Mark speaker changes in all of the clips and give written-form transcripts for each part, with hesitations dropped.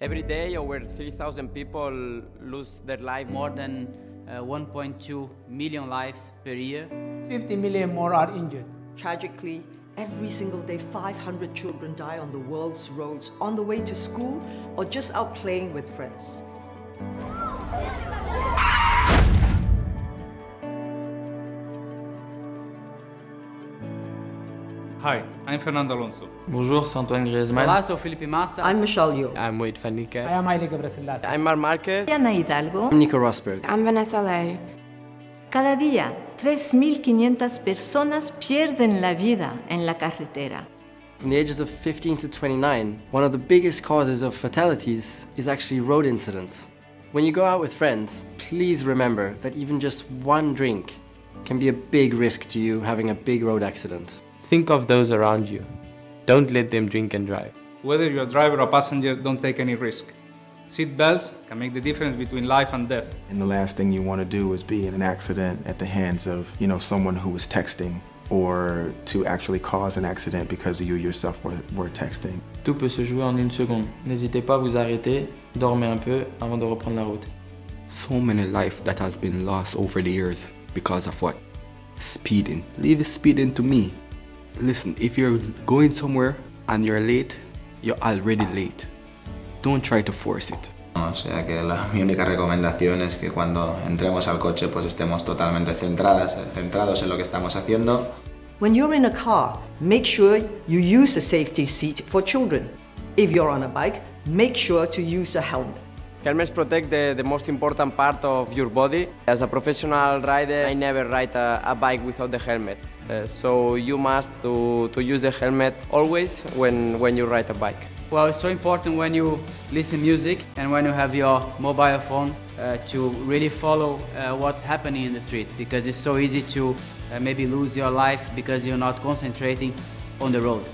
Speaker 1: Every day, over 3,000 people lose their life.
Speaker 2: More than 1.2 million lives per year.
Speaker 3: 50 million more are injured.
Speaker 4: Tragically, every single day 500 children die on the world's roads on the way to school or just out playing with friends.
Speaker 5: Hi, I'm Fernando Alonso.
Speaker 6: Bonjour, c'est Antoine Griezmann.
Speaker 2: Olá, sou Felipe Massa.
Speaker 4: I'm Michelle Yeoh.
Speaker 1: I'm Wade van Niekerk.
Speaker 3: I am Haile Gebrselassie.
Speaker 1: I'm Marc Marquez.
Speaker 7: Ana Hidalgo.
Speaker 1: I'm Nico Rosberg.
Speaker 8: I'm Vanessa Lowe.
Speaker 7: Cada día, 3.500 personas pierden la vida en la carretera.
Speaker 9: From the ages of 15 to 29, one of the biggest causes of fatalities is actually road incidents. When you go out with friends, please remember that even just one drink can be a big risk to you having a big road accident.
Speaker 6: Think of those around you. Don't let them drink and drive.
Speaker 5: Whether you're a driver or passenger, don't take any risk. Seat belts can make the difference between life and death.
Speaker 10: And the last thing you want to do is be in an accident at the hands of, someone who was texting, or to actually cause an accident because you yourself were texting.
Speaker 6: Tout peut se jouer en une seconde. N'hésitez pas à vous arrêter, dormez un peu avant de reprendre la route.
Speaker 11: So many life that has been lost over the years because of what? Speeding. Leave speeding to me. Listen, if you're going somewhere and you're late, you're already late. Don't try to force it.
Speaker 12: O sea que mi única recomendación es que cuando entremos al coche pues estemos totalmente centrados en lo que estamos haciendo.
Speaker 4: When you're in a car, make sure you use a safety seat for children. If you're on a bike, make sure to use a helmet.
Speaker 1: Helmets protect the most important part of your body. As a professional rider, I never ride a bike without the helmet. So you must to use the helmet always when you ride a bike.
Speaker 2: Well, it's so important when you listen music and when you have your mobile phone to really follow what's happening in the street, because it's so easy to maybe lose your life because you're not concentrating on the road.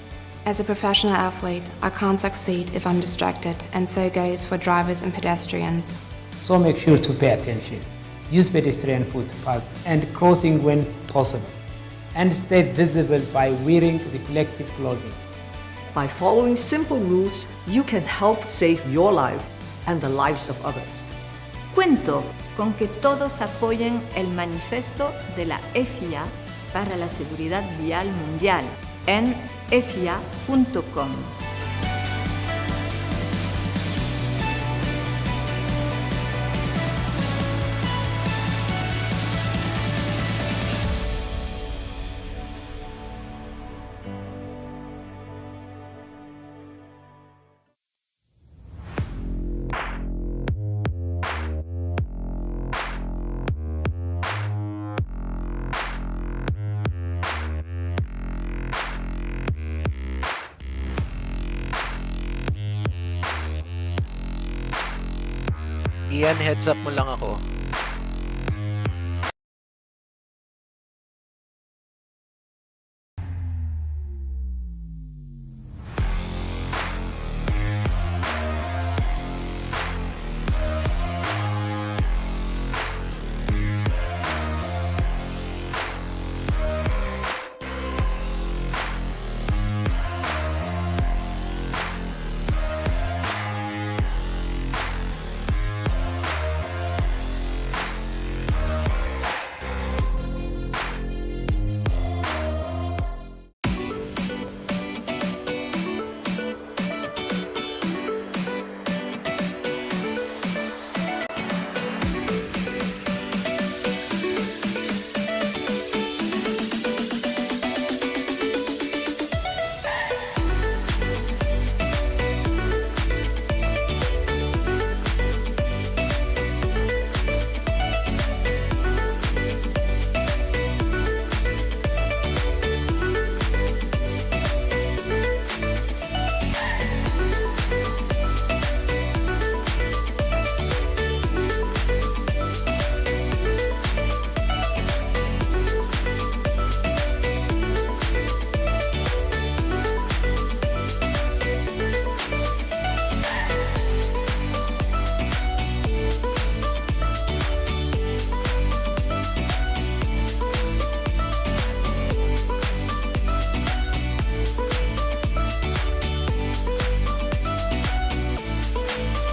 Speaker 8: As a professional athlete, I can't succeed if I'm distracted, and so goes for drivers and pedestrians.
Speaker 3: So make sure to pay attention. Use pedestrian footpaths and crossing when possible. And stay visible by wearing reflective clothing.
Speaker 4: By following simple rules, you can help save your life and the lives of others.
Speaker 7: Cuento con que todos apoyen el manifiesto de la FIA para la seguridad vial mundial en fia.com.
Speaker 13: Ian, heads up mo lang ako.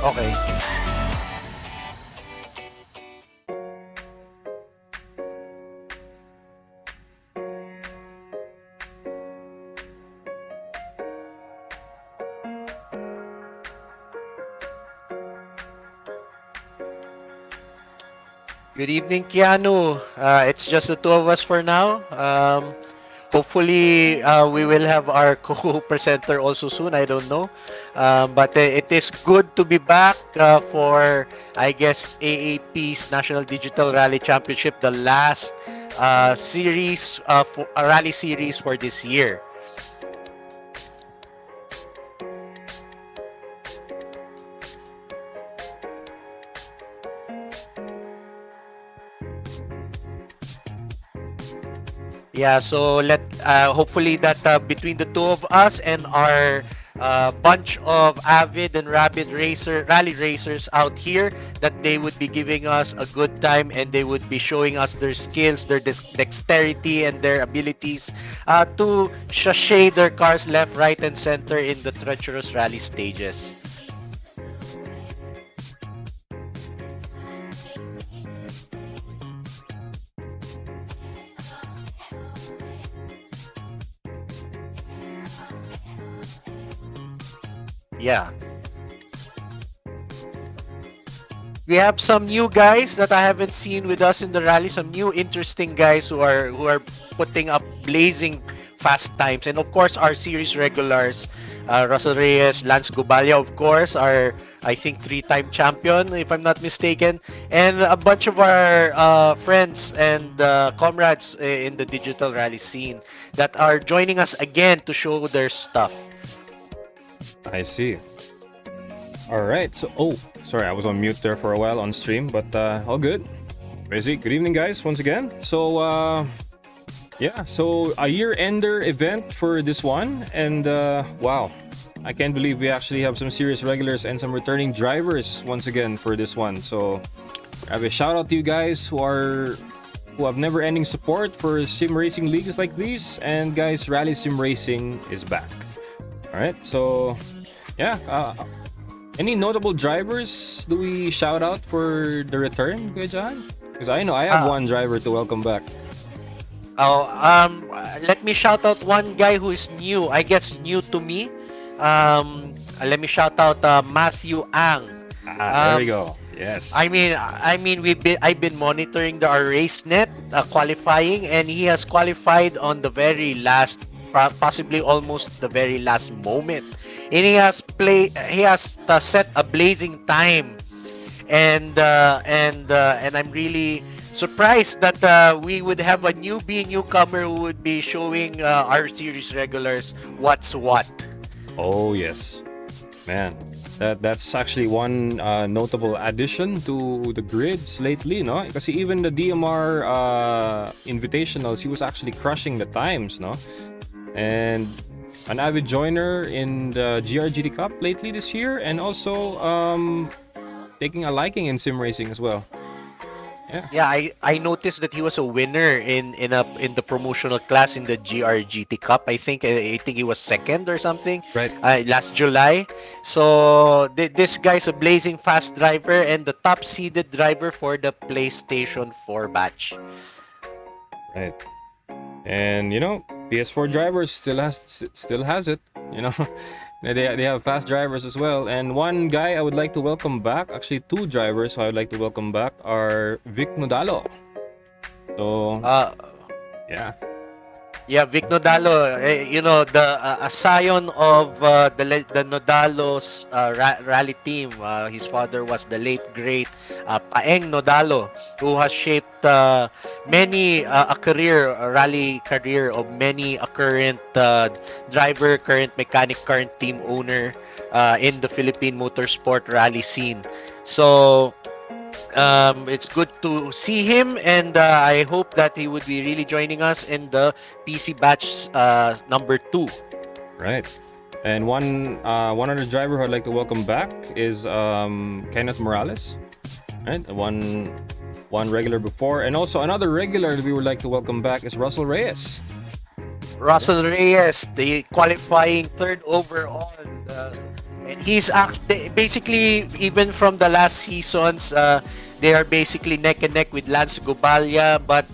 Speaker 13: Okay. Good evening, Keanu. It's just the two of us for now. Hopefully, we will have our co-presenter also soon. I don't know. But it is good to be back for, I guess, AAP's National Digital Rally Championship, the last series, for a rally series for this year. Yeah, so hopefully that between the two of us and our bunch of avid and rabid rally racers out here, that they would be giving us a good time and they would be showing us their skills, their dexterity, and their abilities to sashay their cars left, right, and center in the treacherous rally stages. Yeah. We have some new guys that I haven't seen with us in the rally. Some new interesting guys who are putting up blazing fast times, and of course our series regulars, Russell Reyes, Lance Gubalya, of course, are I think 3-time champion if I'm not mistaken, and a bunch of our friends and comrades in the digital rally scene that are joining us again to show their stuff.
Speaker 14: I see. All right. So, sorry, I was on mute there for a while on stream, but all good. Crazy. Good evening, guys, once again. So, yeah, so a year-ender event for this one, and wow, I can't believe we actually have some serious regulars and some returning drivers once again for this one. So, I have a shout out to you guys who have never-ending support for sim racing leagues like these, and guys, Rally Sim Racing is back. All right, so yeah, any notable drivers do we shout out for the return, Kuya John? Because I know I have one driver to welcome back.
Speaker 13: Let me shout out one guy who is new, I guess new to me. Let me shout out Matthew Ang.
Speaker 14: There we go. Yes.
Speaker 13: I mean, I've been monitoring our RaceNet qualifying, and he has qualified on the very last, possibly almost the very last moment, and he has set a blazing time, and I'm really surprised that we would have a newcomer who would be showing our series regulars what's what.
Speaker 14: Oh yes, man, that's actually one notable addition to the grids lately, no? Because even the DMR invitationals, he was actually crushing the times, no? And an avid joiner in the GRGT Cup lately this year, and also taking a liking in sim racing as well.
Speaker 13: Yeah, I noticed that he was a winner in the promotional class in the GRGT Cup. I think he was second or something.
Speaker 14: Right.
Speaker 13: Last July. So this guy's a blazing fast driver and the top seeded driver for the PlayStation 4 batch.
Speaker 14: Right. And you know, PS4 drivers still has it. You know, they have fast drivers as well. And one guy I would like to welcome back, actually two drivers who I would like to welcome back are Vic Nodalo. So
Speaker 13: yeah, Vic Nodalo, you know, a scion of the Nodalo's rally team. His father was the late great Paeng Nodalo, who has shaped many a rally career of many a current driver, current mechanic, current team owner in the Philippine motorsport rally scene. So it's good to see him, and I hope that he would be really joining us in the PC batch number 2.
Speaker 14: Right. And one other driver who I'd like to welcome back is Kenneth Morales. Right, one regular before, and also another regular that we would like to welcome back is Russell Reyes.
Speaker 13: Russell Reyes, the qualifying third overall, And basically, even from the last seasons, they are basically neck and neck with Lance Gubalya. But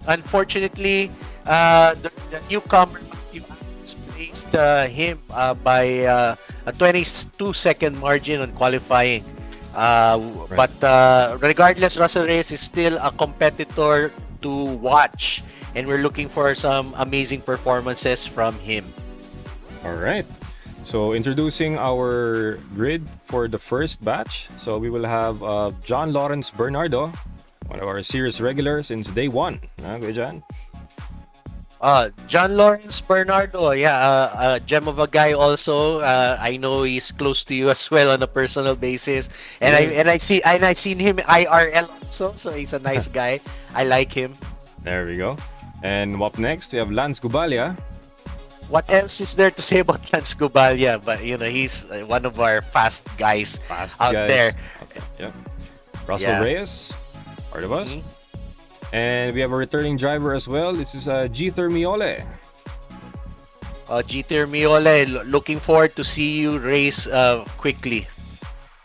Speaker 13: unfortunately, the newcomer placed him by a 22-second margin on qualifying. But regardless, Russell Reyes is still a competitor to watch, and we're looking for some amazing performances from him.
Speaker 14: All right. So introducing our grid for the first batch. So we will have John Lawrence Bernardo, one of our series regulars since day one. Okay, John?
Speaker 13: John Lawrence Bernardo, a gem of a guy also. I know he's close to you as well on a personal basis, and I've seen him IRL also, so he's a nice guy. I like him.
Speaker 14: There we go. And up next we have Lance Gubalya.
Speaker 13: What else is there to say about Lance Gubalya? But he's one of our fast guys out there.
Speaker 14: Okay. Yep. Russell Reyes, part of us. And we have a returning driver as well. This is G. Termiole.
Speaker 13: G. Termiole, looking forward to see you race quickly.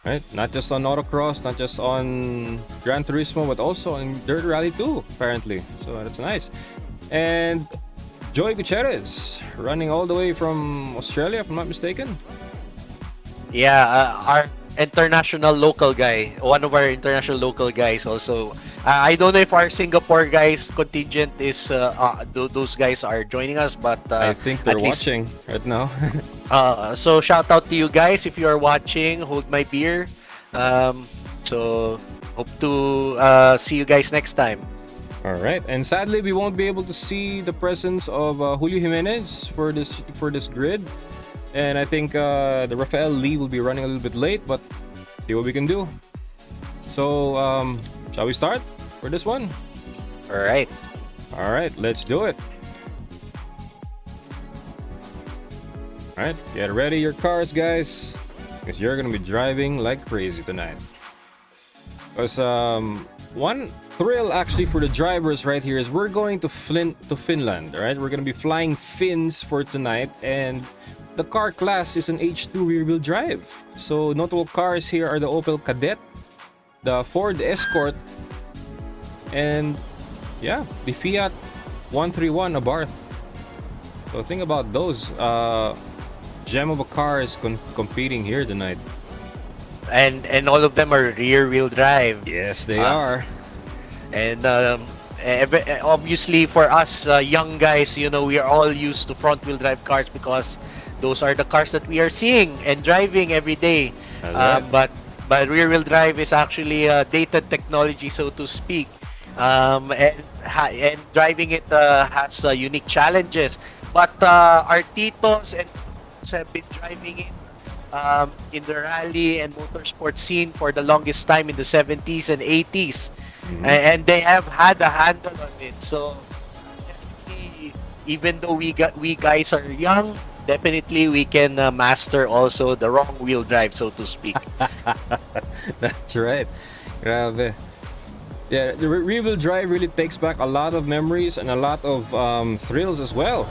Speaker 14: Right, not just on autocross, not just on Gran Turismo, but also on Dirt Rally 2, apparently. So that's nice. And Joey Gutierrez, running all the way from Australia, if I'm not mistaken.
Speaker 13: Yeah, our international local guy, one of our international local guys also. I don't know if our Singapore guys contingent is those guys are joining us, but
Speaker 14: I think they're watching right now.
Speaker 13: So shout out to you guys if you are watching. Hold my beer. So hope to see you guys next time.
Speaker 14: All right, and sadly we won't be able to see the presence of Julio Jimenez for this grid, and I think the Rafael Lee will be running a little bit late, but see what we can do. So shall we start for this one?
Speaker 13: All right,
Speaker 14: let's do it. All right, get ready your cars, guys, because you're gonna be driving like crazy tonight. Because one thrill actually for the drivers right here is we're going to Finland, right? We're going to be flying Finns for tonight, and the car class is an H2 rear-wheel drive. So notable cars here are the Opel Kadett, the Ford Escort, and the Fiat 131 Abarth. So think about those gem of a cars competing here tonight.
Speaker 13: And all of them are rear-wheel drive.
Speaker 14: Yes, they are.
Speaker 13: And obviously for us young guys, we are all used to front-wheel drive cars because those are the cars that we are seeing and driving every day. But rear-wheel drive is actually dated technology, so to speak. And driving it has unique challenges. But our titos and have been driving it in the rally and motorsport scene for the longest time in the 70s and 80s. And they have had a handle on it. So definitely, even though we guys are young, definitely we can master also the wrong wheel drive, so to speak.
Speaker 14: That's right. Grabe. Yeah, the rear-wheel drive really takes back a lot of memories and a lot of thrills as well.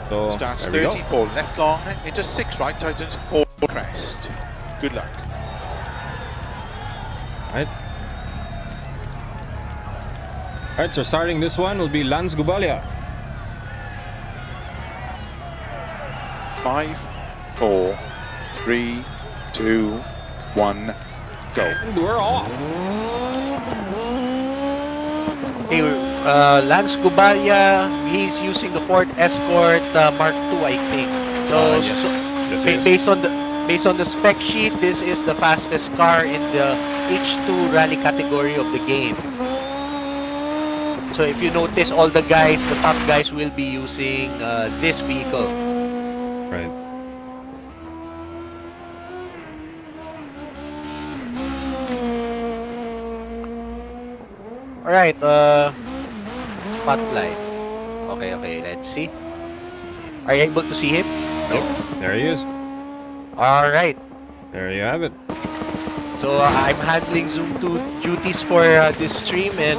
Speaker 14: So
Speaker 15: starts 34 left long into 6 right, tightens 4 crest. Good luck.
Speaker 14: Alright, so starting this one will be Lance Gubalya.
Speaker 15: 5, 4, 3, 2, 1, go.
Speaker 14: And we're off.
Speaker 13: Hey, Lance Gubalya, he's using the Ford Escort Mark II, I think. Based on the spec sheet, this is the fastest car in the H2 rally category of the game. So if you notice, all the guys, the top guys, will be using this vehicle.
Speaker 14: Right.
Speaker 13: All right. Spotlight. Okay. Let's see. Are you able to see him?
Speaker 14: Nope. There he is.
Speaker 13: All right.
Speaker 14: There you have it.
Speaker 13: So So I'm handling Zoom 2 duties for this stream, and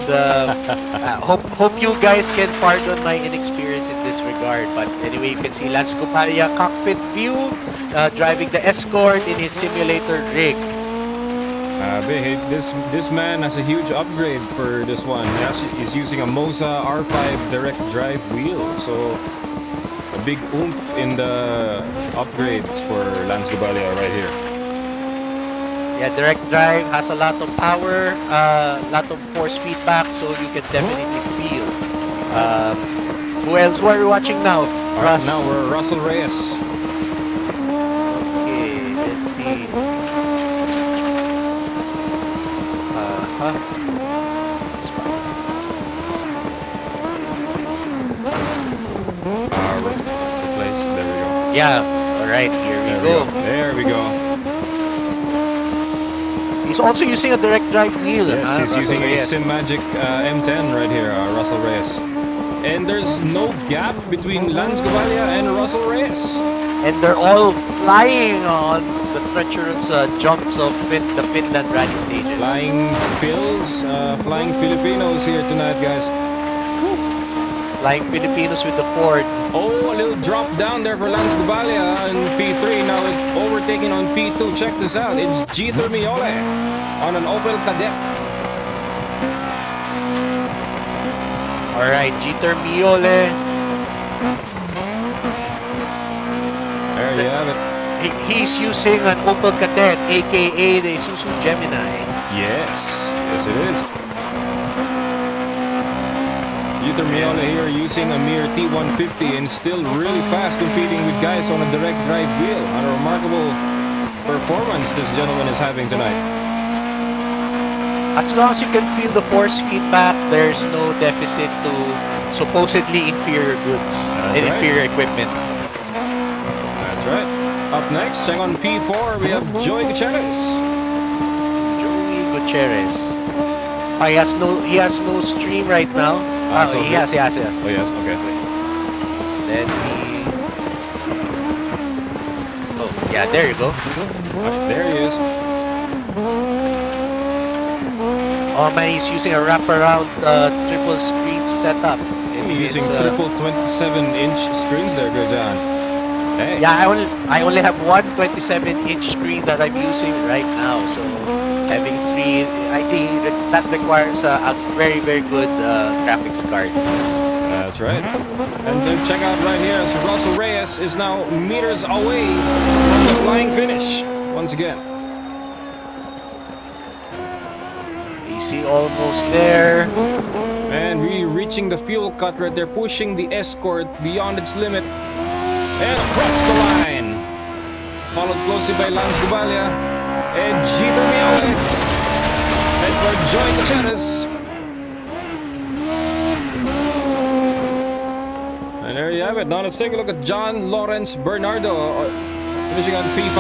Speaker 13: hope you guys can pardon my inexperience in this regard. But anyway, you can see Lance Gubalia cockpit view, driving the Escort in his simulator rig.
Speaker 14: This man has a huge upgrade for this one. He actually is using a Moza R5 direct drive wheel, so a big oomph in the upgrades for Lance Gubalia right here.
Speaker 13: Yeah, direct drive has a lot of power, a lot of force feedback, so you can definitely feel. Who else? Who are you watching now?
Speaker 14: All right, now we're Russell Reyes.
Speaker 13: Okay, let's see.
Speaker 14: There we go.
Speaker 13: Yeah, alright, here we go.
Speaker 14: There we go.
Speaker 13: He's also using a direct drive wheel.
Speaker 14: Yes, he's using a SIM² M10 right here, Russell Reyes. And there's no gap between Lance Gubalia and Russell Reyes.
Speaker 13: And they're all flying on the treacherous jumps of the Finland rally stages.
Speaker 14: Flying Filipinos here tonight, guys.
Speaker 13: Flying Filipinos with the Ford.
Speaker 14: Oh, a little drop down there for Lance Gubalia in P3. Now it's overtaking on P2. Check this out. It's Jeter Miole on an Opel Kadett.
Speaker 13: Alright, Jeter Miole.
Speaker 14: There you have it.
Speaker 13: He's using an Opel Kadett, aka the Isuzu Gemini.
Speaker 14: Yes, yes it is. Jeter Miole here using a mere T150 and still really fast, competing with guys on a direct drive wheel. A remarkable performance this gentleman is having tonight.
Speaker 13: As long as you can feel the force feedback, there's no deficit to supposedly inferior goods and inferior equipment.
Speaker 14: That's right. Up next, check on P4, we have Joey Gutierrez.
Speaker 13: Joey Gutierrez. He has no stream right now. He has.
Speaker 14: Oh, yes, okay.
Speaker 13: Let me... Oh, yeah, there you go.
Speaker 14: There he is.
Speaker 13: Oh man, he's using a wraparound triple screen setup.
Speaker 14: He's using triple 27-inch screens there, good John. Hey.
Speaker 13: Yeah, I only have one 27-inch screen that I'm using right now, so having three, I think that requires a very, very good graphics card.
Speaker 14: That's right. And then check out right here as Russell Reyes is now meters away from the flying finish once again.
Speaker 13: Easy, almost there.
Speaker 14: And we're reaching the fuel cut right there, pushing the Escort beyond its limit. And across the line. Followed closely by Lance Gubalia and Jeter Miole. And for Joey Gutierrez. And there you have it. Now let's take a look at John Lawrence Bernardo finishing on P5.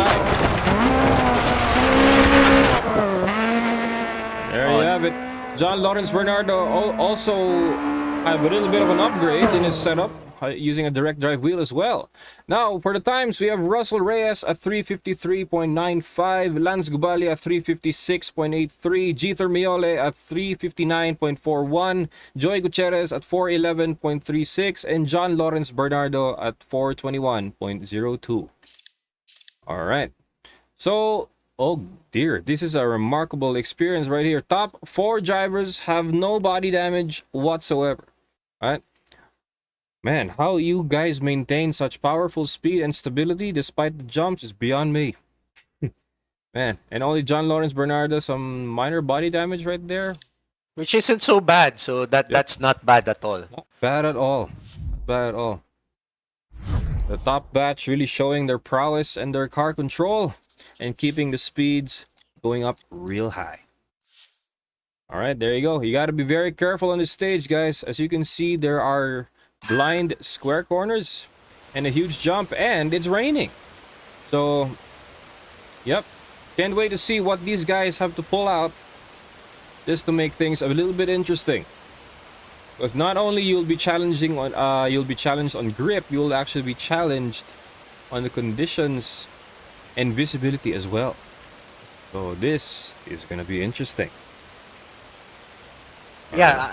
Speaker 14: There you have it. John Lawrence Bernardo also have a little bit of an upgrade in his setup, using a direct drive wheel as well. Now, for the times, we have Russell Reyes at 353.95, Lance Gubalia at 356.83, Jeter Miole at 359.41, Joey Gutierrez at 411.36, and John Lawrence Bernardo at 421.02. All right. So, oh dear, this is a remarkable experience right here. Top 4 drivers have no body damage whatsoever. All right. Man, how you guys maintain such powerful speed and stability despite the jumps is beyond me. Man, and only John Lawrence Bernardo, some minor body damage right there.
Speaker 13: Which isn't so bad, so that's not bad at all.
Speaker 14: Not bad at all. Not bad at all. The top batch really showing their prowess and their car control and keeping the speeds going up real high. All right, there you go. You got to be very careful on this stage, guys. As you can see, there are blind square corners and a huge jump, and it's raining. So, yep. Can't wait to see what these guys have to pull out just to make things a little bit interesting. Because not only you'll be challenged on grip, you'll actually be challenged on the conditions and visibility as well. So this is gonna be interesting.
Speaker 13: Yeah,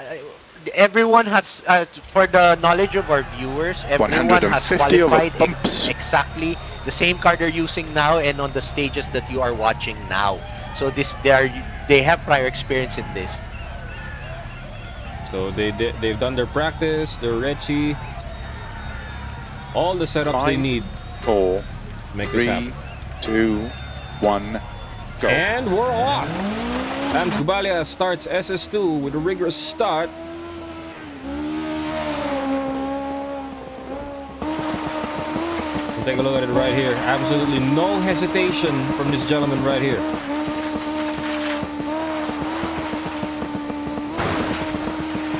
Speaker 13: everyone has, for the knowledge of our viewers, everyone has
Speaker 15: 150 over
Speaker 13: qualified
Speaker 15: bumps.
Speaker 13: exactly the same car they're using now and on the stages that you are watching now. So they have prior experience in this.
Speaker 14: So they've done their practice, they're ready. All the setups they need.
Speaker 15: 4,
Speaker 14: make this
Speaker 15: 3,
Speaker 14: happen.
Speaker 15: 2, 1, go.
Speaker 14: And we're off. Lance Gubalia starts SS2 with a rigorous start. Take a look at it right here. Absolutely no hesitation from this gentleman right here.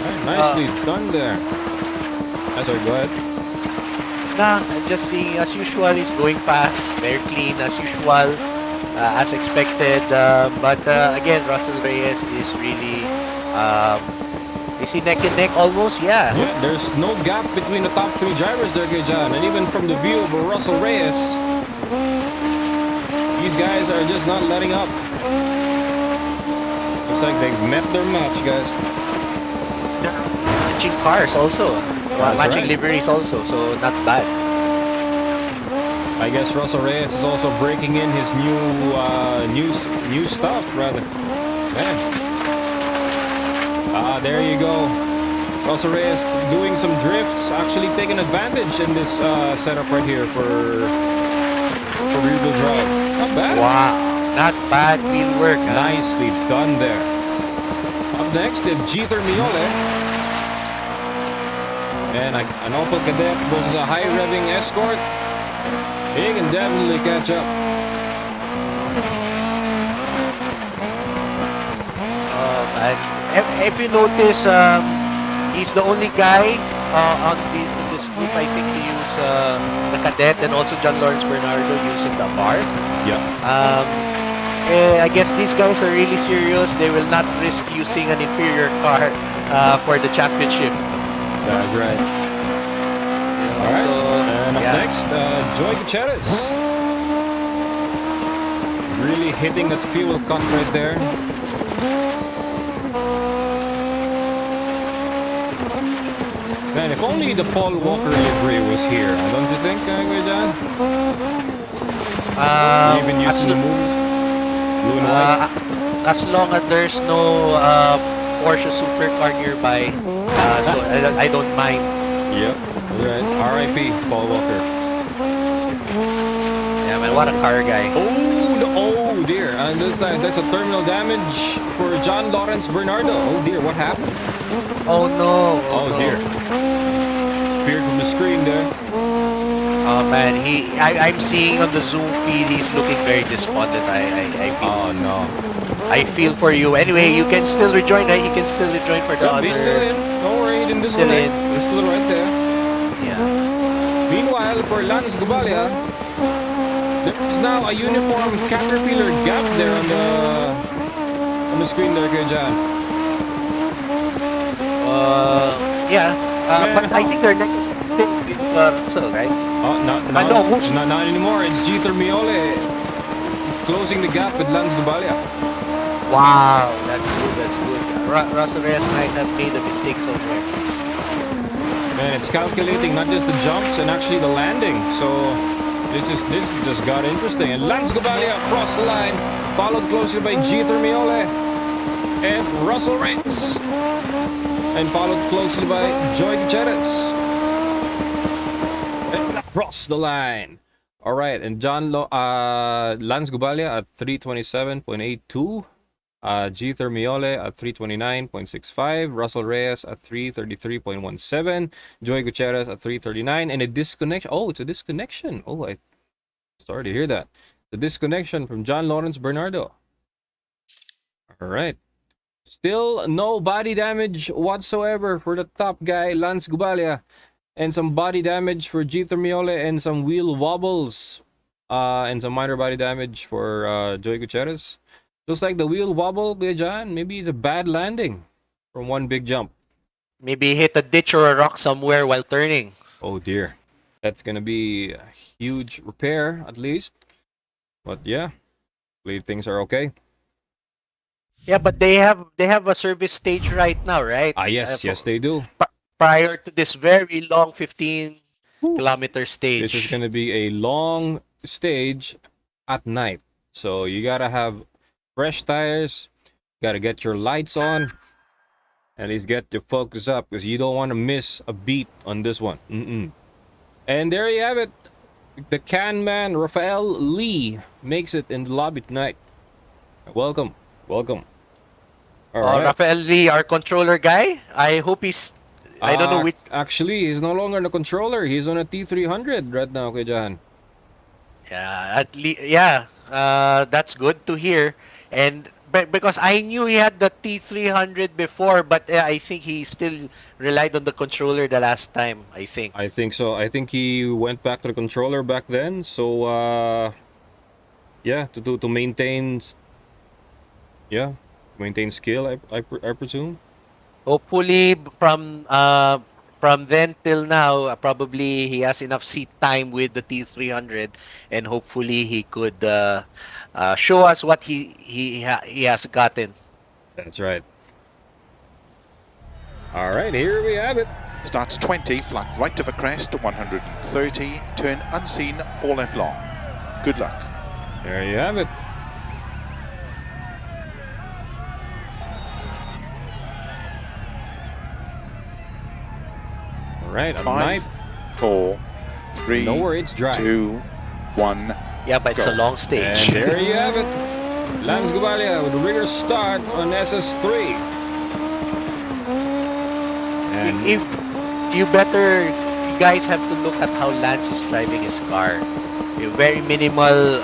Speaker 14: Right, nicely done there. That's all right, go ahead.
Speaker 13: Nah, I'm just seeing, as usual, he's going fast, very clean as usual, as expected. But again, Russell Reyes is really, is he neck and neck almost? Yeah.
Speaker 14: Yeah, there's no gap between the top three drivers there, John. And even from the view of Russell Reyes, these guys are just not letting up. Looks like they've met their match, guys.
Speaker 13: Matching cars also. Matching
Speaker 14: right.
Speaker 13: liveries also, so not bad.
Speaker 14: I guess Russell Reyes is also breaking in his new stuff, rather. Man. There you go. Russell Reyes doing some drifts, actually taking advantage in this setup right here for rear-wheel drive. Not bad.
Speaker 13: Wow, not bad wheel work.
Speaker 14: Nicely done there. Up next, Jeter Miole. And an Opel Kadett versus a high-revving Escort. He can definitely catch up.
Speaker 13: If you notice, he's the only guy on this group, I think, to use the Kadett, and also John Lawrence Bernardo using the bar.
Speaker 14: Yeah.
Speaker 13: I guess these guys are really serious. They will not risk using an inferior car for the championship.
Speaker 14: That's right. All right. And up next, Joy Gutierrez. Really hitting that fuel cut right there. Man, if only the Paul Walker livery was here, don't you think, Kuya John? Even using the moves? Blue and white?
Speaker 13: As long as there's no Porsche supercar nearby, so I don't mind.
Speaker 14: Yep, right. R.I.P. Paul Walker.
Speaker 13: Yeah, man, what a car guy.
Speaker 14: Oh dear. And that's a terminal damage for John Lawrence Bernardo. Oh dear, what happened?
Speaker 13: Oh no.
Speaker 14: Oh dear. Disappeared from the screen there.
Speaker 13: Oh man, I'm seeing on the Zoom feed he's looking very despondent. I feel.
Speaker 14: Oh no.
Speaker 13: I feel for you. Anyway, you can still rejoin, right? You can still rejoin for the other.
Speaker 14: He's still in. Don't worry, he didn't
Speaker 13: Still in.
Speaker 14: He's still right there.
Speaker 13: Yeah.
Speaker 14: Meanwhile, for Lance Gubalia, there's now a uniform Caterpillar gap there on the screen there, Kuya John.
Speaker 13: Yeah. But I think they're still with Russell, right?
Speaker 14: Oh, not anymore. It's Jeter Miole closing the gap with Lance Gubalia.
Speaker 13: Wow, that's good, that's good. Russell Reyes might have made a mistake somewhere.
Speaker 14: Man, it's calculating not just the jumps and actually the landing. So this just got interesting. And Lance Gubalia across the line, followed closely by Jeter Miole and Russell Reyes. And followed closely by Joy Gutierrez. And across the line. All right, and Lance Gubalia at 327.82. Jeter Miole at 329.65. Russell Reyes at 333.17. Joy Gutierrez at 339. And a disconnection. Oh, it's a disconnection. Oh, I sorry to hear that. The disconnection from John Lawrence Bernardo. All right. Still no body damage whatsoever for the top guy, Lance Gubalia. And some body damage for Jeter Miole and some wheel wobbles. And some minor body damage for Joy Gutierrez. Looks like the wheel wobble, Kuya John. Maybe it's a bad landing from one big jump.
Speaker 13: Maybe hit a ditch or a rock somewhere while turning.
Speaker 14: Oh dear. That's going to be a huge repair, at least. But yeah. Hopefully things are okay.
Speaker 13: Yeah, but they have a service stage right now, right?
Speaker 14: Yes, yes they do.
Speaker 13: Prior to this very long 15-kilometer stage.
Speaker 14: This is gonna be a long stage at night. So you gotta have fresh tires, gotta get your lights on, at least get your focus up because you don't want to miss a beat on this one. And there you have it. The can man Rafael Lee makes it in the lobby tonight. Welcome. All right.
Speaker 13: Rafael Lee, our controller guy. I hope he's. I don't know which.
Speaker 14: Actually, he's no longer on the controller. He's on a T300 right now, Kuya Jan.
Speaker 13: Yeah, at least. Yeah, that's good to hear. And because I knew he had the T300 before, but I think he still relied on the controller the last time. I think
Speaker 14: so. I think he went back to the controller back then. So yeah, to maintain. Yeah, maintain skill. I presume.
Speaker 13: Hopefully, from then till now, probably he has enough seat time with the T300, and hopefully he could show us what he has gotten.
Speaker 14: That's right. All right, here we have it.
Speaker 15: Starts 20, flat right of a crest, 130, turn unseen, 4 left long. Good luck.
Speaker 14: There you have it. Right,
Speaker 15: 5, 4, 3,
Speaker 14: no worries, drive.
Speaker 15: 2, 1.
Speaker 13: Yeah, but it's a long stage.
Speaker 14: And there you have it. Lance Gubalia with a rigorous start on SS3. And
Speaker 13: you guys have to look at how Lance is driving his car. Very minimal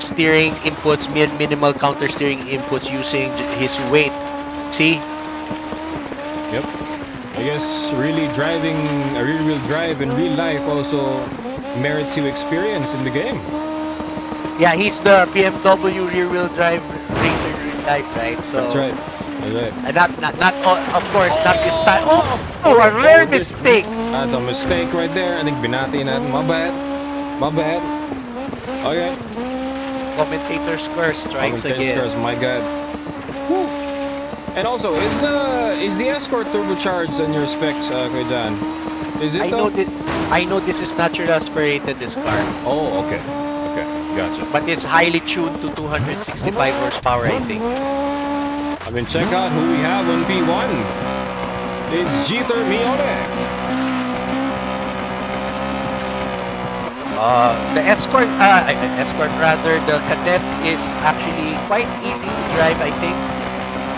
Speaker 13: steering inputs, minimal counter steering inputs using his weight. See?
Speaker 14: Yep. I guess really driving a rear-wheel drive in real life also merits you experience in the game.
Speaker 13: Yeah, he's the BMW rear-wheel drive racer in real life, right? So
Speaker 14: that's right.
Speaker 13: And not of course, not this time. Oh, a rare mistake.
Speaker 14: That's a mistake right there. I think binati natin. My bad. Okay.
Speaker 13: Commentator's curse strikes again.
Speaker 14: Curse, my God. Woo. And also, is the Escort turbocharged on your specs, Kuya Jan? Is it?
Speaker 13: I know this is naturally aspirated, this car.
Speaker 14: Oh, okay, gotcha.
Speaker 13: But it's highly tuned to 265 horsepower, I think.
Speaker 14: I mean, check out who we have on P1. It's Jeter Mione.
Speaker 13: The Escort rather, the Cadet is actually quite easy to drive, I think.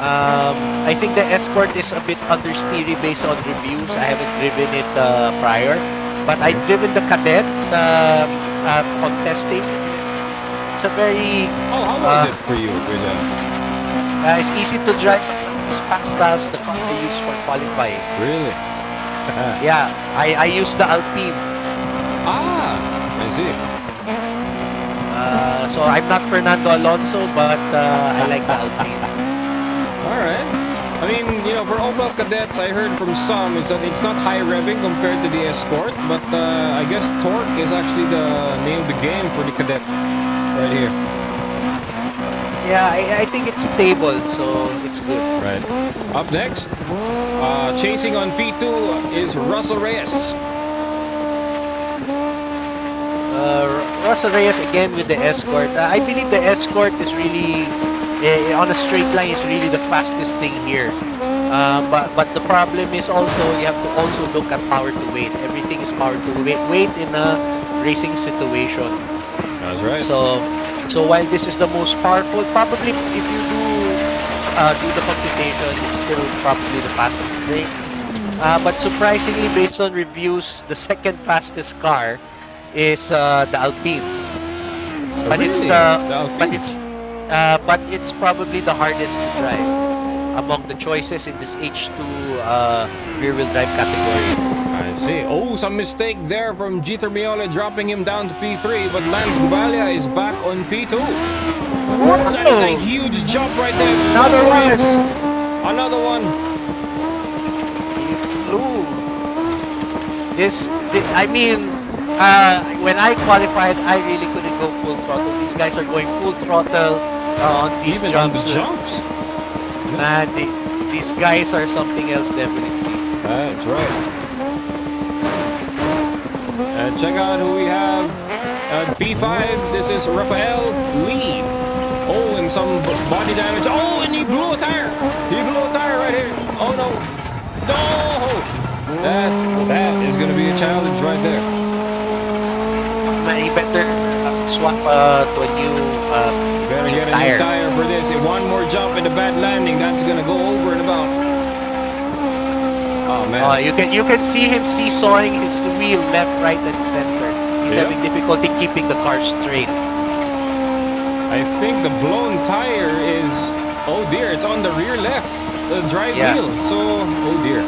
Speaker 13: I think the Escort is a bit understeery based on reviews. I haven't driven it prior, but I've driven the Cadet on testing. It's a very...
Speaker 14: how was it for you?
Speaker 13: It's easy to drive as fast as the car I use for qualifying.
Speaker 14: Really?
Speaker 13: Yeah, I use the Alpine.
Speaker 14: I see.
Speaker 13: So I'm not Fernando Alonso, but I like the Alpine.
Speaker 14: Alright. I mean, for Opel Cadets, I heard from some is that it's not high revving compared to the Escort, but I guess torque is actually the name of the game for the Cadet right here.
Speaker 13: Yeah, I think it's stable, so it's good.
Speaker 14: Right. Up next, chasing on P2 is Russell Reyes.
Speaker 13: Russell Reyes again with the Escort. I believe the Escort is really... on a straight line is really the fastest thing here, but the problem is also you have to also look at power to weight. Everything is power to weight in a racing situation.
Speaker 14: That's right.
Speaker 13: So while this is the most powerful, probably if you do the computation, it's still probably the fastest thing. But surprisingly, based on reviews, the second fastest car is the Alpine. But but it's probably the hardest to drive among the choices in this H2 rear-wheel drive category.
Speaker 14: I see. Oh, some mistake there from Jeter Miole dropping him down to P3, but Lance Gubalia is back on P2. That is a huge jump right there. Another one.
Speaker 13: Ooh. I mean, when I qualified, I really couldn't go full throttle. These guys are going full throttle on these
Speaker 14: Even
Speaker 13: jumps.
Speaker 14: on the jumps.
Speaker 13: Man, these guys are something else, definitely.
Speaker 14: That's right. And check out who we have at P5. This is Rafael Lee. Oh, and some body damage. Oh, and he blew a tire. He blew a tire right here. Oh no. No! That is going to be a challenge right there.
Speaker 13: Man, he better swap to a new
Speaker 14: Better get a new tire for this. If one more jump in the bad landing, that's going to go over and about. Oh man.
Speaker 13: You can see him seesawing his wheel left, right, and center. He's having difficulty keeping the car straight.
Speaker 14: I think the blown tire is, oh dear, it's on the rear left, the drive wheel. So, oh dear.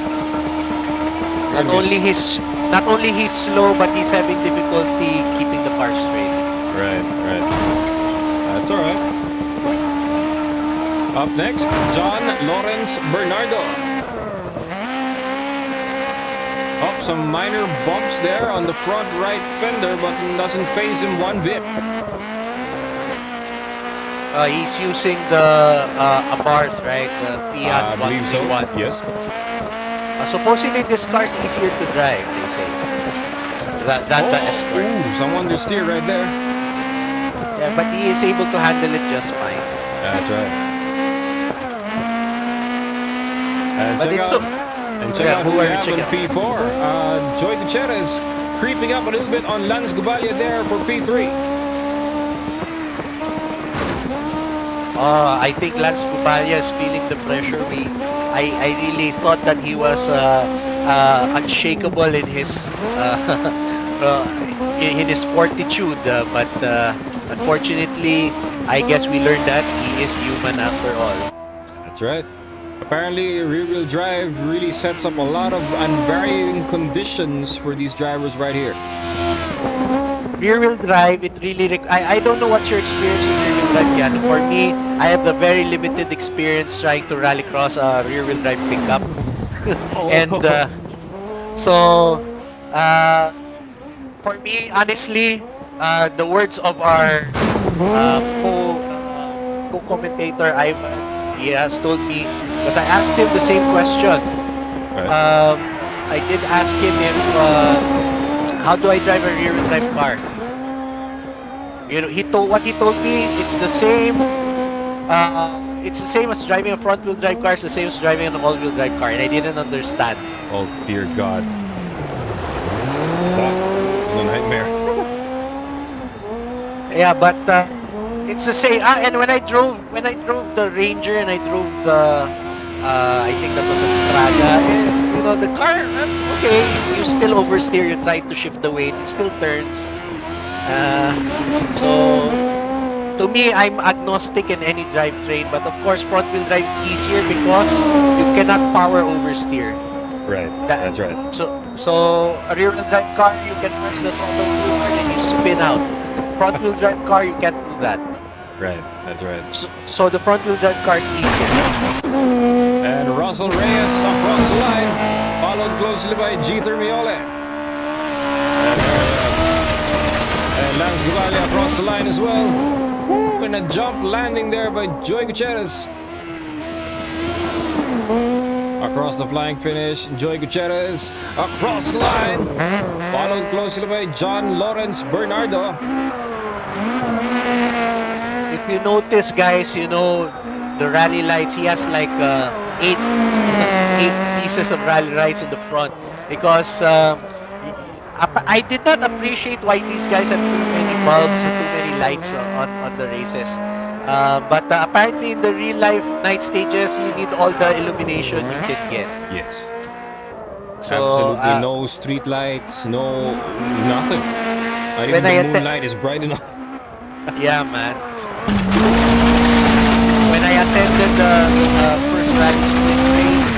Speaker 13: Not only he's slow, but he's having difficulty keeping the car straight.
Speaker 14: Right. That's all right. Up next, John Lawrence Bernardo. Up some minor bumps there on the front right fender, but doesn't phase him one bit.
Speaker 13: He's using the Abarth, right? The Fiat 131.
Speaker 14: Yes.
Speaker 13: Supposedly this car is easier to drive, they say. Than the Escort.
Speaker 14: Ooh, some understeer right there.
Speaker 13: Yeah, but he is able to handle it just fine.
Speaker 14: That's right. And check out who we have in P4. Joy Gutierrez creeping up a little bit on Lance Gubalia there for P3.
Speaker 13: I think Lance Gubalia is feeling the pressure. I really thought that he was unshakable in his fortitude, but unfortunately, I guess we learned that he is human after all.
Speaker 14: That's right. Apparently, rear-wheel drive really sets up a lot of unvarying conditions for these drivers right here.
Speaker 13: Rear-wheel drive, it really... I don't know what's your experience with rear-wheel drive, Keanu. For me, I have the very limited experience trying to rallycross a rear-wheel drive pickup. And for me, honestly, the words of our co-commentator, Ivan, he has told me, because I asked him the same question. I did ask him if, how do I drive a rear-wheel drive car? You know, what he told me, it's the same. It's the same as driving a front-wheel drive car. It's the same as driving an all-wheel drive car, and I didn't understand.
Speaker 14: Oh dear God, that was a nightmare.
Speaker 13: Yeah, but it's the same. And when I drove the Ranger and I drove the, I think that was a Strada. And, you know, the car, okay, you still oversteer. You try to shift the weight. It still turns. So to me, I'm agnostic in any drivetrain. But of course, front-wheel drive is easier because you cannot power oversteer.
Speaker 14: Right. That's right.
Speaker 13: So a rear-wheel drive car, you can press the throttle too hard and you spin out. Front-wheel drive car, you can't do that.
Speaker 14: Right, that's right.
Speaker 13: So the front-wheel drive car is easier.
Speaker 14: And Russell Reyes across the line, followed closely by Jeter Miole. And Lance Gubalia across the line as well. Woo, and a jump landing there by Joy Gutierrez. Across the flying finish, Joy Gutierrez across the line, followed closely by John Lawrence Bernardo.
Speaker 13: If you notice, guys, you know, the rally lights, he has like eight pieces of rally lights in the front because I did not appreciate why these guys have too many bulbs and too many lights on the races. But apparently in the real life night stages, you need all the illumination you can get.
Speaker 14: Yes.
Speaker 13: So,
Speaker 14: absolutely no street lights, no nothing. Not even the moonlight is bright enough.
Speaker 13: Yeah, man. When I attended the first rally sprint race,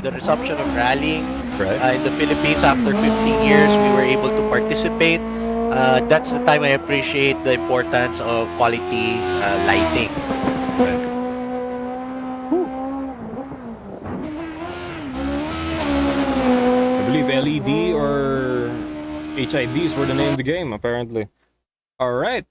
Speaker 13: the resumption of rallying in the Philippines after 15 years, we were able to participate. That's the time I appreciate the importance of quality lighting.
Speaker 14: I believe LED or HIDs were the name of the game, apparently. All right.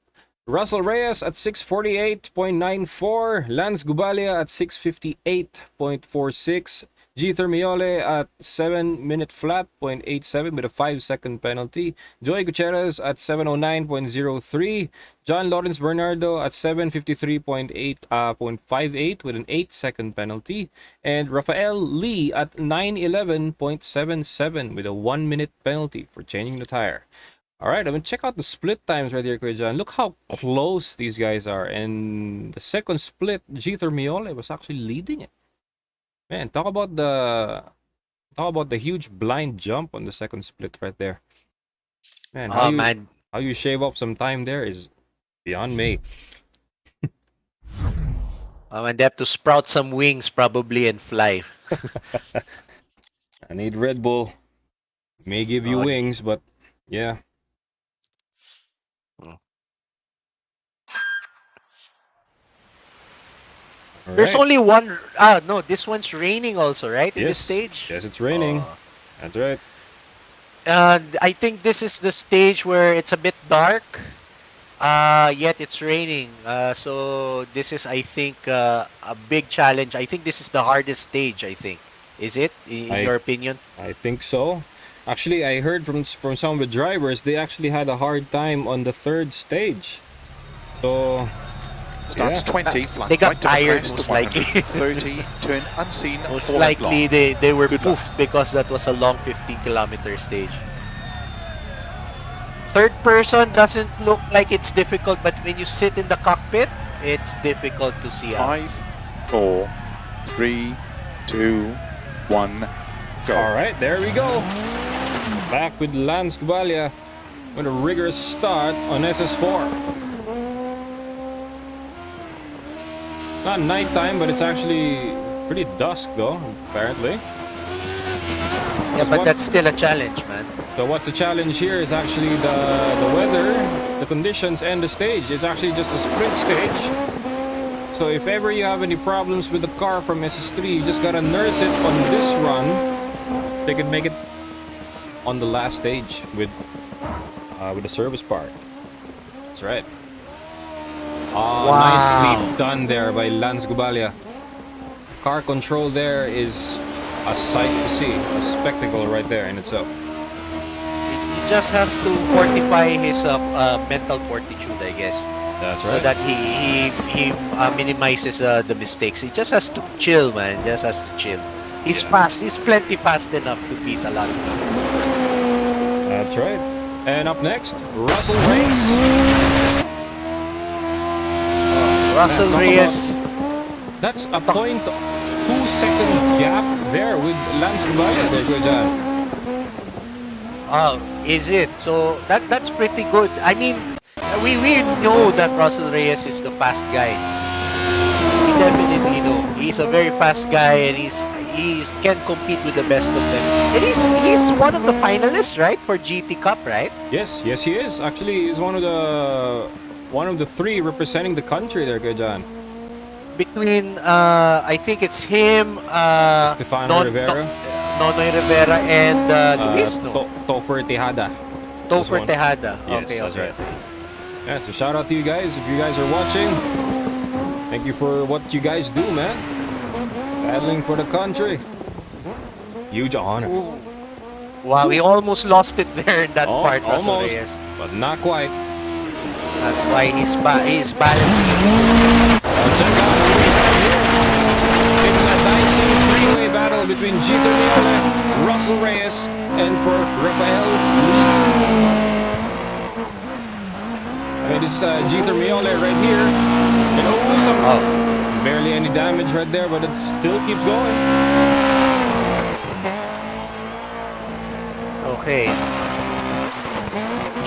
Speaker 14: Russell Reyes at 648.94. Lance Gubalia at 658.46. G. Termiole at 7-minute flat, 0.87 with a 5-second penalty. Joey Gutierrez at 709.03. John Lawrence Bernardo at 753.58 with an 8-second penalty. And Rafael Lee at 911.77 with a 1-minute penalty for changing the tire. All right, I mean, check out the split times right here, Kuya John. Look how close these guys are. And the second split, G. Termiole was actually leading it. Man, talk about the huge blind jump on the second split right there. Man, how you shave off some time there is beyond me.
Speaker 13: And they have to sprout some wings probably and fly.
Speaker 14: I need Red Bull. May give you wings, but yeah.
Speaker 13: There's only one. No, this one's raining also, right? In this stage?
Speaker 14: Yes, it's raining. That's right.
Speaker 13: I think this is the stage where it's a bit dark, yet it's raining. So this is, I think, a big challenge. I think this is the hardest stage, I think. Is it, in your opinion?
Speaker 14: I think so. Actually, I heard from some of the drivers, they actually had a hard time on the third stage. So...
Speaker 15: Starts 20, flat
Speaker 13: they got
Speaker 15: right to the
Speaker 13: tired,
Speaker 15: crest,
Speaker 13: most likely.
Speaker 15: 30, turn unseen,
Speaker 13: most
Speaker 15: 4 left
Speaker 13: likely
Speaker 15: long.
Speaker 13: they were
Speaker 15: Good
Speaker 13: poofed because that was a long 15-kilometer stage. Third person doesn't look like it's difficult, but when you sit in the cockpit, it's difficult to see.
Speaker 15: 5, 4, 3, 2, 1, go.
Speaker 14: All right, there we go. Back with Lance Gubalia with a rigorous start on SS4. Not nighttime, but it's actually pretty dusk though, apparently.
Speaker 13: Yeah, but that's still a challenge, man.
Speaker 14: So what's the challenge here is actually the weather, the conditions, and the stage. It's actually just a sprint stage. So if ever you have any problems with the car from SS3, you just gotta nurse it on this run. They can make it on the last stage with the service part. That's right. Oh,
Speaker 13: wow.
Speaker 14: Nicely done there by Lance Gubalia. Car control there is a sight to see, a spectacle right there in itself.
Speaker 13: He just has to fortify his mental fortitude, I guess.
Speaker 14: That's
Speaker 13: so
Speaker 14: right.
Speaker 13: that he minimizes the mistakes. He just has to chill, man. Just has to chill. He's fast. He's plenty fast enough to beat a lot of people.
Speaker 14: That's right. And up next, Russell Reyes.
Speaker 13: Russell Reyes.
Speaker 14: That's a 0.2-second gap there with Lance Gubalia there, Kuya John.
Speaker 13: Oh, is it? So that's pretty good. I mean, we know that Russell Reyes is the fast guy. We definitely know. He's a very fast guy, and he can compete with the best of them. And he's one of the finalists, right, for GT Cup, right?
Speaker 14: Yes, he is. Actually, he's one of the three representing the country there, Kuya John.
Speaker 13: Between I think it's him,
Speaker 14: Stefano Rivera,
Speaker 13: Nonoy Rivera, and Luis, no?
Speaker 14: Topher Tejada.
Speaker 13: Topher Tejada.
Speaker 14: Yes,
Speaker 13: Okay,
Speaker 14: that's
Speaker 13: okay.
Speaker 14: right. Yeah, so shout out to you guys if you guys are watching. Thank you for what you guys do, man. Battling for the country. Huge honor.
Speaker 13: Ooh. Wow, we almost lost it there in that part, Russell
Speaker 14: almost,
Speaker 13: Reyes.
Speaker 14: but not quite.
Speaker 13: That's why he's balancing.
Speaker 14: Check out the lead right here. It's a dicey three-way battle between G. Termiole, Russell Reyes, and for Rafael Lee. It is G. Termiole right here. And barely any damage right there, but it still keeps going.
Speaker 13: Okay.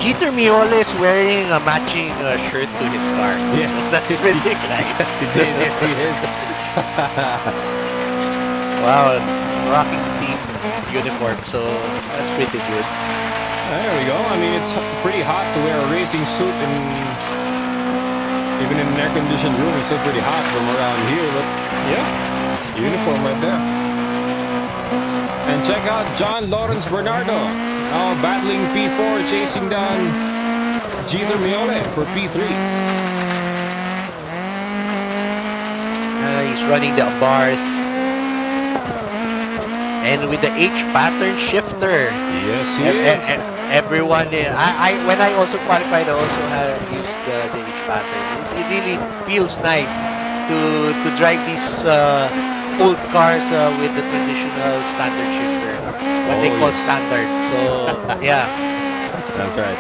Speaker 13: G. Termiole is wearing a matching shirt to his car.
Speaker 14: Yeah.
Speaker 13: So that's really nice.
Speaker 14: He is.
Speaker 13: Wow, rocking team uniform. So that's pretty good.
Speaker 14: There we go. I mean, it's pretty hot to wear a racing suit, and even in an air-conditioned room, it's still pretty hot from around here. But yeah, uniform right there. And check out John Lawrence Bernardo. Now battling P4, chasing down Jeter Miole for P3.
Speaker 13: He's running the bars. And with the H pattern shifter.
Speaker 14: Yes, he is.
Speaker 13: Everyone, when I also qualified, I also used the H pattern. It really feels nice to drive these old cars with the traditional standard shifter, what they call standard. So yeah,
Speaker 14: that's right.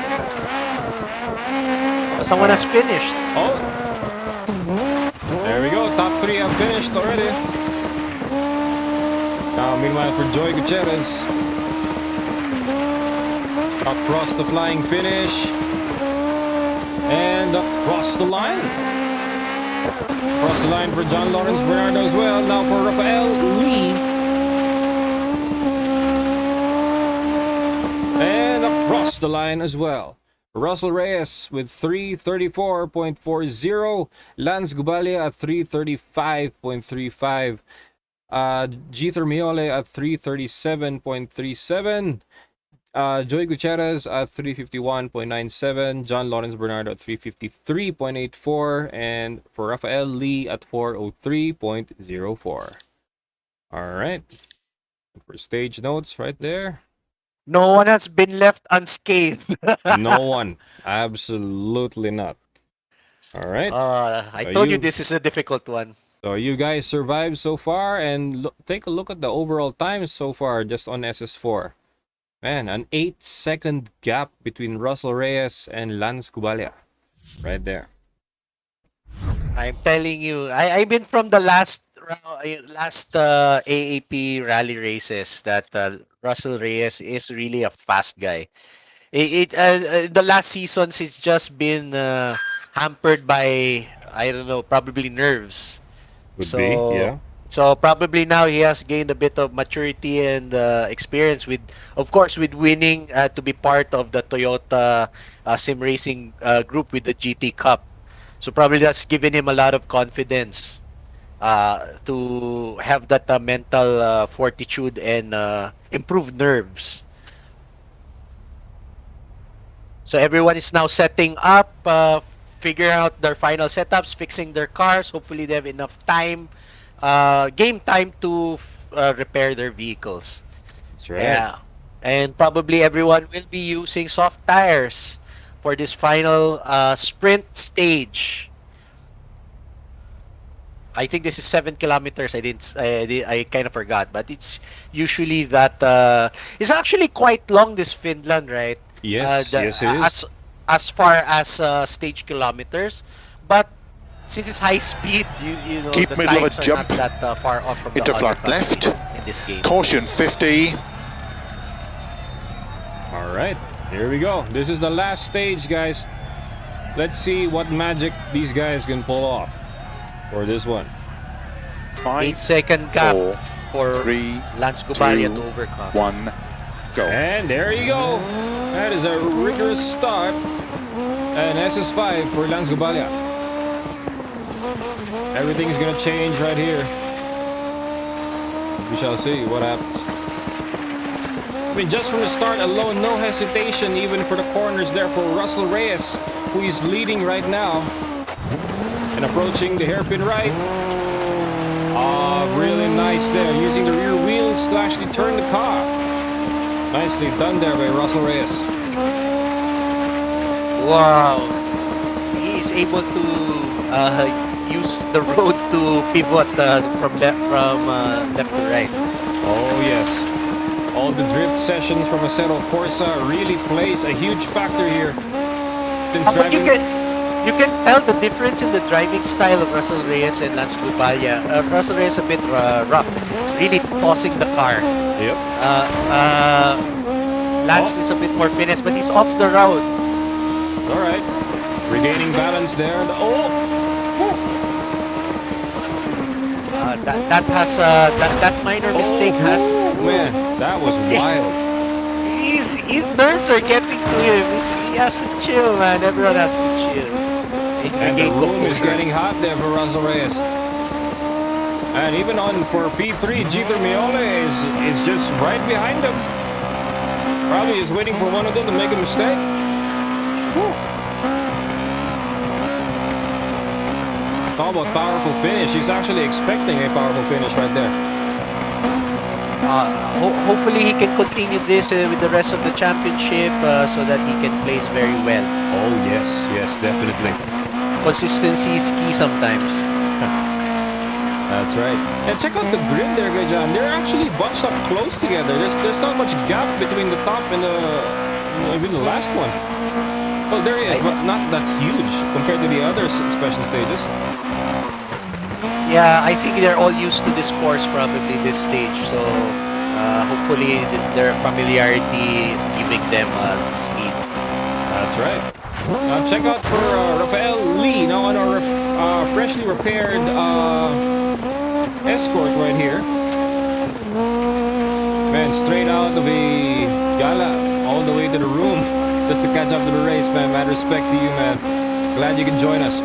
Speaker 13: Someone has finished.
Speaker 14: Oh, there we go. Top 3 have finished already. Now, meanwhile, for Joy Gutierrez, across the flying finish and across the line. Across the line for John Lawrence Bernardo as well. Now for Rafael Lee. And across the line as well. Russell Reyes with 334.40. Lance Gubalia at 335.35. Jeter Miole at 337.37. Joy Gutierrez at 351.97, John Lawrence Bernardo at 353.84, and for Rafael Lee at 403.04. All right. For stage notes right there.
Speaker 13: No one has been left unscathed.
Speaker 14: No one. Absolutely not. All right.
Speaker 13: I told you this is a difficult one.
Speaker 14: So you guys survived so far, and take a look at the overall times so far just on SS4. Man, an 8-second gap between Russell Reyes and Lance Gubalia. Right there.
Speaker 13: I'm telling you, I've been from the last AAP rally races that Russell Reyes is really a fast guy. The last seasons, it's just been hampered by, I don't know, probably nerves.
Speaker 14: Could be, yeah.
Speaker 13: So probably now he has gained a bit of maturity and experience with, of course, with winning to be part of the Toyota sim racing group with the GT Cup. So probably that's given him a lot of confidence to have that mental fortitude and improved nerves. So everyone is now setting up, figuring out their final setups, fixing their cars. Hopefully they have enough time. Game time to repair their vehicles.
Speaker 14: That's right.
Speaker 13: Yeah, and probably everyone will be using soft tires for this final sprint stage. I think this is 7 kilometers. I kind of forgot, but it's usually that. It's actually quite long. This Finland, right?
Speaker 14: Yes, yes, it is.
Speaker 13: As far as stage kilometers, but since it's high speed, you know,
Speaker 15: Keep
Speaker 13: the
Speaker 15: middle of a
Speaker 13: times are
Speaker 15: jump
Speaker 13: not that far off from
Speaker 15: into
Speaker 13: the
Speaker 15: flat
Speaker 13: other
Speaker 15: left.
Speaker 13: in this game.
Speaker 15: Caution 50.
Speaker 14: All right, here we go. This is the last stage, guys. Let's see what magic these guys can pull off for this one.
Speaker 13: 8-second gap for
Speaker 15: 3,
Speaker 13: Lance Gubalia
Speaker 15: 2,
Speaker 13: to overcome.
Speaker 15: 1, go.
Speaker 14: And there you go. That is a rigorous start. And SS5 for Lance Gubalia. Everything is going to change right here. We shall see what happens. I mean, just from the start alone, no hesitation even for the corners there for Russell Reyes, who is leading right now. And approaching the hairpin right. Really nice there, using the rear wheels to actually turn the car. Nicely done there by Russell Reyes.
Speaker 13: Wow. He is able to use the road to pivot from left to right.
Speaker 14: Oh yes. All the drift sessions from Assetto Corsa really plays a huge factor here.
Speaker 13: But you can tell the difference in the driving style of Russell Reyes and Lance Gubalia. Russell Reyes a bit rough, really tossing the car.
Speaker 14: Yep.
Speaker 13: Lance is a bit more finesse, but he's off the road.
Speaker 14: All right. Regaining balance there.
Speaker 13: That minor mistake has.
Speaker 14: Man, that was wild.
Speaker 13: His nerves are getting to him. He has to chill, man. Everyone has to chill.
Speaker 14: And the room is getting hot there for Russell Reyes. And even for P3, Jeter Miole is just right behind him. Probably is waiting for one of them to make a mistake. Woo. talk about powerful finish. He's actually expecting a powerful finish right there.
Speaker 13: Hopefully he can continue this with the rest of the championship so that he can place very well.
Speaker 14: Oh yes, definitely.
Speaker 13: Consistency is key sometimes.
Speaker 14: That's right. And check out the grid there, good John. They're actually bunched up close together. There's not much gap between the top and even the last one. Well, there is, but not that huge compared to the other special stages.
Speaker 13: Yeah, I think they're all used to this course probably this stage. So hopefully their familiarity is giving them speed.
Speaker 14: That's right. Now check out for Rafael Lee now on our freshly repaired Escort right here. Man, straight out of a gala all the way to the room just to catch up to the race, man. Mad respect to you, man. Glad you could join us.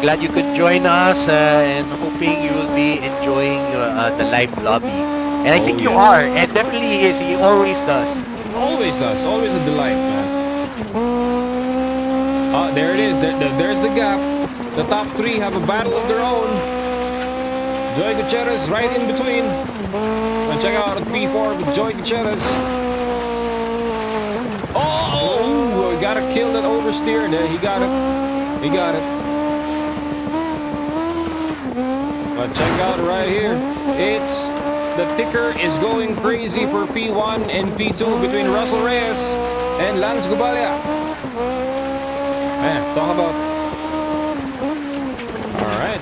Speaker 13: Glad you could join us and hoping you will be enjoying the live lobby. And I think you are, and definitely he is. He always does.
Speaker 14: Always does. Always a delight, man. There it is. There's the gap. The top three have a battle of their own. Joy Gutierrez right in between. And check out P4 with Joy Gutierrez. Oh, gotta kill that oversteer there. He got it. He got it. But check out right here. It's the ticker is going crazy for P1 and P2 between Russell Reyes and Lance Gubalia. Man, talk about. All right.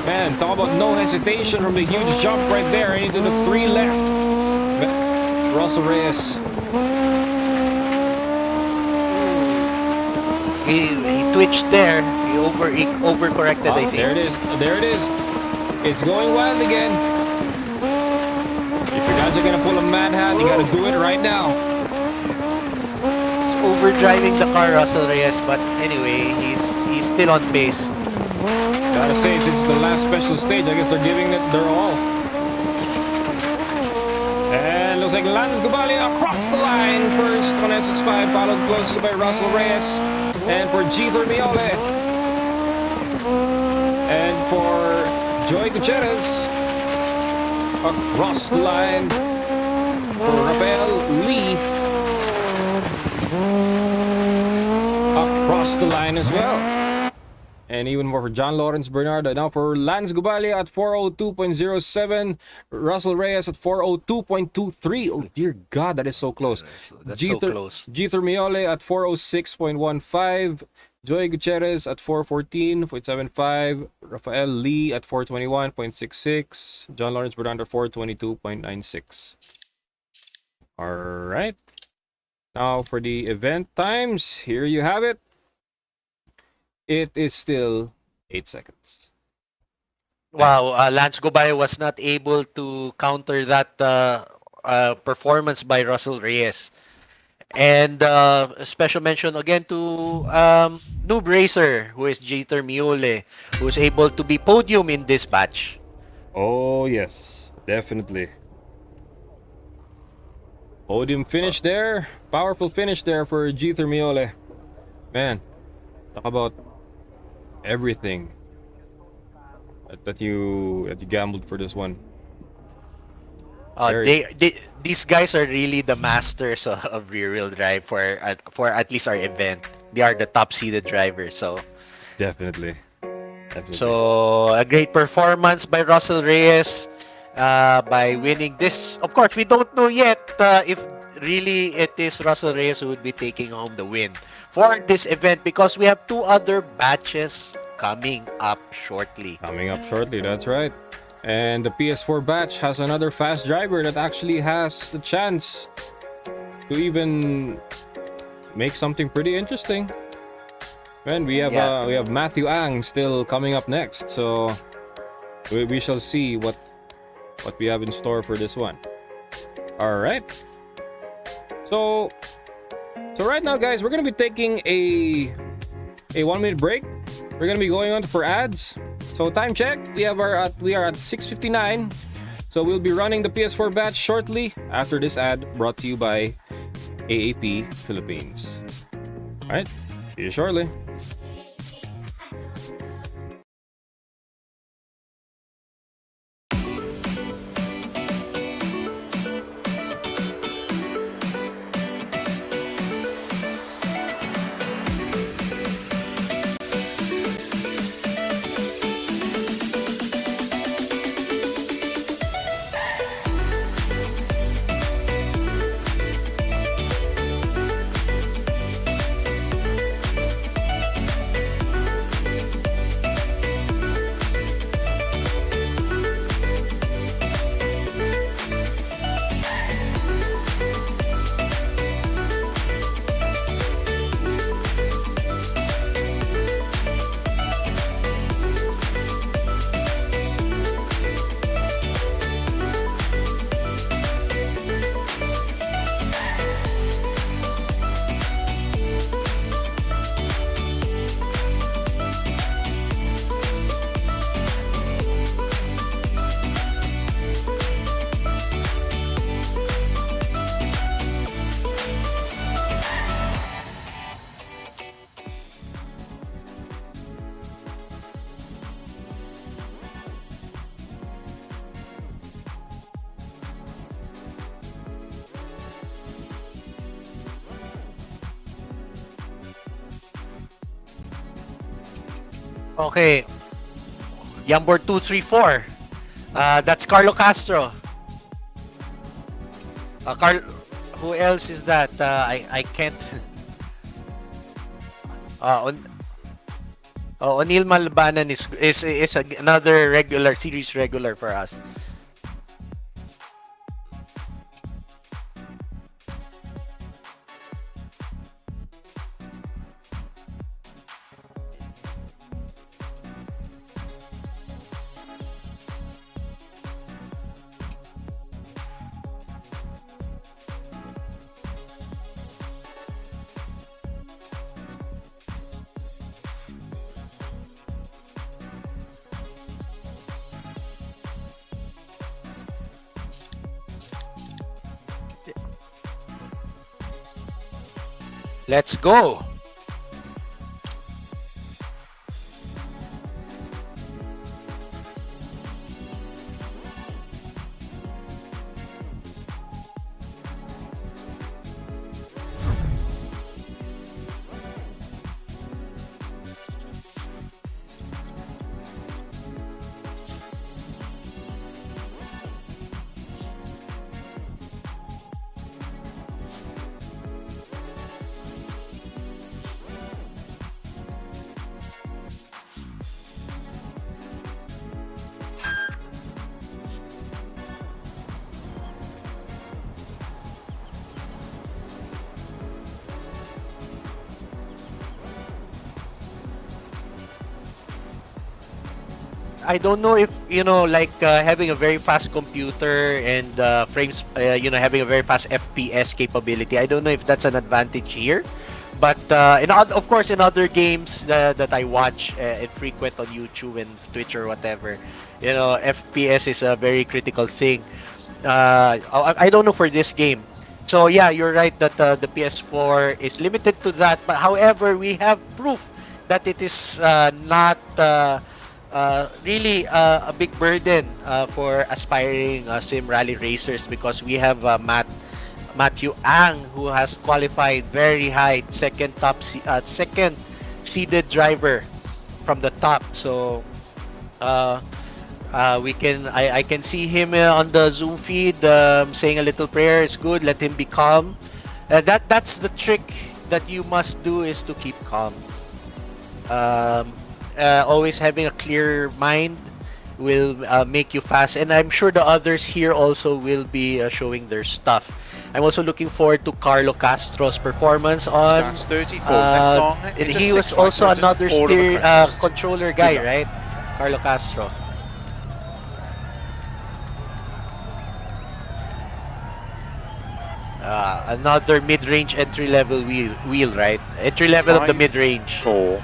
Speaker 14: Man, talk about no hesitation from the huge jump right there into the 3 left. Russell Reyes.
Speaker 13: He twitched there. He overcorrected, I think.
Speaker 14: There it is. There it is. It's going wild again. If you guys are gonna pull a mad hat, you gotta do it right now.
Speaker 13: He's overdriving the car, Russell Reyes, but anyway, he's still on pace.
Speaker 14: Gotta say, since it's the last special stage, I guess they're giving it their all. And looks like Lance Gubalia across the line first on SS5, followed closely by Russell Reyes. And for Jeter Miole. And for Joy Gutierrez. Across the line for Rafael Lee. Across the line as well. And even more for John Lawrence Bernardo. Now for Lance Gubalia at 402.07. Russell Reyes at 402.23. Oh dear God, that is so close.
Speaker 13: That's so close.
Speaker 14: Jeter Miole at 406.15. Joy Gutierrez at 414.75. Rafael Lee at 421.66. John Lawrence Bernardo 422.96. Alright. Now for the event times, here you have it. It is still 8 seconds.
Speaker 13: Wow, Lance Gubalia was not able to counter that performance by Russell Reyes. And a special mention again to noob racer, who is Jeter Miole, who was able to be podium in this batch.
Speaker 14: Oh yes, definitely. Podium finish there. Powerful finish there for Jeter Miole. Man, talk about everything that you gambled for this one.
Speaker 13: These guys are really the masters of rear-wheel drive for at least our event. They are the top-seeded drivers, so
Speaker 14: definitely.
Speaker 13: So a great performance by Russell Reyes by winning this. Of course, we don't know yet if really it is Russell Reyes who would be taking home the win for this event, because we have 2 other batches coming up shortly.
Speaker 14: That's right. And the PS4 batch has another fast driver that actually has the chance to even make something pretty interesting. Man, we have Matthew Ang still coming up next, so we shall see what we have in store for this one. All right. So right now, guys, we're gonna be taking a 1-minute break. We're gonna be going on for ads. So time check, we are at 6:59. So we'll be running the PS4 batch shortly after this ad brought to you by AAP Philippines. All right, see you shortly.
Speaker 13: Okay. Yambor 234. That's Carlo Castro. Who else is that? I can't. O'Neil Malbanan is another series regular for us. Let's go. I don't know if, like having a very fast computer and frames, having a very fast FPS capability. I don't know if that's an advantage here. But of course, in other games that I watch and frequent on YouTube and Twitch or whatever, FPS is a very critical thing. I don't know for this game. So yeah, you're right that the PS4 is limited to that. But however, we have proof that it is not really a big burden for aspiring sim rally racers, because we have Matthew Ang, who has qualified very high, second seeded driver from the top. So I can see him on the Zoom feed saying a little prayer. It's good. Let him be calm. That's the trick that you must do, is to keep calm. Always having a clear mind will make you fast, and I'm sure the others here also will be showing their stuff. I'm also looking forward to Carlo Castro's performance on.
Speaker 15: Starts 34 left long.
Speaker 13: And he was also another controller guy, right? Carlo Castro. Another mid-range entry-level wheel, right? Entry-level of the mid-range.
Speaker 15: 4,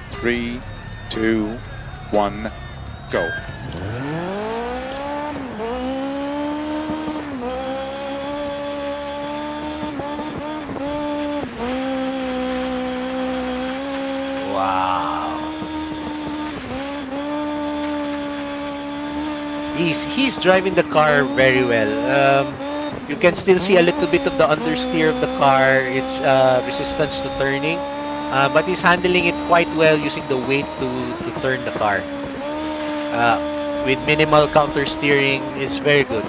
Speaker 15: 3, 2, 1, go.
Speaker 13: Wow. He's driving the car very well. You can still see a little bit of the understeer of the car. It's resistance to turning. But he's handling it quite well, using the weight to turn the car. With minimal counter steering, is very good.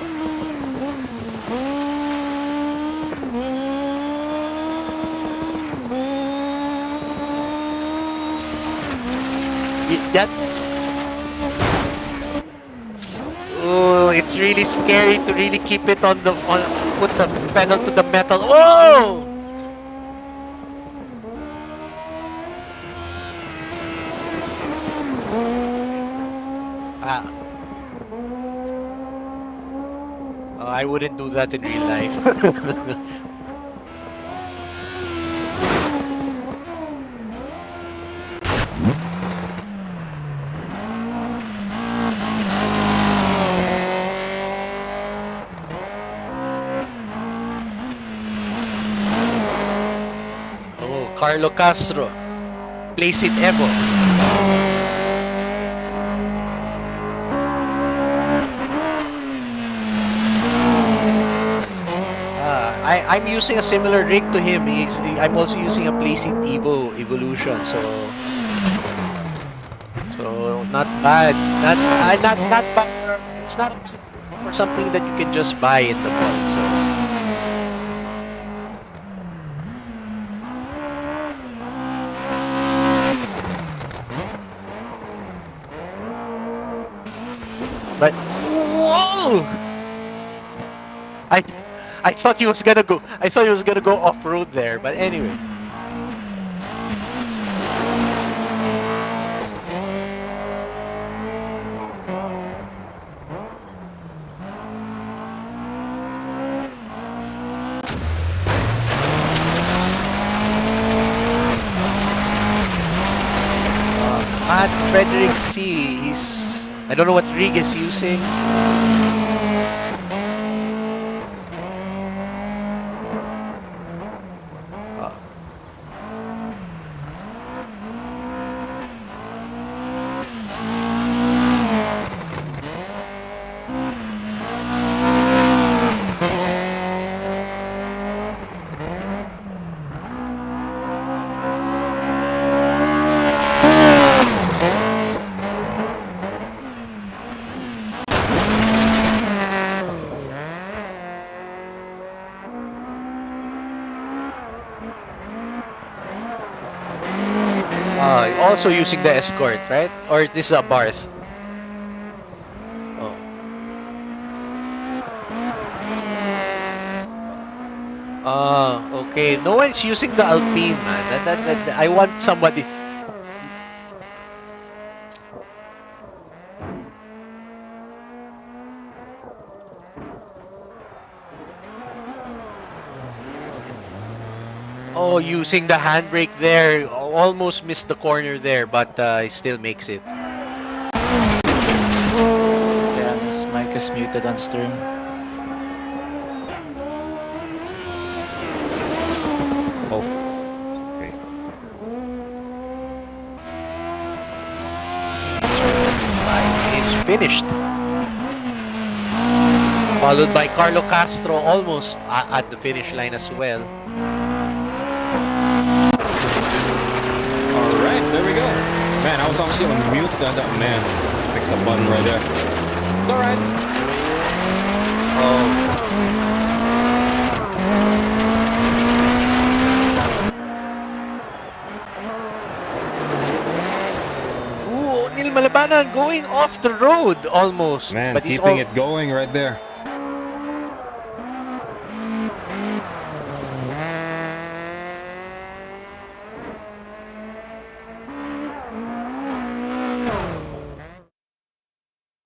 Speaker 13: Oh, it's really scary to really keep it put the pedal to the metal. Whoa! I wouldn't do that in real life. Oh, Carlo Castro. Place it Evo. I'm using a similar rig to him. I'm also using a Placeit Evo Evolution, so So not bad. Not bad. It's not for something that you can just buy in the mall. So. But whoa! I thought he was gonna go. I thought he was gonna go off road there. But anyway. Frederick C. I don't know what rig is using. Also using the Escort, right? Or is this a Barth? Oh. Okay. No one's using the Alpine, man. That I want somebody. Oh, using the handbrake there. Almost missed the corner there, but he still makes it.
Speaker 16: Yeah, his mic is muted on stream.
Speaker 14: Oh. Okay.
Speaker 13: He's finished. Followed by Carlo Castro, almost at the finish line as well.
Speaker 14: Alright, there we go. Man, I was actually on mute. Man, fix the button right there. It's alright.
Speaker 13: Ooh, Nil Malabanan going off the road almost.
Speaker 14: Man,
Speaker 13: but
Speaker 14: keeping it going right there.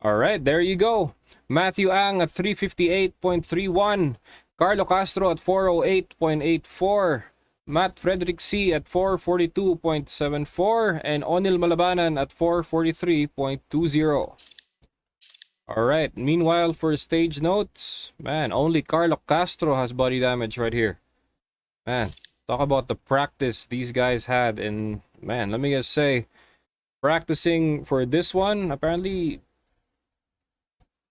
Speaker 14: Alright, there you go. Matthew Ang at 358.31. Carlo Castro at 408.84. Matt Frederick C at 442.74. And Onil Malabanan at 443.20. Alright, meanwhile for stage notes, man, only Carlo Castro has body damage right here. Man, talk about the practice these guys had. And man, let me just say, practicing for this one, apparently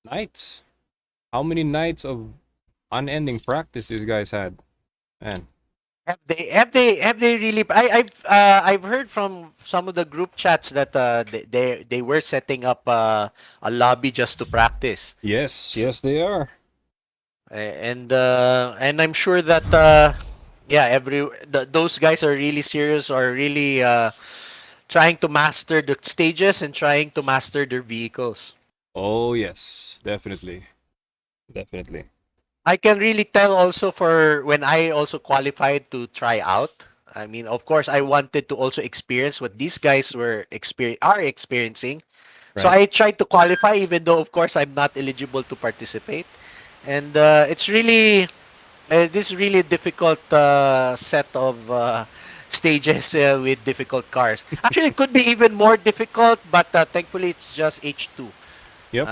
Speaker 14: nights. How many nights of unending practice these guys had? Man.
Speaker 13: Have they really? I've heard from some of the group chats that they were setting up a lobby just to practice.
Speaker 14: Yes, yes they are.
Speaker 13: And I'm sure that yeah, those guys are really serious, or really trying to master the stages and trying to master their vehicles.
Speaker 14: Oh yes, definitely. Definitely.
Speaker 13: I can really tell also for when I also qualified to try out. I mean, of course, I wanted to also experience what these guys are experiencing. Right. So I tried to qualify, even though, of course, I'm not eligible to participate. And it's really, this is really a difficult set of stages with difficult cars. Actually, it could be even more difficult, but thankfully it's just H2.
Speaker 14: Yep.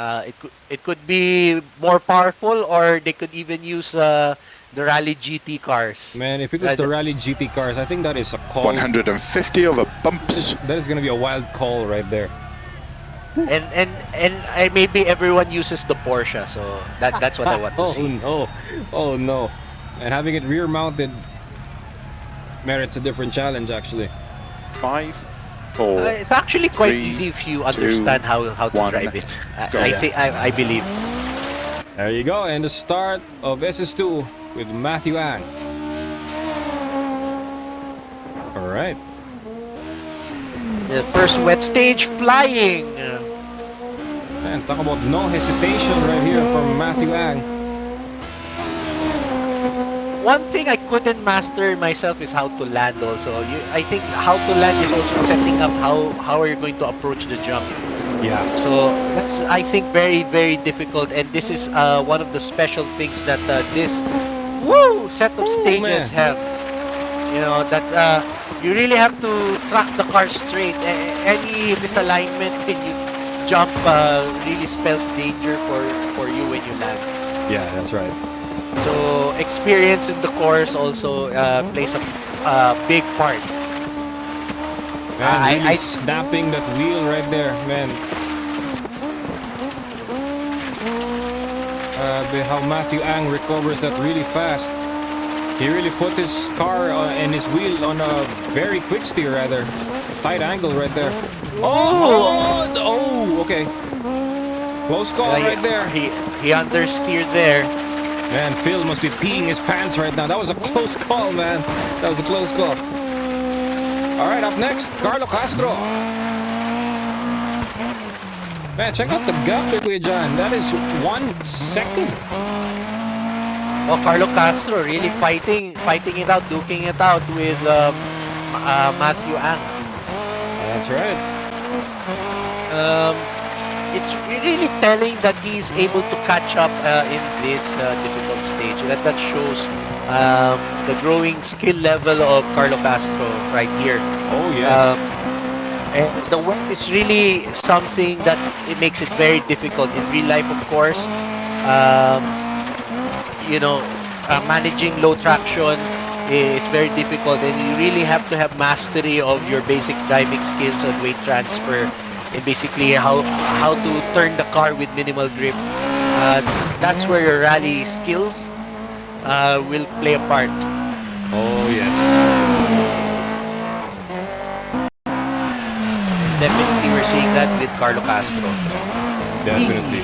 Speaker 13: It could be more powerful, or they could even use the Rally GT cars.
Speaker 14: Man, if it was the Rally GT cars, I think that is a call.
Speaker 15: 150 over bumps.
Speaker 14: That is going to be a wild call right there.
Speaker 13: And maybe everyone uses the Porsche, so that's what I want to see.
Speaker 14: No. Oh no. And having it rear mounted merits a different challenge actually.
Speaker 15: 5, 4.
Speaker 13: It's actually quite
Speaker 15: 3,
Speaker 13: easy if you
Speaker 15: 2,
Speaker 13: understand how to
Speaker 15: 1,
Speaker 13: drive it.
Speaker 15: go.
Speaker 13: I believe.
Speaker 14: There you go, and the start of SS2 with Matthew Ang. All right.
Speaker 13: The first wet stage flying.
Speaker 14: And talk about no hesitation right here from Matthew Ang.
Speaker 13: One thing I couldn't master myself is how to land also. I think how to land is also setting up how are you going to approach the jump.
Speaker 14: Yeah.
Speaker 13: So that's, I think, very, very difficult. And this is one of the special things that this set of stages have. You know, that you really have to track the car straight. Any misalignment when you jump really spells danger for you when you land.
Speaker 14: Yeah, that's right.
Speaker 13: So experience in the course also plays a big part.
Speaker 14: Man, really snapping that wheel right there, man. How Matthew Ang recovers that really fast. He really put his car and his wheel on a very quick steer, rather. Tight angle right there. Oh, okay. Close call right there.
Speaker 13: He understeered there.
Speaker 14: Man, Phil must be peeing his pants right now. That was a close call, man. That was a close call. All right, up next, Carlo Castro. Man, check out the gap there, Kuya John. That is 1 second.
Speaker 13: Oh, Carlo Castro really fighting it out, duking it out with Matthew Ang.
Speaker 14: That's right.
Speaker 13: It's really telling that he's able to catch up in this difficult stage. That shows the growing skill level of Carlo Castro right here.
Speaker 14: Oh yes.
Speaker 13: And the wet is really something that it makes it very difficult in real life, of course. You know, managing low traction is very difficult, and you really have to have mastery of your basic driving skills and weight transfer, and basically how to turn the car with minimal grip. That's where your rally skills will play a part.
Speaker 14: Oh yes.
Speaker 13: Definitely we're seeing that with Carlo Castro.
Speaker 14: Definitely.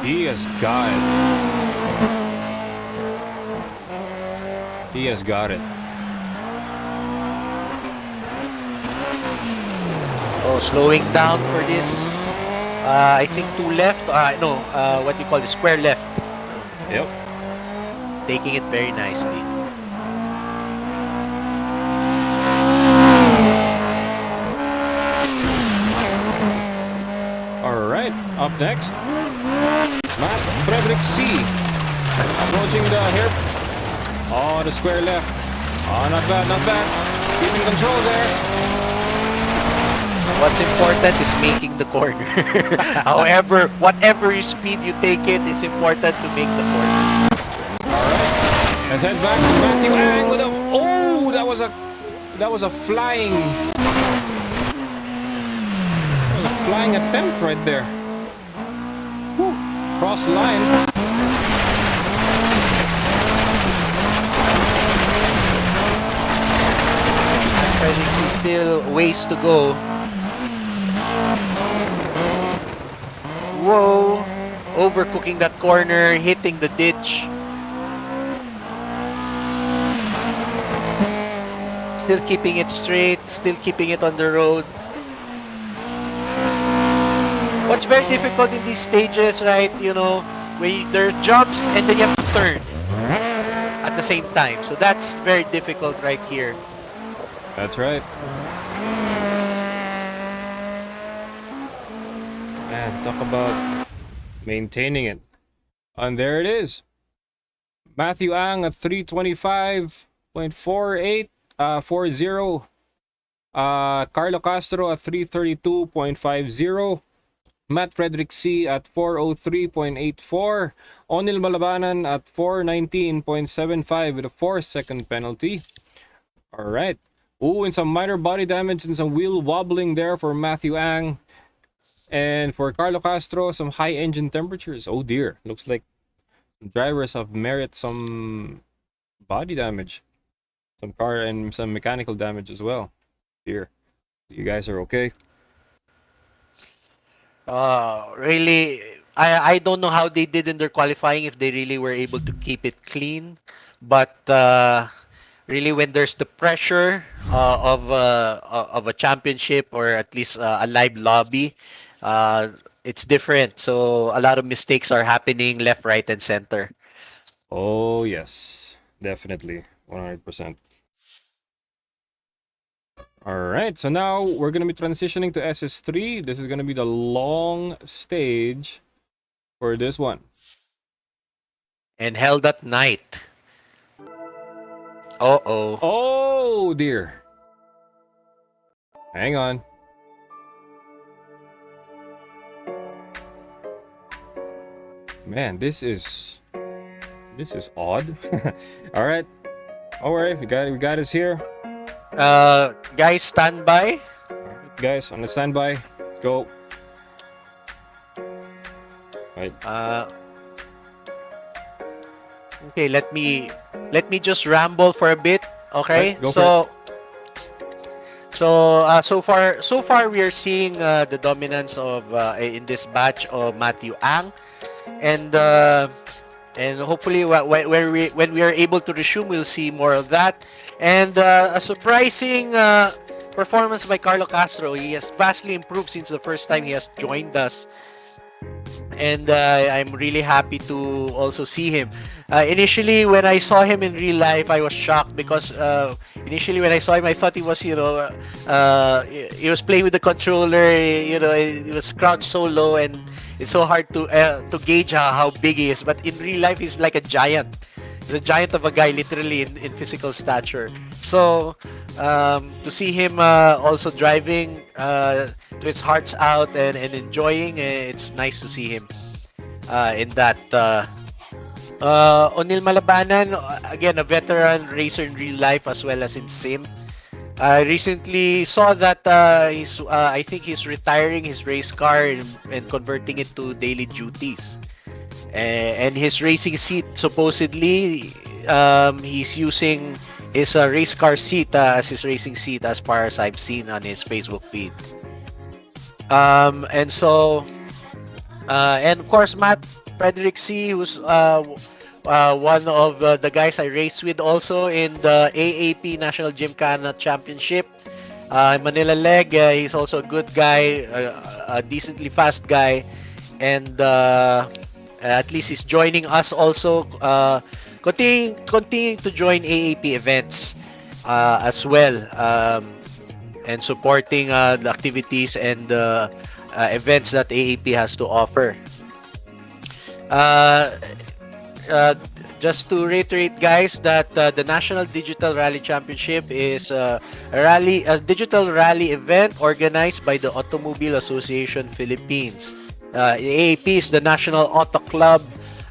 Speaker 14: He has got it. He has got it.
Speaker 13: Oh, slowing down for this. I think 2 left. No, what you call the square left.
Speaker 14: Yep.
Speaker 13: Taking it very nicely.
Speaker 14: All right, up next, Matt Frederick-C approaching the hair. Oh, the square left. Oh, not bad, not bad. Keeping control there.
Speaker 13: What's important is making the corner. However, whatever speed you take it, it's important to make the corner.
Speaker 14: Alright. Let's head back to Matthew Ang with a that was a flying attempt right there. Woo. Cross line.
Speaker 13: Still ways to go. Whoa, overcooking that corner, hitting the ditch. Still keeping it straight, still keeping it on the road. What's very difficult in these stages, right? You know, when there are jumps and then you have to turn at the same time. So that's very difficult right here.
Speaker 14: That's right. Man, talk about maintaining it. And there it is. Matthew Ang at 325.48, 40. Carlo Castro at 332.50. Matt Frederick-C at 403.84. Onil Malabanan at 419.75 with a 4-second penalty. All right. Ooh, and some minor body damage and some wheel wobbling there for Matthew Ang. And for Carlo Castro, some high engine temperatures. Oh dear, looks like drivers have merit some body damage. Some car and some mechanical damage as well. Here. You guys are okay?
Speaker 13: Really, I don't know how they did in their qualifying, if they really were able to keep it clean, but really when there's the pressure of a championship, or at least a live lobby, it's different. So a lot of mistakes are happening left, right, and center.
Speaker 14: Oh yes, definitely, 100%. All right, so now we're gonna be transitioning to SS3. This is gonna be the long stage for this one.
Speaker 13: And held at night. Uh-oh.
Speaker 14: Oh dear. Hang on. Man, this is odd. All right. All right, we got us here.
Speaker 13: Guys, stand by.
Speaker 14: Guys, on the standby. Let's go. Right.
Speaker 13: Okay, let me just ramble for a bit. Okay,
Speaker 14: right, so
Speaker 13: so far we are seeing the dominance of in this batch of Matthew Ang, and hopefully when we are able to resume, we'll see more of that. And a surprising performance by Carlo Castro. He has vastly improved since the first time he has joined us. And I'm really happy to also see him. Initially, when I saw him in real life, I was shocked because initially when I saw him, I thought he was, he was playing with the controller. He was crouched so low, and it's so hard to gauge how big he is. But in real life, he's like a giant. He's a giant of a guy, literally in physical stature. So to see him also driving to his heart's out and enjoying, it's nice to see him in that. Onil Malabanan, again, a veteran racer in real life as well as in sim. I recently saw that I think he's retiring his race car and converting it to daily duties. And his racing seat, supposedly, he's using his race car seat as his racing seat, as far as I've seen on his Facebook feed. And so, and of course, Matt Frederick C, who's one of the guys I raced with also in the AAP National Gymkhana Championship. Manila Leg, he's also a good guy, a decently fast guy, and at least he's joining us also, continuing to join AAP events as well, and supporting the activities and events that AAP has to offer. Just to reiterate, guys, that the National Digital Rally Championship is a digital rally event organized by the Automobile Association Philippines. AAP is the National Auto Club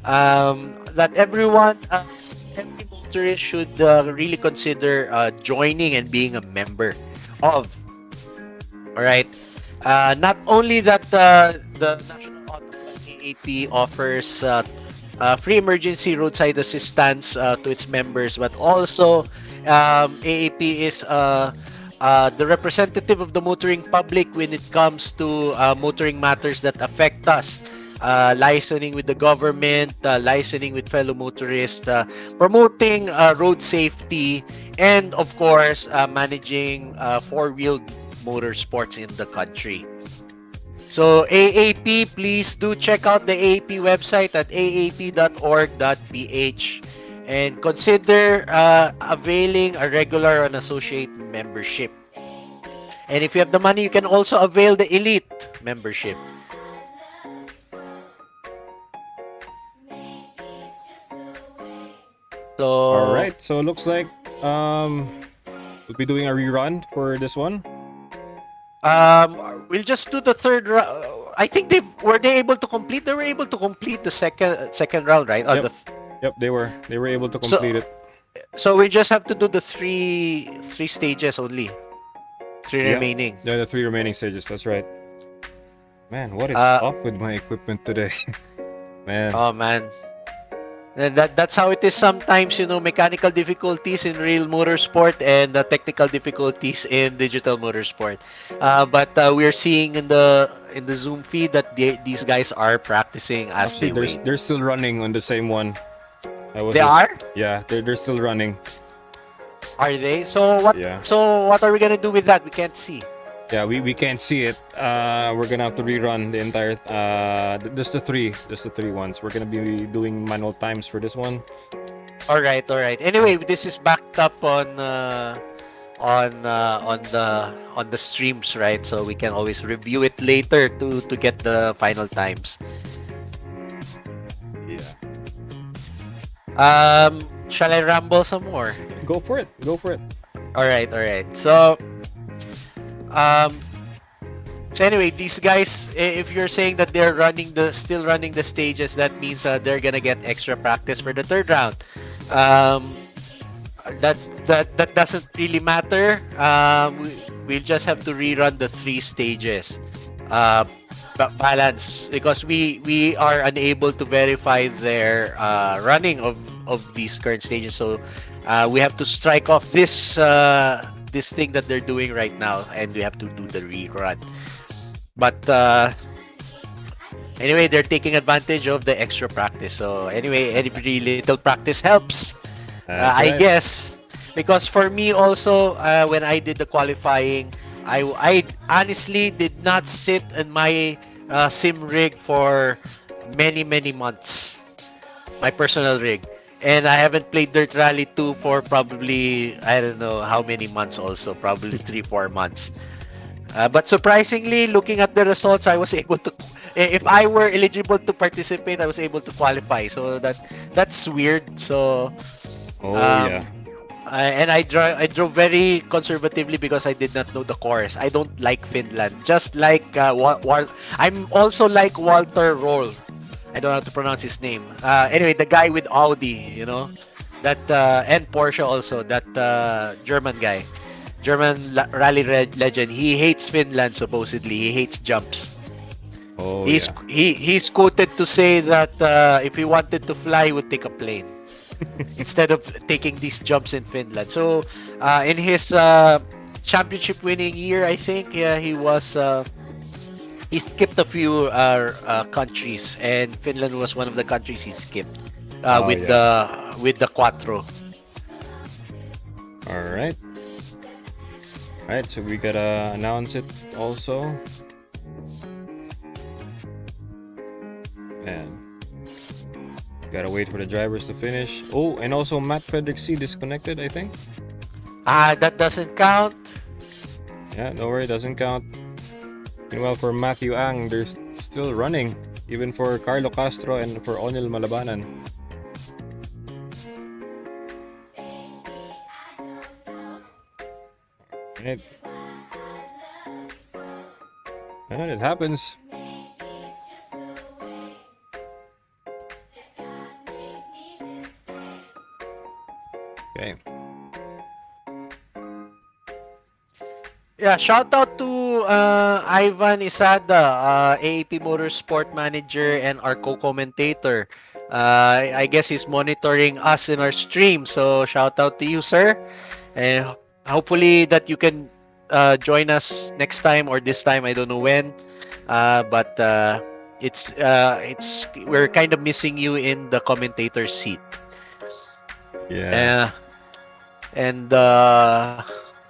Speaker 13: that every motorist should really consider joining and being a member of. All right. Not only that, the National Auto Club AAP offers free emergency roadside assistance to its members, but also AAP is the representative of the motoring public when it comes to motoring matters that affect us. Licensing with the government, licensing with fellow motorists, promoting road safety, and of course, managing four-wheeled motorsports in the country. So AAP, please do check out the AAP website at aap.org.ph and consider availing a regular and associate membership. And if you have the money, you can also avail the elite membership. So,
Speaker 14: all right, so it looks like we'll be doing a rerun for this one.
Speaker 13: We'll just do the third round. I think they were able to complete the second round, right?
Speaker 14: Yep, they were able to complete it.
Speaker 13: So we just have to do the three stages only. Three remaining.
Speaker 14: Yeah, the three remaining stages. That's right. Man, what is up with my equipment today? Man.
Speaker 13: Oh man. And that's how it is sometimes, mechanical difficulties in real motorsport and technical difficulties in digital motorsport. But we're seeing in the Zoom feed that these guys are practicing as
Speaker 14: Actually,
Speaker 13: they wait.
Speaker 14: they're still running on the same one.
Speaker 13: They are?
Speaker 14: Yeah, they're still running.
Speaker 13: Are they? So what?
Speaker 14: Yeah.
Speaker 13: So what are we gonna do with that? We can't see.
Speaker 14: Yeah, we can't see it. We're gonna have to rerun the entire just the three ones. We're gonna be doing manual times for this one.
Speaker 13: All right. Anyway, this is backed up on the streams, right? So we can always review it later to get the final times.
Speaker 14: Yeah.
Speaker 13: Shall I ramble some more?
Speaker 14: Go for it.
Speaker 13: All right. So anyway, these guys, if you're saying that they're still running the stages, that means they're gonna get extra practice for the third round. That doesn't really matter. We'll just have to rerun the 3 stages. Balance, because we are unable to verify their running of these current stages. So we have to strike off this thing that they're doing right now, and we have to do the rerun. But anyway, they're taking advantage of the extra practice. So anyway, every little practice helps. I guess, because for me also, when I did the qualifying, I honestly did not sit in my sim rig for many months, my personal rig. And I haven't played Dirt Rally 2 for probably, I don't know how many months also, probably 3-4 months. But surprisingly, looking at the results, I was able to, if I were eligible to participate, I was able to qualify. So that's weird. So,
Speaker 14: yeah.
Speaker 13: And I drove very conservatively because I did not know the course. I don't like Finland. Just like I'm also like Walter Roll. I don't know how to pronounce his name. Anyway, the guy with Audi, that and Porsche also, that German guy, German rally legend. He hates Finland supposedly. He hates jumps. He's quoted to say that if he wanted to fly, he would take a plane instead of taking these jumps in Finland. So in his championship winning year, I think he skipped a few countries, and Finland was one of the countries he skipped with the Quattro.
Speaker 14: All right. So we gotta announce it also. Man, gotta wait for the drivers to finish. Oh, and also Matt Frederick C disconnected, I think.
Speaker 13: That doesn't count.
Speaker 14: Yeah, no worry, doesn't count. Meanwhile, for Matthew Ang, they're still running, even for Carlo Castro and for Onil Malabanan. And it happens. Okay.
Speaker 13: Yeah, shout out to Ivan Isada, AAP Motorsport manager and our co-commentator. I guess he's monitoring us in our stream, so shout out to you, sir. And hopefully that you can join us next time or this time. I don't know when, but we're kind of missing you in the commentator seat.
Speaker 14: Yeah.
Speaker 13: And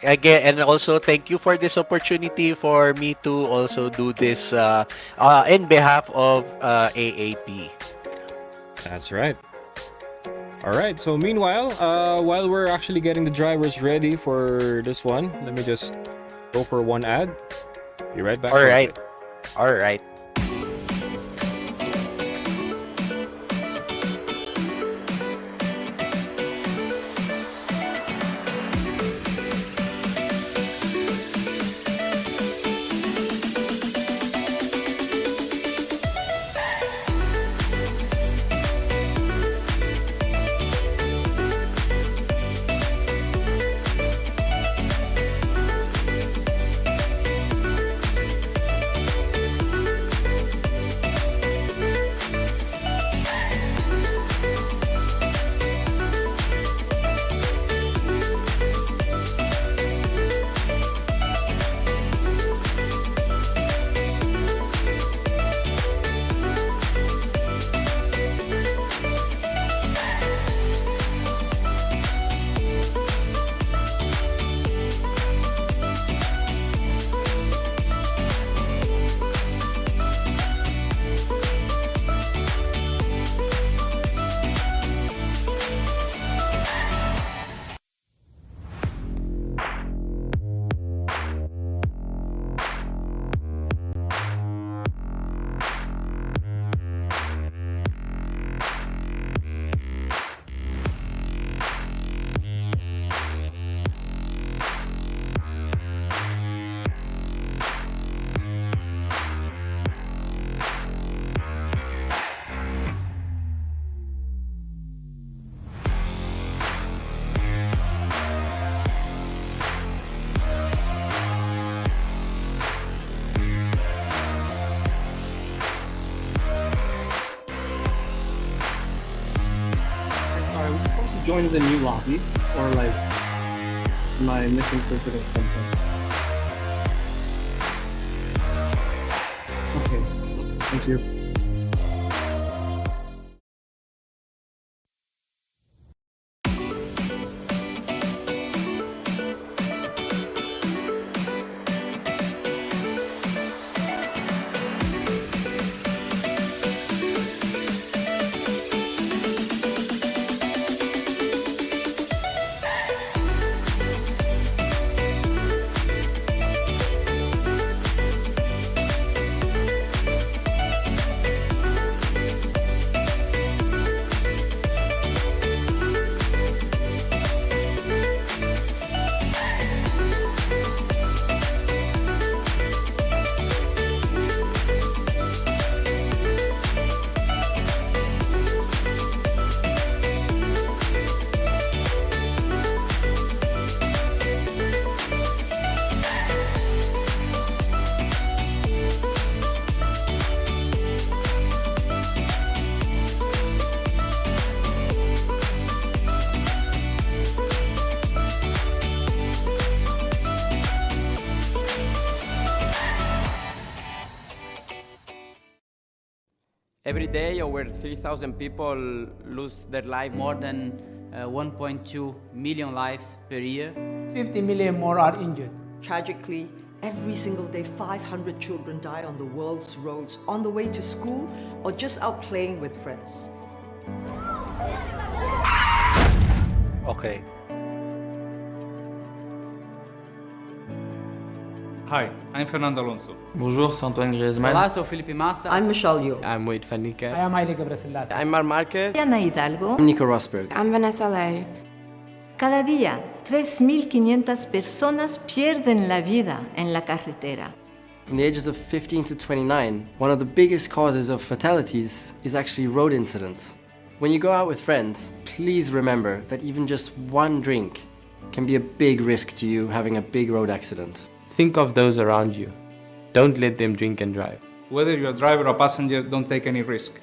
Speaker 13: again, and also thank you for this opportunity for me to also do this in behalf of AAP.
Speaker 14: That's right. All right. So meanwhile, while we're actually getting the drivers ready for this one, let me just go for one ad. Be right back.
Speaker 13: All right.
Speaker 17: going to the new lobby, or like, am I misinterpreting something? Okay, thank you.
Speaker 1: Every day, over 3,000 people lose their life.
Speaker 2: More than 1.2 million lives per year.
Speaker 3: 50 million more are injured.
Speaker 4: Tragically, every single day 500 children die on the world's roads on the way to school or just out playing with friends.
Speaker 13: Okay.
Speaker 5: Hi, I'm Fernando Alonso.
Speaker 6: Bonjour, c'est Antoine Griezmann.
Speaker 2: Olá, sou Felipe Massa.
Speaker 4: I'm Michelle Yeoh.
Speaker 1: I'm Wade Fanica.
Speaker 3: I am Haile Gebrselassie.
Speaker 1: I'm Mar Marquez.
Speaker 7: Ana Hidalgo.
Speaker 1: I'm Nico Rosberg.
Speaker 8: I'm Vanessa Lowe.
Speaker 7: Cada día, 3.500 personas pierden la vida en la carretera.
Speaker 9: From the ages of 15 to 29, one of the biggest causes of fatalities is actually road incidents. When you go out with friends, please remember that even just one drink can be a big risk to you having a big road accident.
Speaker 1: Think of those around you. Don't let them drink and drive.
Speaker 5: Whether you're a driver or passenger, don't take any risk.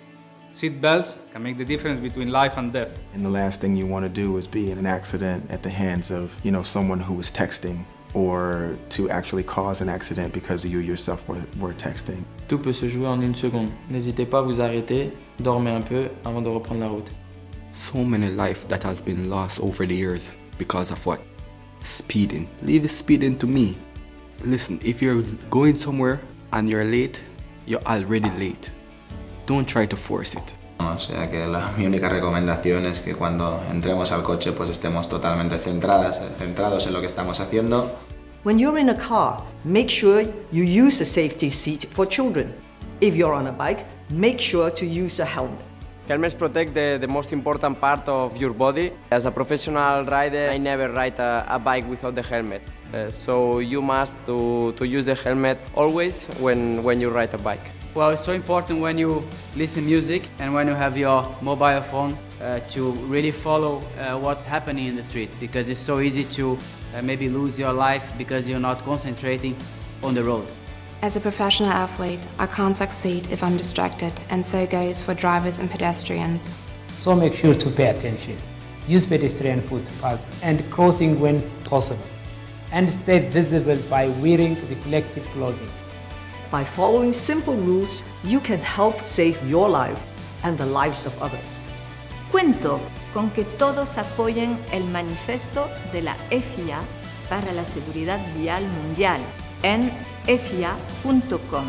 Speaker 5: Seat belts can make the difference between life and death.
Speaker 10: And the last thing you want to do is be in an accident at the hands of, someone who was texting, or to actually cause an accident because you yourself were texting.
Speaker 6: Tout peut se jouer en une seconde. N'hésitez pas à vous arrêter, dormez un peu avant de reprendre la route.
Speaker 11: So many lives that has been lost over the years because of what? Speeding. Leave the speeding to me. Listen, if you're going somewhere and you're late, you're already late. Don't try to force it.
Speaker 12: O sea que mi única recomendación es que cuando entremos al coche pues estemos totalmente centrados en lo que estamos haciendo.
Speaker 4: When you're in a car, make sure you use a safety seat for children. If you're on a bike, make sure to use a helmet.
Speaker 1: Helmets protect the most important part of your body. As a professional rider, I never ride a bike without the helmet. So you must to use the helmet always when you ride a bike.
Speaker 2: Well, it's so important when you listen music and when you have your mobile phone to really follow what's happening in the street, because it's so easy to maybe lose your life because you're not concentrating on the road.
Speaker 8: As a professional athlete, I can't succeed if I'm distracted, and so goes for drivers and pedestrians.
Speaker 3: So make sure to pay attention. Use pedestrian footpaths and crossing when possible. And stay visible by wearing reflective clothing.
Speaker 4: By following simple rules, you can help save your life and the lives of others.
Speaker 7: Cuento con que todos apoyen el manifiesto de la FIA para la seguridad vial mundial en FIA.com.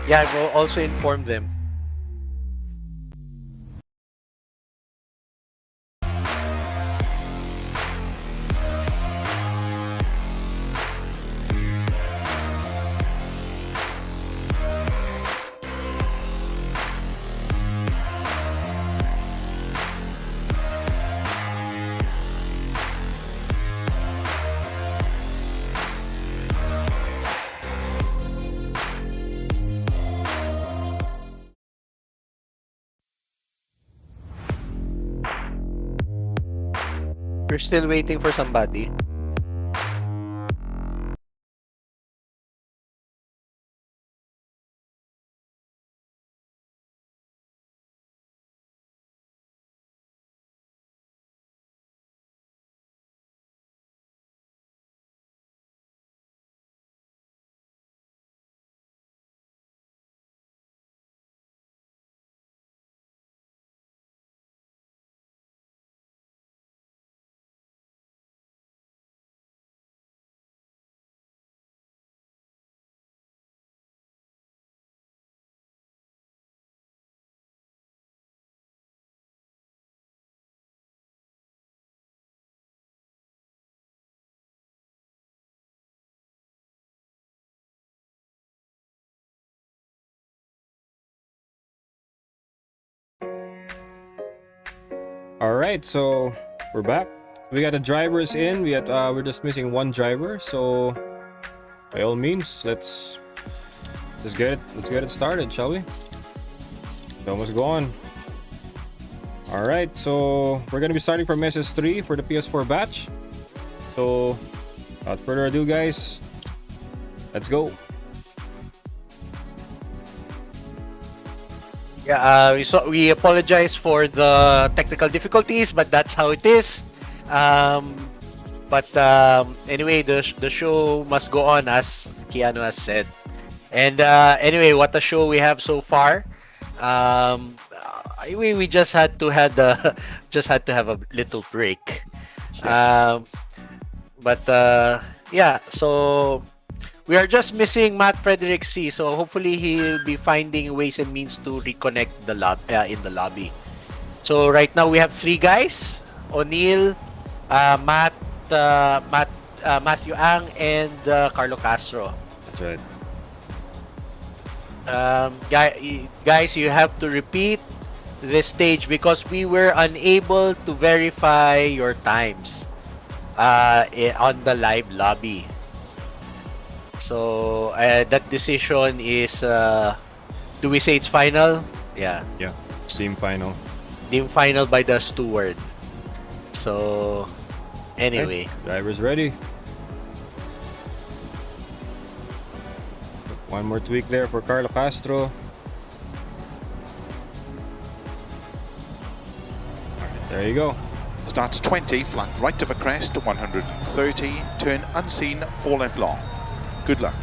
Speaker 13: Yeah, go also inform them. We're still waiting for somebody.
Speaker 14: All right, so we're back. We got the drivers in. We're just missing one driver. So by all means, let's get it started, shall we? Show must go on. All right, so we're gonna be starting from SS3 for the PS4 batch. So without further ado, guys, let's go.
Speaker 13: Yeah, we apologize for the technical difficulties, but that's how it is. Anyway, the show must go on, as Keanu has said. And anyway, what a show we have so far. We just had to have a little break. Yeah, so we are just missing Matt Frederick C. So hopefully he'll be finding ways and means to reconnect in the lobby. So right now we have 3 guys: O'Neill, Matthew Ang, and Carlo Castro.
Speaker 14: That's right.
Speaker 13: Guys, you have to repeat this stage because we were unable to verify your times on the live lobby. So that decision is, do we say it's final? Yeah.
Speaker 14: Yeah. Team final.
Speaker 13: Team final by the steward. So anyway,
Speaker 14: driver's ready. One more tweak there for Carlo Castro. Alright, there you go.
Speaker 15: Starts 20, flat right of a crest, 130, turn unseen, 4 left long. Good luck.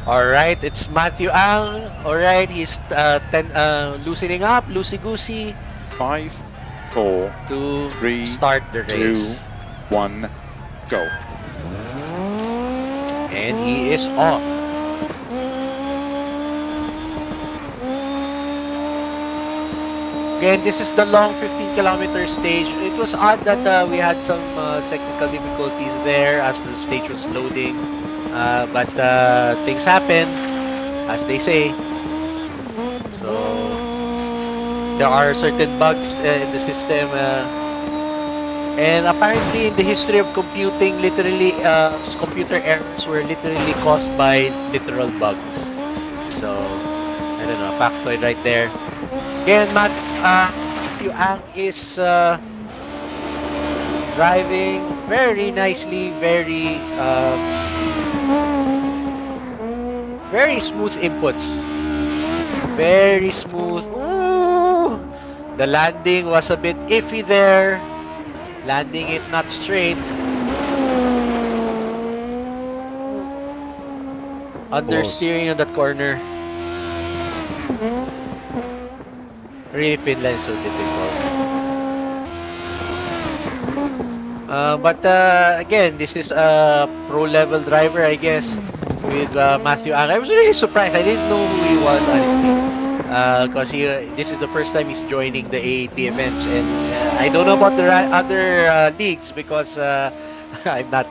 Speaker 13: Alright, it's Matthew Ang. Alright, he's loosening up, loosey-goosey.
Speaker 15: 5, 4, 3,
Speaker 13: start the race.
Speaker 15: 2, 1, go.
Speaker 13: And he is off. Again, this is the long 15-kilometer stage. It was odd that we had some technical difficulties there as the stage was loading. But things happen, as they say. So there are certain bugs in the system. And apparently in the history of computing, literally, computer errors were literally caused by literal bugs. So, I don't know, factoid right there. Again, Matthew Ang is driving very nicely, very smooth inputs. Very smooth. Ooh! The landing was a bit iffy there. Landing it not straight. Understeering on that corner. Really, Finland is so difficult. But again, this is a pro-level driver, I guess, with Matthew Ang. I was really surprised. I didn't know who he was, honestly, because this is the first time he's joining the AAP events, and I don't know about the other leagues because I'm not.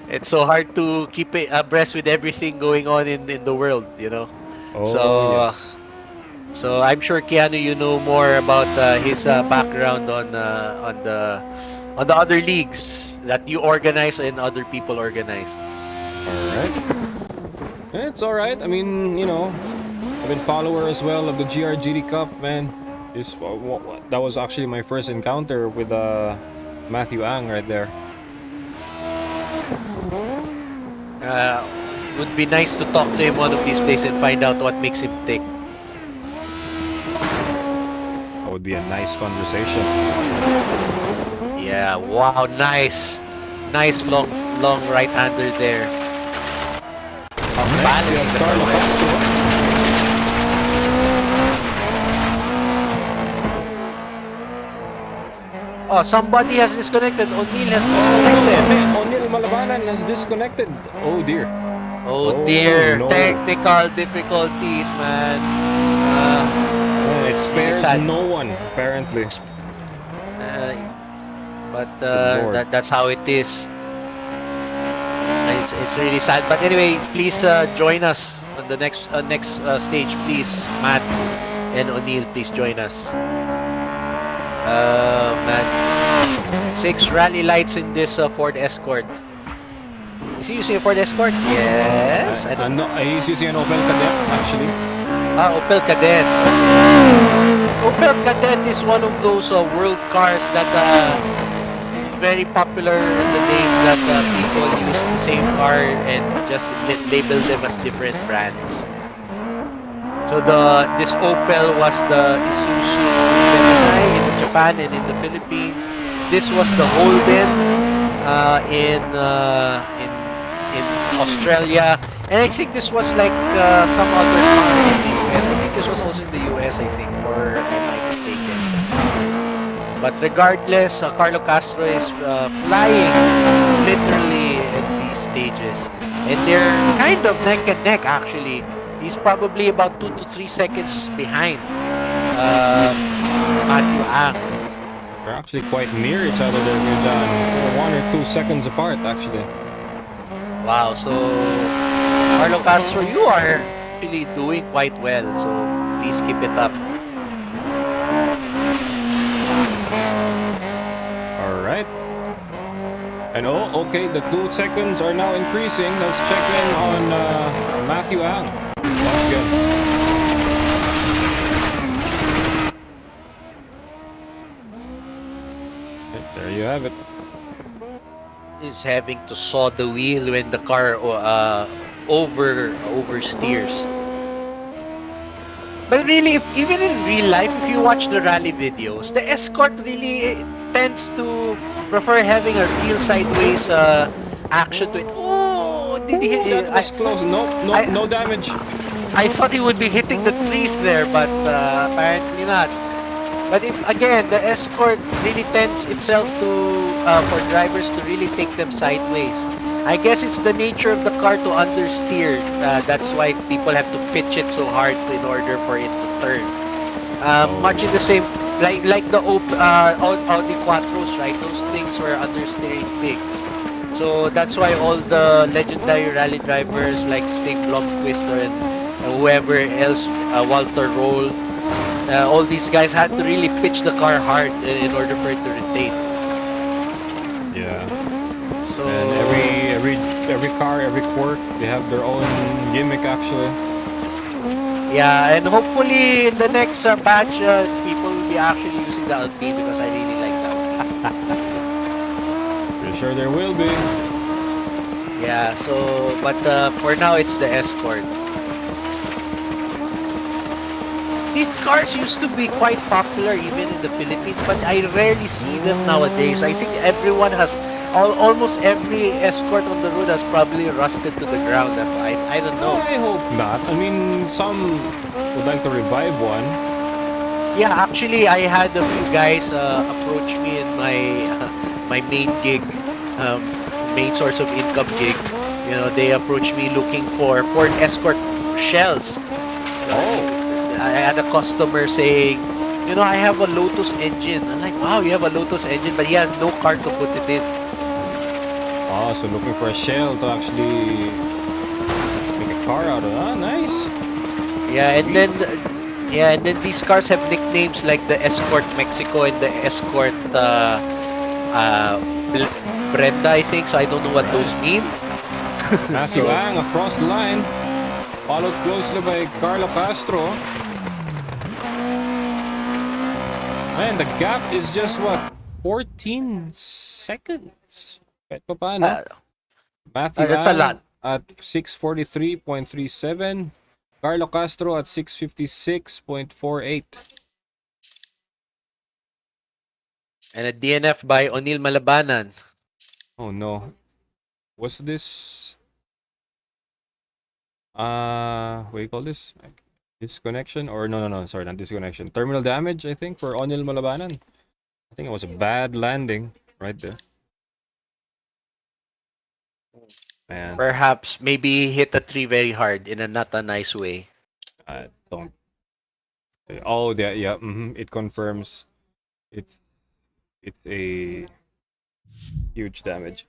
Speaker 13: It's so hard to keep abreast with everything going on in the world, you know.
Speaker 14: Yes.
Speaker 13: So I'm sure Keanu, you know more about his background on the other leagues that you organize and other people organize.
Speaker 14: Alright. It's alright. I mean, you know, I've been follower as well of the GRGD Cup, man. That was actually my first encounter with Matthew Ang right there.
Speaker 13: Would be nice to talk to him one of these days and find out what makes him tick.
Speaker 14: That would be a nice conversation.
Speaker 13: Yeah, wow, nice long right-hander there. Oh, somebody has disconnected. O'Neal has disconnected.
Speaker 14: O'Neal Malabanan has disconnected. Oh dear.
Speaker 13: Oh dear.
Speaker 14: No.
Speaker 13: Technical difficulties, man.
Speaker 14: It spares no one, apparently.
Speaker 13: But that's how it is. It's really sad. But anyway, please join us on the next stage, please. Matt and O'Neal, please join us. Man, 6 rally lights in this Ford Escort. Is he using a Ford Escort? Yes.
Speaker 14: No, he's using an Opel Kadett, actually.
Speaker 13: Opel Kadett. Opel Kadett is one of those world cars that is very popular in the days that people use the same car and just label them as different brands. So this Opel was the Isuzu in Japan and in the Philippines. This was the Holden in Australia, and I think this was like some other car in the US. I think this was also in the US, I think, or am I mistaken? But regardless, Carlo Castro is flying literally at these stages, and they're kind of neck and neck actually. He's probably about 2 to 3 seconds behind Matthew Ang.
Speaker 14: They're actually quite near each other. They're 1 or 2 seconds apart, actually.
Speaker 13: Wow, so Carlo Castro, you are actually doing quite well. So please keep it up.
Speaker 14: All right. And okay, the 2 seconds are now increasing. Let's check in on Matthew Ang. Once again. There you have it.
Speaker 13: Is having to saw the wheel when the car oversteers. But really, even in real life, if you watch the rally videos, the Escort really tends to prefer having a real sideways action to it. Oh, did he hit it?
Speaker 14: That was close. No damage.
Speaker 13: I thought he would be hitting the trees there, but apparently not. But if again, the Escort really tends itself to for drivers to really take them sideways. I guess it's the nature of the car to understeer. That's why people have to pitch it so hard in order for it to turn. Much in the same like the Audi Quattros, right? Those things were understeering pigs. So that's why all the legendary rally drivers like Stig Blomqvist and whoever else, Walter Roll, all these guys had to really pitch the car hard in order for it to retain.
Speaker 14: Yeah.
Speaker 13: So
Speaker 14: and every car, every quirk, they have their own gimmick actually.
Speaker 13: Yeah, and hopefully in the next batch, people will be actually using the Alpine because I really like that.
Speaker 14: Pretty sure there will be.
Speaker 13: Yeah. So, but for now, it's the Escort. These cars used to be quite popular even in the Philippines, but I rarely see them nowadays. I think everyone has, almost every Escort on the road has probably rusted to the ground. I don't know.
Speaker 14: I hope not. I mean, some would like to revive one.
Speaker 13: Yeah, actually, I had a few guys approach me in my my main gig, main source of income gig. You know, they approached me looking for Ford Escort shells. I had a customer saying, you know, I have a Lotus engine. I'm like, wow, you have a Lotus engine, but he has no car to put it in.
Speaker 14: Oh, so looking for a shell to actually make a car out of. Ah, nice.
Speaker 13: Yeah, and then these cars have nicknames like the Escort Mexico and the Escort Brenda, I think. So I don't know what those mean.
Speaker 14: Matthew Ang across the line, followed closely by Carlo Castro. Man, the gap is just what, 14 seconds. Kahit pa paano. Matthew
Speaker 13: that's
Speaker 14: Ang
Speaker 13: a lot.
Speaker 14: at 6:43.37. Carlo Castro at 6:56.48.
Speaker 13: And a DNF by O'Neil Malabanan.
Speaker 14: Oh no. What's this? What do you call this? Disconnection? Or no, sorry, not disconnection. Terminal damage, I think, for O'Neil Malabanan. I think it was a bad landing right there. Man.
Speaker 13: Perhaps maybe he hit the tree very hard in a not a nice way.
Speaker 14: I don't. Oh, yeah. It confirms. It's a huge damage.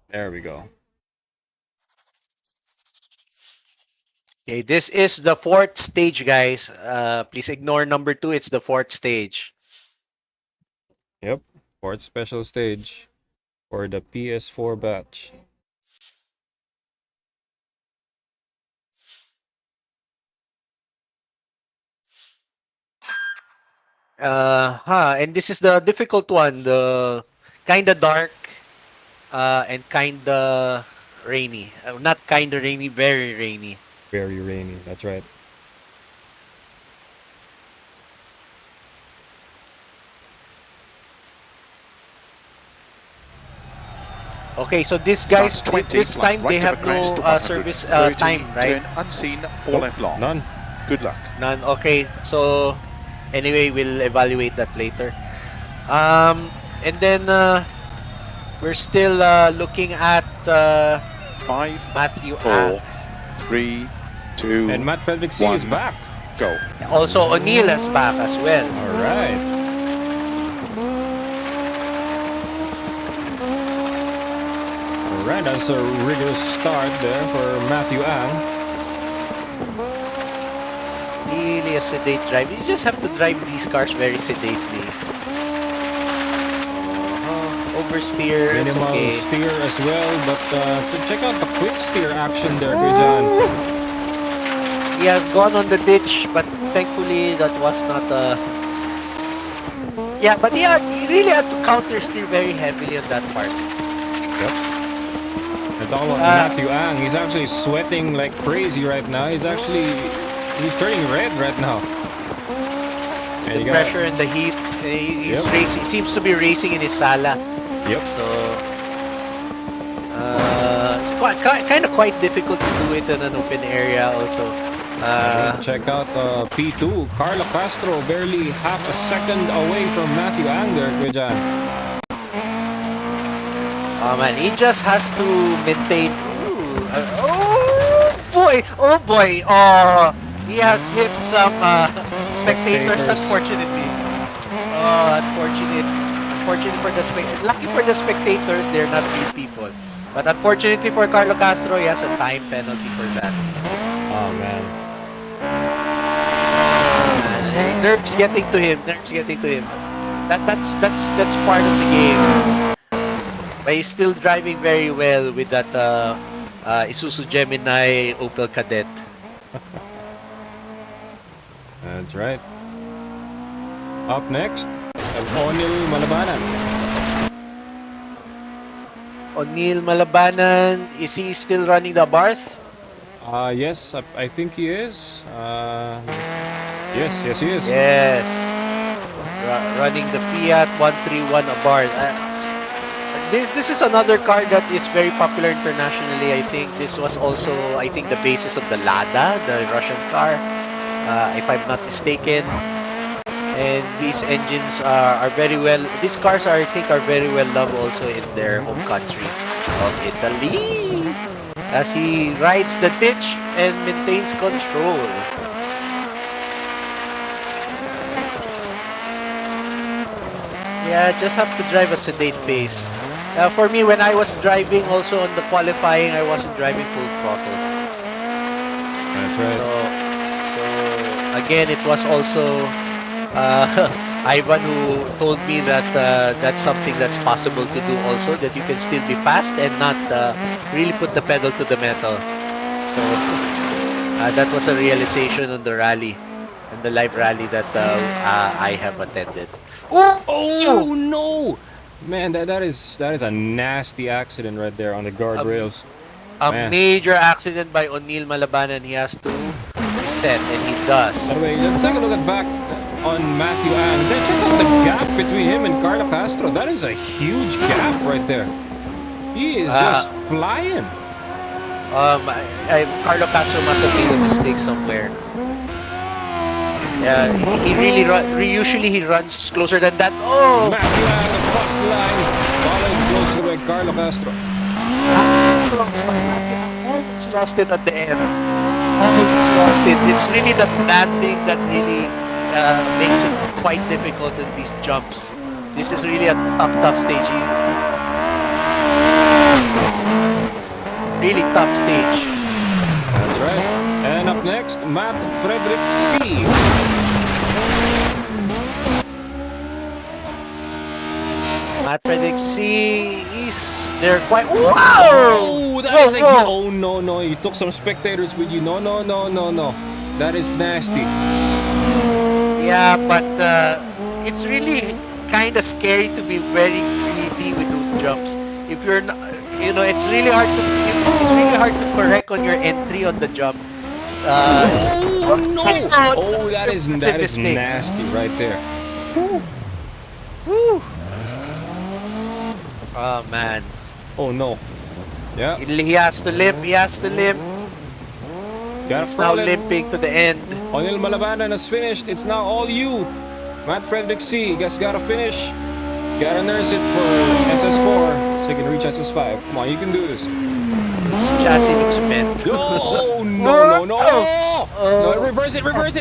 Speaker 14: There we go.
Speaker 13: Okay, this is the 4th stage, guys. Please ignore number 2. It's the 4th stage.
Speaker 14: Yep, 4th special stage for the PS4 batch.
Speaker 13: And this is the difficult one, the kinda dark and kinda rainy. Not kinda rainy, very rainy.
Speaker 14: Very rainy, that's right.
Speaker 13: Okay, so these guys, this time they have no service time, right?
Speaker 15: Turn unseen, 4 left long.
Speaker 14: None.
Speaker 15: Good luck.
Speaker 13: None. Okay, so anyway, we'll evaluate that later. And then we're still looking at
Speaker 15: 5,
Speaker 13: Matthew
Speaker 15: 4, 3, 2,
Speaker 14: and Matt Fredrickson is back.
Speaker 15: Go.
Speaker 13: Also, O'Neil is back as well.
Speaker 14: All right. Alright, that's a rigorous start there for Matthew Ang.
Speaker 13: Really a sedate drive. You just have to drive these cars very sedately. Oversteer.
Speaker 14: Minimal
Speaker 13: okay.
Speaker 14: steer as well, but check out the quick steer action there, John.
Speaker 13: He has gone on the ditch, but thankfully that was not yeah, but he really had to counter steer very heavily on that part.
Speaker 14: Yep. And talking about Matthew Ang, he's actually sweating like crazy right now. He's turning red right now. And
Speaker 13: The pressure and the heat. He's racing. He seems to be racing in his sala.
Speaker 14: Yep.
Speaker 13: So it's kind of quite difficult to do it in an open area also.
Speaker 14: Check out P2. Carlo Castro barely half a second away from Matthew Ang there, John.
Speaker 13: Oh man, he just has to maintain. Oh boy! Oh, he has hit some spectators, unfortunately. Oh, unfortunate for the lucky for the spectators, they're not real people. But unfortunately for Carlo Castro, he has a time penalty for that.
Speaker 14: Oh man.
Speaker 13: Nerves getting to him. That's part of the game. But he's still driving very well with that Isuzu Gemini Opel Kadett.
Speaker 14: That's right. Up next, O'Neil Malabanan.
Speaker 13: O'Neil Malabanan, is he still running the Barth?
Speaker 14: Yes, I think he is. Yes, he is.
Speaker 13: Yes. Running the Fiat 131 Abarth. This is another car that is very popular internationally. I think this was also, the basis of the Lada, the Russian car, if I'm not mistaken. And these engines are very well. These cars are, I think, are very well loved also in their home country of Italy. As he rides the ditch and maintains control. Yeah, just have to drive a sedate pace. For me, when I was driving also on the qualifying, I wasn't driving full throttle.
Speaker 14: That's right.
Speaker 13: So again, it was also Ivan who told me that that's something that's possible to do also, that you can still be fast and not really put the pedal to the metal. So that was a realization on the rally, on the live rally that I have attended.
Speaker 14: Oh no! Man, that is a nasty accident right there on the guardrails.
Speaker 13: A major accident by O'Neil Malabanan. He has to reset, and he does.
Speaker 14: By the way, let's take a look at back on Matthew Ang. Check out the gap between him and Carlo Castro. That is a huge gap right there. He is just flying.
Speaker 13: Carlo Castro must have made a mistake somewhere. Yeah, he really usually he runs closer than that. Oh!
Speaker 14: Matthew Ang, the bus line, following closely by Carlo Castro.
Speaker 13: Almost lost it at the end. Almost lost it. It's really the landing that really makes it quite difficult in these jumps. This is really a tough stage. Really tough stage.
Speaker 14: That's right. And up next, Matt Frederick C.
Speaker 13: Matt Frederick C. is they're quite. Wow!
Speaker 14: Oh, that is like oh no! You took some spectators with you. No! That is nasty.
Speaker 13: Yeah, but it's really kind of scary to be very greedy with those jumps. If you're not, it's really hard to correct on your entry on the jump.
Speaker 14: Oh no! Oh, that is nasty right there.
Speaker 13: Woo. Oh man.
Speaker 14: Oh no. Yeah.
Speaker 13: He has to limp. He's now limping to the end.
Speaker 14: O'Neil Malabanan has finished. It's now all you. Matt Frederick C. You guys gotta finish. Gotta nurse it for SS4 so you can reach SS5. Come on, you can do this.
Speaker 13: Chassis looks bent.
Speaker 14: Oh no! No, reverse it!
Speaker 13: Reverse!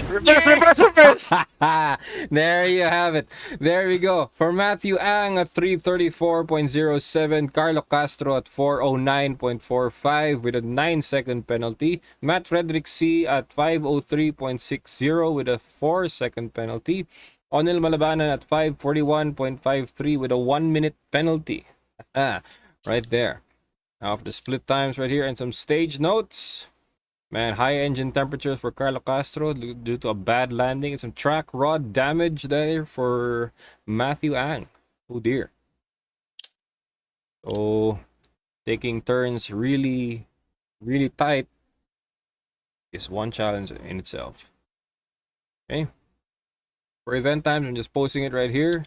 Speaker 14: There you have it. There we go. For Matthew Ang at 334.07, Carlo Castro at 409.45 with a 9-second penalty. Matt Frederick C at 503.60 with a 4-second penalty. O'Neil Malabanan at 541.53 with a 1-minute penalty. Right there. Now for the split times right here and some stage notes. Man, high engine temperatures for Carlo Castro due to a bad landing and some track rod damage there for Matthew Ang. Oh dear. So taking turns really tight is one challenge in itself. Okay. For event times, I'm just posting it right here.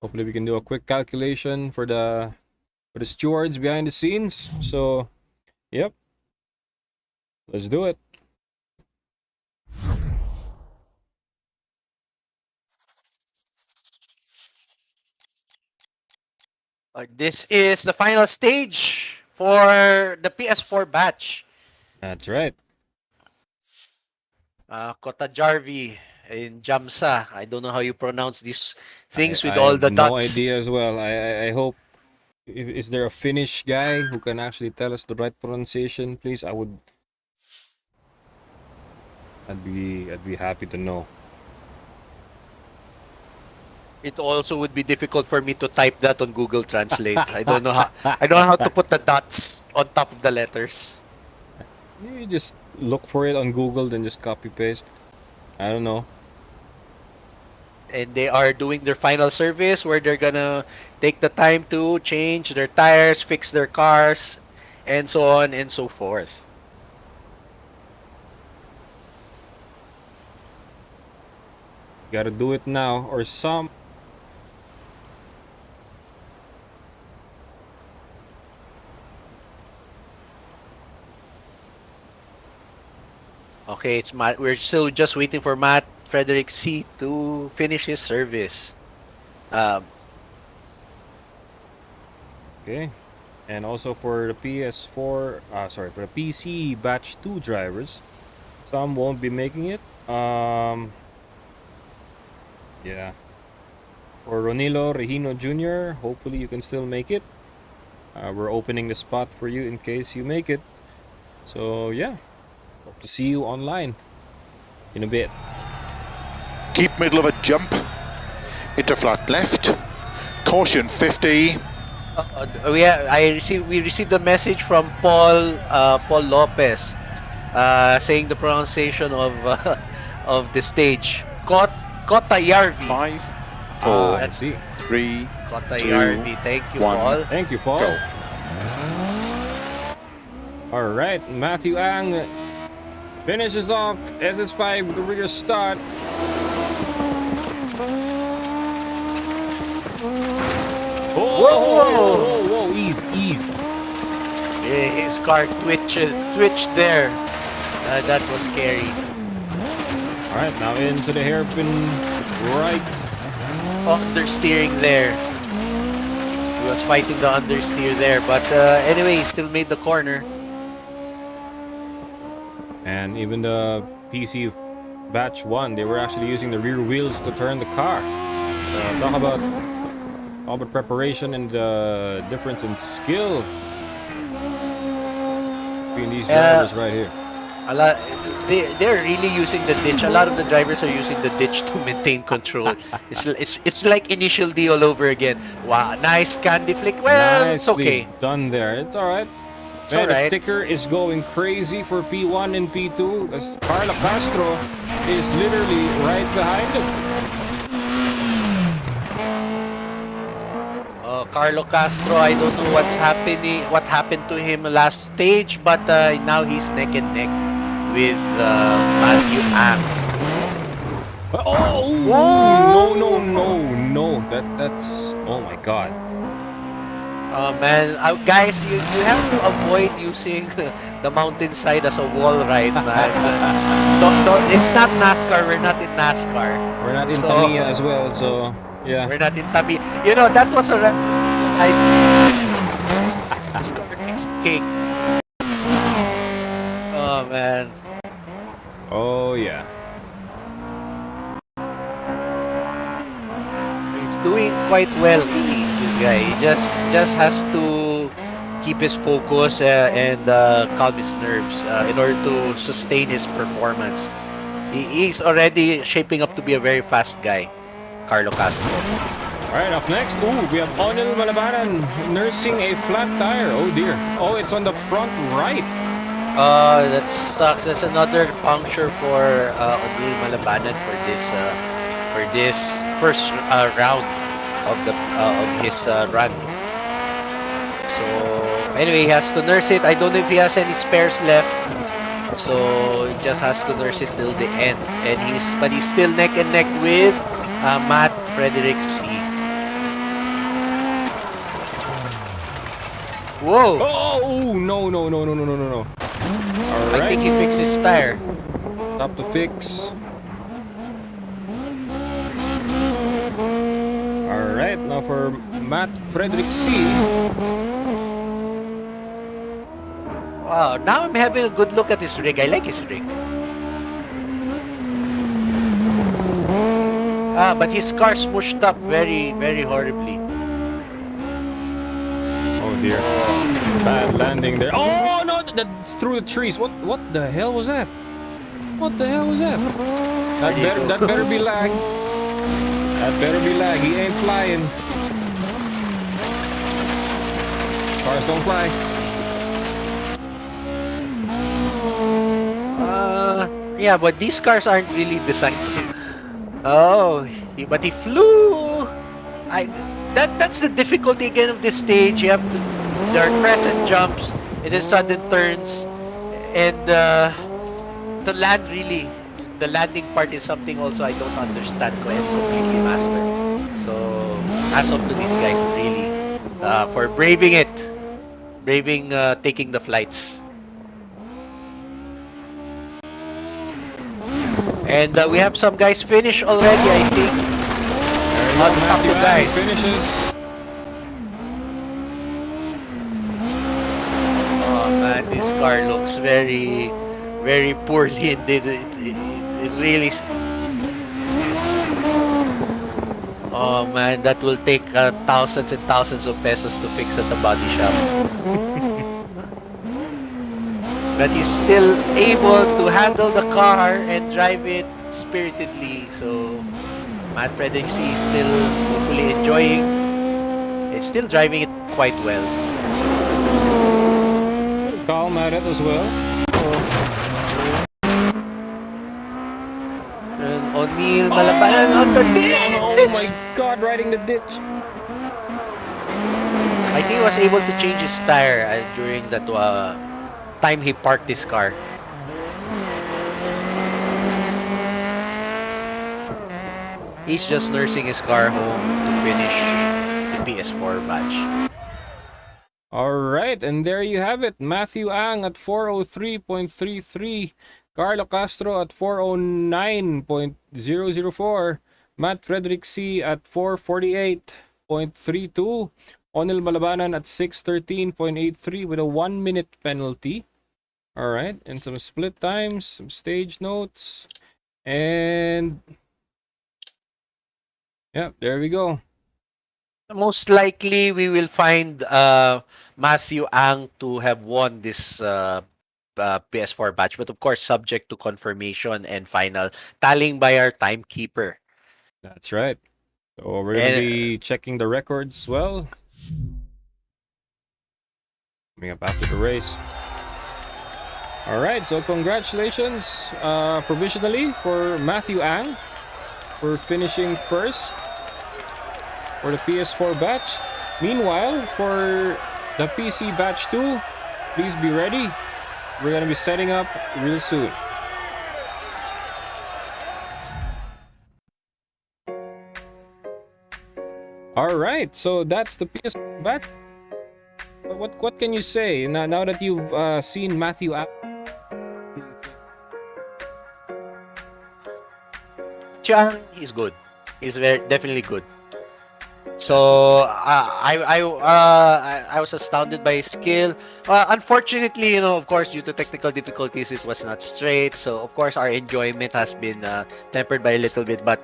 Speaker 14: Hopefully we can do a quick calculation for the stewards behind the scenes. So, yep. Let's do it.
Speaker 13: This is the final stage for the PS4 batch.
Speaker 14: That's right.
Speaker 13: Kota Jarvi in Jamsa. I don't know how you pronounce these things with all the dots.
Speaker 14: No idea as well. I hope. Is there a Finnish guy who can actually tell us the right pronunciation, please? I'd be happy to know.
Speaker 13: It also would be difficult for me to type that on Google Translate. I don't know how to put the dots on top of the letters.
Speaker 14: You just look for it on Google, then just copy paste. I don't know.
Speaker 13: And they are doing their final service where they're gonna take the time to change their tires, fix their cars, and so on and so forth.
Speaker 14: Gotta do it now or some.
Speaker 13: Okay, it's Matt. We're still just waiting for Matt Frederick C to finish his service.
Speaker 14: Okay. And also for the for the PC batch 2 drivers, some won't be making it. Yeah. For Ronilo Regino Jr., hopefully you can still make it. We're opening the spot for you in case you make it. So yeah, hope to see you online in a bit.
Speaker 15: Keep middle of a jump into flat left. Caution 50.
Speaker 13: We received a message from Paul Lopez, saying the pronunciation of the stage. Kotayarvi.
Speaker 15: 5, 4,
Speaker 13: that's
Speaker 15: 3, 2,
Speaker 13: Kotayarvi. Thank you,
Speaker 15: 1.
Speaker 13: Paul.
Speaker 14: Thank you, Paul.
Speaker 15: Go.
Speaker 14: All right, Matthew Ang finishes off SS5 with a rear start. Whoa, easy.
Speaker 13: His car twitched there. That was scary.
Speaker 14: All right, now into the hairpin right.
Speaker 13: Understeering there. He was fighting the understeer there, but anyway, he still made the corner.
Speaker 14: And even the PC batch 1, they were actually using the rear wheels to turn the car. Talk about preparation and the difference in skill between these drivers right here.
Speaker 13: They're really using the ditch. A lot of the drivers are using the ditch to maintain control. It's like initial D all over again. Wow, nice candy flick. Well,
Speaker 14: Nicely
Speaker 13: it's okay.
Speaker 14: done there. It's all right.
Speaker 13: It's
Speaker 14: Man,
Speaker 13: all right.
Speaker 14: The ticker is going crazy for P1 and P2 as Carla Castro is literally right behind him.
Speaker 13: Carlo Castro, I don't know what happened to him last stage, but now he's neck and neck with Matthew Ang.
Speaker 14: No. That's oh my god.
Speaker 13: Man, guys, you have to avoid using the mountainside as a wall ride, man. Don't, it's not NASCAR. We're not in NASCAR.
Speaker 14: We're not in Tamiya as well, so yeah.
Speaker 13: We're not in Tamiya. You know, that was a NASCAR next king. Oh man.
Speaker 14: Oh yeah.
Speaker 13: He's doing quite well, this guy. He just has to keep his focus and calm his nerves in order to sustain his performance. He's already shaping up to be a very fast guy, Carlo Castro.
Speaker 14: Alright, up next, we have Onil Malabanan nursing a flat tire. Oh dear. Oh, it's on the front right.
Speaker 13: That sucks. That's another puncture for Onil Malabanan for this first round of his run. So anyway, he has to nurse it. I don't know if he has any spares left, so he just has to nurse it till the end. And he's still neck and neck with Matt Frederick C. Whoa!
Speaker 14: Oh no!
Speaker 13: I think he fixed his tire.
Speaker 14: Stop to fix. Alright, now for Matt Frederick C.
Speaker 13: Wow, now I'm having a good look at his rig. I like his rig. But his car smooshed up very, very horribly.
Speaker 14: Oh dear. Bad landing there. Oh no, that's through the trees. What the hell was that? What the hell was that? That better be lag. That better be lag. He ain't flying. Cars don't fly.
Speaker 13: Yeah, but these cars aren't really designed to. Oh, but he flew. That's the difficulty again of this stage. You have to, there are crescent jumps and then sudden turns, and to land really, the landing part is something also I don't understand and completely master. So as of to these guys, really for braving taking the And we have some guys finish already, I think. On top of guys.
Speaker 14: Finishes.
Speaker 13: Oh man, this car looks very, very poorly. It really. Oh man, that will take thousands and thousands of pesos to fix at the body shop. But he's still able to handle the car and drive it spiritedly. So Matt Fredericks is still hopefully enjoying. It's still driving it quite well.
Speaker 14: Calm at it as well.
Speaker 13: And O'Neal malabanan on the ditch.
Speaker 14: Oh my God, riding the ditch.
Speaker 13: I think he was able to change his tire during that time he parked his car. He's just nursing his car home to finish the PS4 batch.
Speaker 14: Alright, and there you have it. Matthew Ang at 403.33. Carlo Castro at 409.004. Matt Fredericks at 448.32. Onil Malabanan at 613.83 with a 1-minute penalty. Alright, and some split times, some stage notes. And yeah, there we go.
Speaker 13: Most likely, we will find Matthew Ang to have won this PS4 batch, but of course, subject to confirmation and final tallying by our timekeeper.
Speaker 14: That's right. So we're going to be checking the records as well. Coming up after the race. All right, so congratulations provisionally for Matthew Ang for finishing first for the PS4 batch. Meanwhile, for the PC batch 2, please be ready. We're going to be setting up real soon. All right, so that's the PS4 batch. What can you say now that you've seen Matthew Ang?
Speaker 13: Chang is good. He's definitely good. So I was astounded by his skill. Unfortunately, of course, due to technical difficulties, it was not straight. So of course, our enjoyment has been tempered by a little bit. But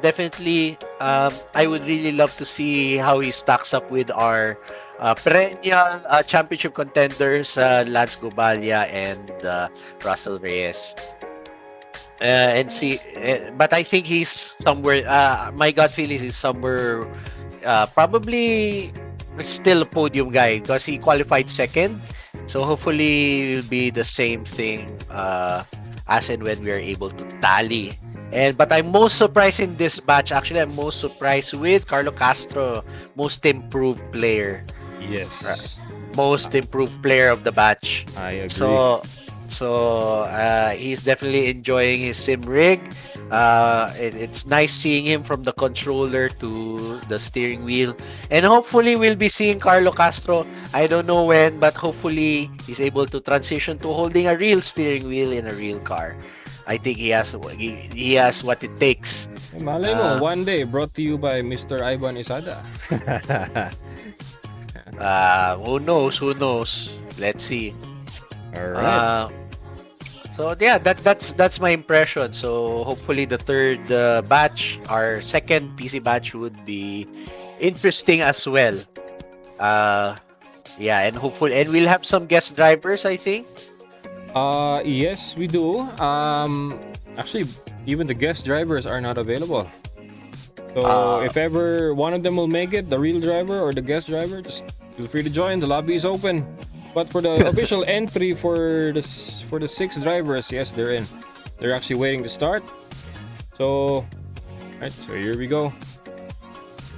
Speaker 13: definitely, I would really love to see how he stacks up with our perennial championship contenders, Lance Gobalia and Russell Reyes. And see, but I think he's somewhere. My gut feeling is somewhere, probably still a podium guy because he qualified second. So hopefully it will be the same thing as and when we are able to tally. But I'm most surprised in this batch. Actually, I'm most surprised with Carlo Castro, most improved player.
Speaker 14: Yes,
Speaker 13: most improved player of the batch.
Speaker 14: I agree.
Speaker 13: So he's definitely enjoying his sim rig. It's nice seeing him from the controller to the steering wheel. And hopefully we'll be seeing Carlo Castro. I don't know when, but hopefully he's able to transition to holding a real steering wheel in a real car. I think he has what it takes.
Speaker 14: Malay mo, one day brought to you by Mr. Ivan Isada.
Speaker 13: Who knows? Let's see.
Speaker 14: All right.
Speaker 13: So yeah, that's my impression. So hopefully the third batch, our second PC batch, would be interesting as well. Yeah, and we'll have some guest drivers, I think.
Speaker 14: Yes, we do. Actually, even the guest drivers are not available. So if ever one of them will make it, the real driver or the guest driver, just feel free to join. The lobby is open. But for the official entry for the 6 drivers, yes, they're in. They're actually waiting to start. So, right, so here we go.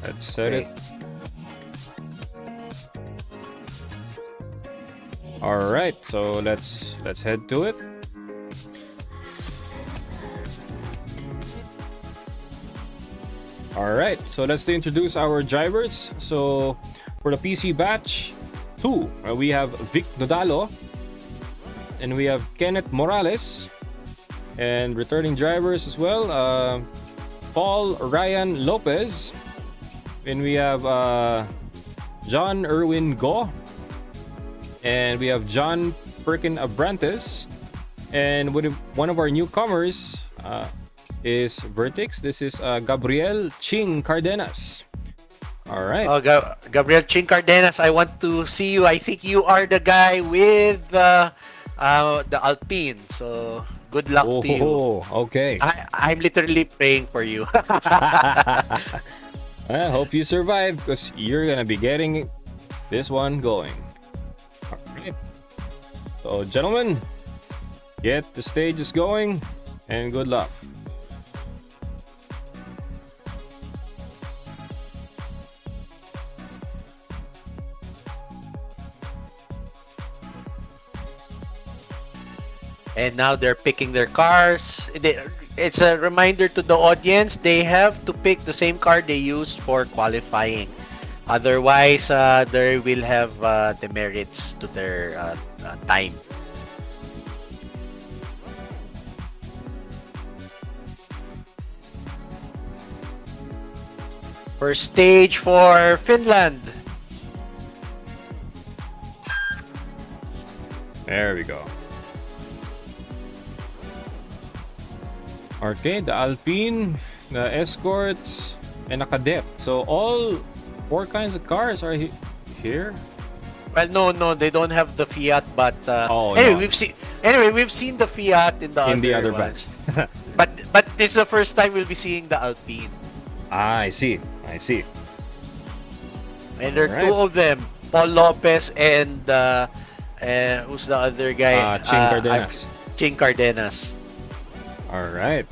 Speaker 14: Let's set it. All right, so let's head to it. All right, so let's introduce our drivers. So for the PC batch 2, we have Vic Dodalo, and we have Kenneth Morales, And returning drivers as well, Paul Ryan Lopez. And we have John Erwin Go. And we have John Perkin Abrantes. And one of our newcomers is Vertix. This is Gabriel Ching Cardenas. All right.
Speaker 13: Oh, Gabriel Ching Cardenas, I want to see you. I think you are the guy with the Alpine. So good luck to you.
Speaker 14: Okay.
Speaker 13: I'm literally praying for you.
Speaker 14: I hope you survive because you're gonna be getting this one going. All right. So, gentlemen, get the stages going and good luck.
Speaker 13: And now they're picking their cars. It's a reminder to the audience, they have to pick the same car they used for qualifying. Otherwise, they will have demerits to their time. First stage for Finland.
Speaker 14: There we go. Okay, the Alpine, the Escorts, and a Cadet. So all 4 kinds of cars are here.
Speaker 13: Well, no, they don't have the Fiat, but
Speaker 14: no.
Speaker 13: we've seen the Fiat in the
Speaker 14: other
Speaker 13: ones.
Speaker 14: batch.
Speaker 13: but this is the first time we'll be seeing the Alpine.
Speaker 14: I see.
Speaker 13: And there are 2 of them, Paul Lopez and who's the other guy?
Speaker 14: Ching Cardenas.
Speaker 13: Ching Cardenas.
Speaker 14: All right.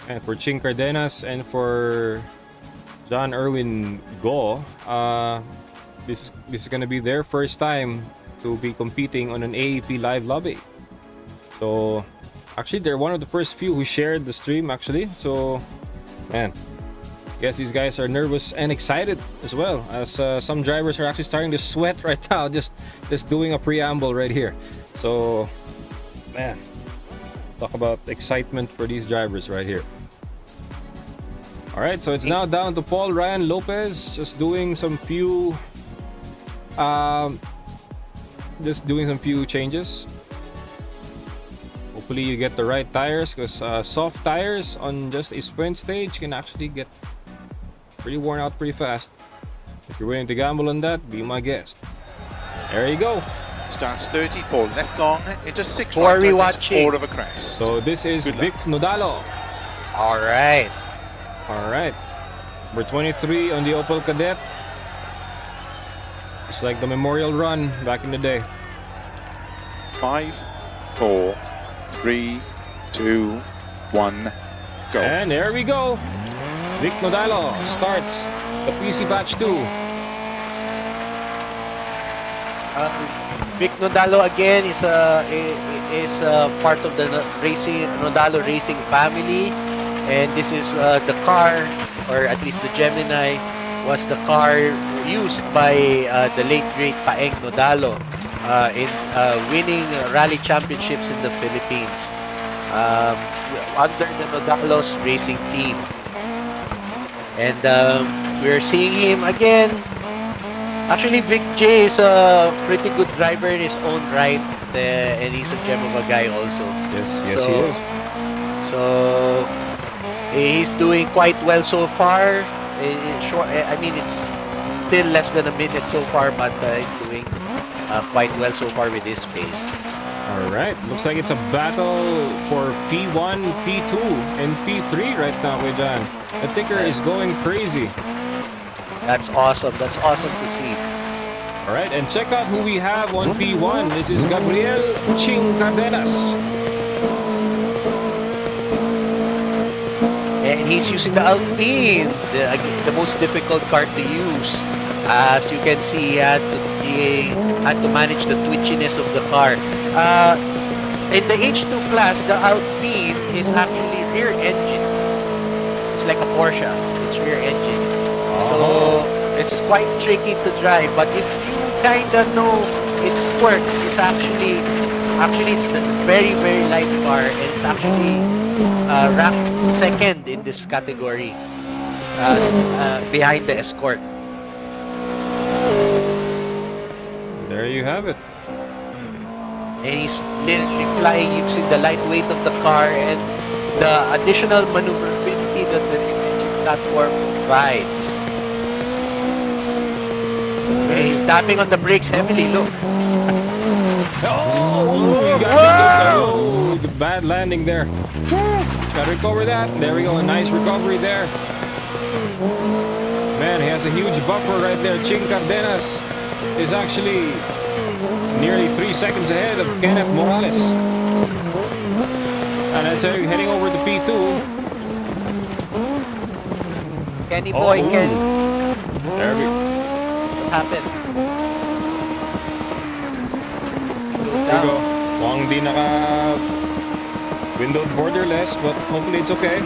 Speaker 14: And for Ching Cardenas and for John Erwin Go, this is gonna be their first time to be competing on an AAP live lobby. So actually, they're one of the first few who shared the stream. Actually, so man, guess these guys are nervous and excited as well. As some drivers are actually starting to sweat right now, just doing a preamble right here. So. Man, talk about excitement for these drivers right here. All right, so it's now down to Paul Ryan Lopez, just doing some few changes. Hopefully you get the right tires, because soft tires on just a sprint stage can actually get pretty worn out pretty fast. If you're willing to gamble on that, be my guest. There you go.
Speaker 15: Starts 34 left long into 6
Speaker 13: Who are
Speaker 15: right,
Speaker 13: we
Speaker 15: into
Speaker 13: watching?
Speaker 15: 4 of a crest.
Speaker 14: So this is Vic Nodalo.
Speaker 13: All right.
Speaker 14: Number 23 on the Opel Cadet. It's like the memorial run back in the day.
Speaker 15: 5, 4, 3, 2, 1, go.
Speaker 14: And there we go. Vic Nodalo starts the PC Batch 2.
Speaker 13: Vic Nodalo again is part of the Nodalo Racing family, and this is the car, or at least the Gemini, was the car used by the late great Paeng Nodalo in winning rally championships in the Philippines under the Nodalo's racing team. And we're seeing him again. Actually, Vic J is a pretty good driver in his own right, and he's a gem of a guy also.
Speaker 14: Yes, he is.
Speaker 13: So he's doing quite well so far. I mean, it's still less than a minute so far, but he's doing quite well so far with his pace.
Speaker 14: All right, looks like it's a battle for P1, P2, and P3 right now, Wejan. The ticker is going crazy.
Speaker 13: That's awesome. That's awesome to see.
Speaker 14: All right, and check out who we have on P1. This is Gabriel Ching Cardenas.
Speaker 13: And he's using the Alpine, the most difficult car to use. As you can see, he had to manage the twitchiness of the car. In the H2 class, the Alpine is actually rear engine. It's like a Porsche. It's rear engine. So it's quite tricky to drive, but if you kind of know its quirks is actually it's the very very light car, and it's actually ranked second in this category, behind the Escort.
Speaker 14: There you have it.
Speaker 13: And he's literally flying using the lightweight of the car and the additional maneuverability that the new engine platform provides. Okay, he's tapping on the brakes heavily, look.
Speaker 14: Oh, the bad landing there. Gotta recover that. There we go, a nice recovery there. Man, he has a huge buffer right there. Ching Cardenas is actually nearly 3 seconds ahead of Kenneth Morales. And as they're heading over to P2.
Speaker 13: Kenny boy, Ken.
Speaker 14: There we go.
Speaker 13: What happened?
Speaker 14: There we go. Mukhang di naka windowed borderless, but hopefully it's okay.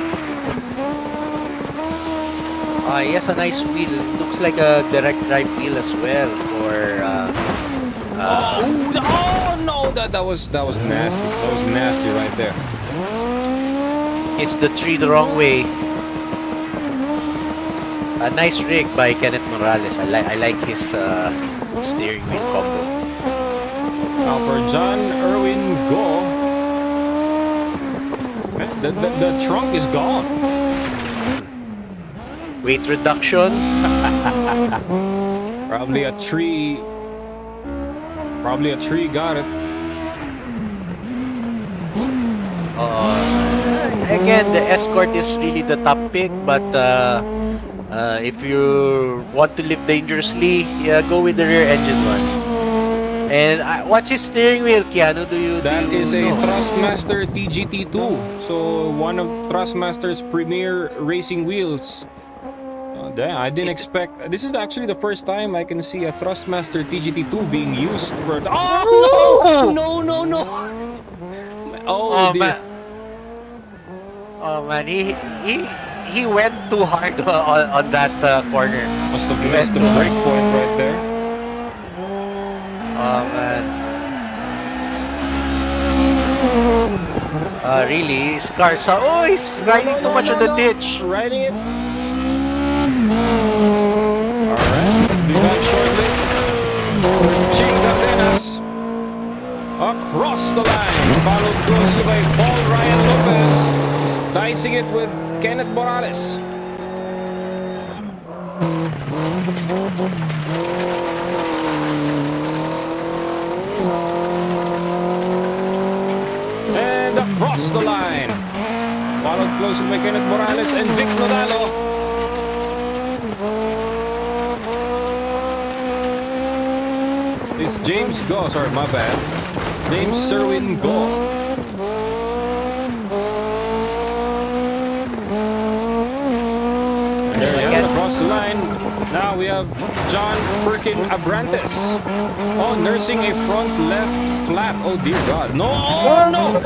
Speaker 13: He has a nice wheel. It looks like a direct drive wheel as well for
Speaker 14: oh no, that was nasty. That was nasty right there.
Speaker 13: It's the tree the wrong way. A nice rig by Kenneth Morales. I like his steering wheel combo.
Speaker 14: Now for John Erwin Go. Man, the trunk is gone.
Speaker 13: Weight reduction.
Speaker 14: Probably a tree got it.
Speaker 13: Again, the Escort is really the top pick, but if you want to live dangerously, go with the rear engine one. And what's his steering wheel, Keanu?
Speaker 14: That is a Thrustmaster TGT2. So one of Thrustmaster's premier racing wheels. Damn, I didn't expect. This is actually the first time I can see a Thrustmaster TGT2 being used for. Oh no! No! Oh dear.
Speaker 13: Man. Oh man, he went too hard on that corner.
Speaker 14: Must have missed the brake point right there.
Speaker 13: Oh man. Really, his car saw. Oh, he's riding too much on the ditch.
Speaker 14: Riding it. Alright, be back shortly. Ching Cardenas across the line, followed closely by Paul Ryan Lopez, dicing it with Kenneth Morales. And across the line, followed closely by Kenneth Morales and Vic Nodalo. It's James Go, sorry, my bad. James Serwin Go. And there you have it, across the line. Now we have John Perkin Abrantes. Oh, nursing a front left flat. Oh dear God. No, oh, no, not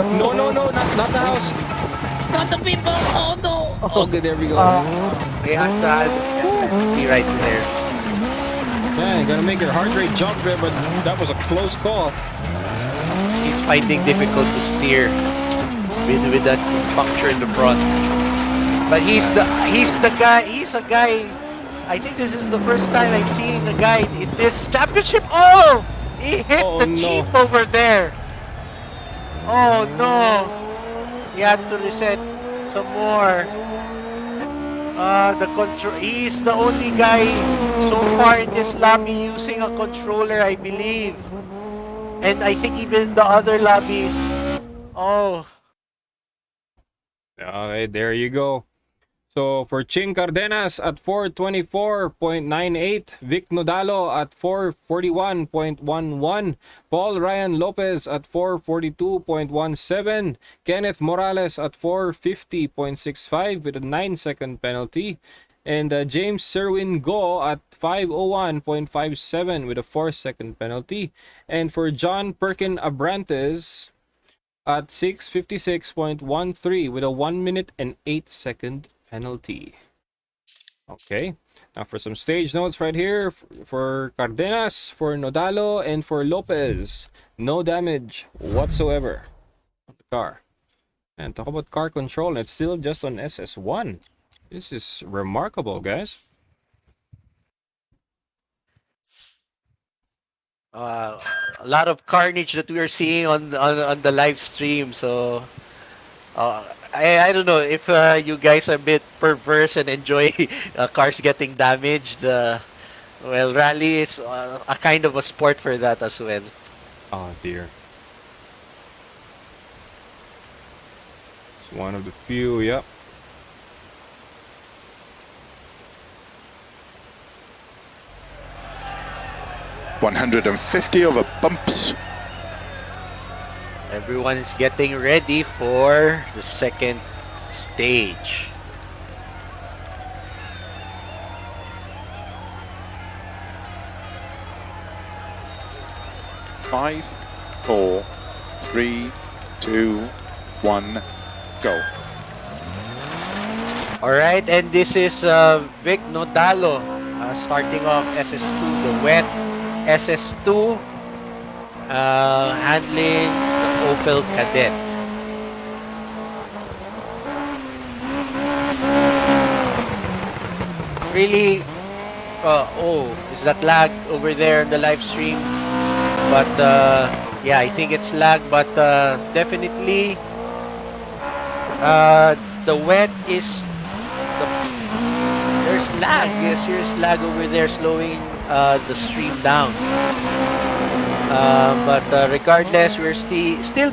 Speaker 14: the house. Not the people. Oh no. Okay, there we go.
Speaker 13: They had to be right there.
Speaker 14: Man, gotta make your heart rate jump there, but that was a close call.
Speaker 13: He's finding difficult to steer with that puncture in the front. But he's a guy. I think this is the first time I'm seeing a guy in this championship. Oh, he hit the Jeep over there. Oh no, he had to reset some more. The control. He's the only guy so far in this lobby using a controller, I believe. And I think even the other lobbies. Oh.
Speaker 14: Okay, there you go. So for Ching Cardenas at 424.98, Vic Nodalo at 441.11, Paul Ryan Lopez at 442.17, Kenneth Morales at 450.65 with a 9-second penalty, and James Serwin Go at 501.57 with a 4-second penalty, and for John Perkin Abrantes at 656.13 with a 1 minute and 8-second penalty. Okay, Now for some stage notes right here for Cardenas, for Nodalo, and for Lopez. No damage whatsoever on the car. And talk about car control, it's still just on SS1. This is remarkable, guys.
Speaker 13: A lot of carnage that we are seeing on the live stream. So I don't know if you guys are a bit perverse and enjoy cars getting damaged. Well, rally is a kind of a sport for that as well.
Speaker 14: Oh dear. It's one of the few, yep.
Speaker 15: $150 over bumps.
Speaker 13: Everyone is getting ready for the second stage.
Speaker 15: Five, 4, 3, 2, 1, go.
Speaker 13: Alright, and this is Vic Nodalo starting off SS2, the wet SS2, handling the Opel Kadett. Really, oh, is that lag over there in the live stream? But yeah, I think it's lag, but definitely the wet is there's lag, serious lag over there, slowing the stream down. But regardless, we're still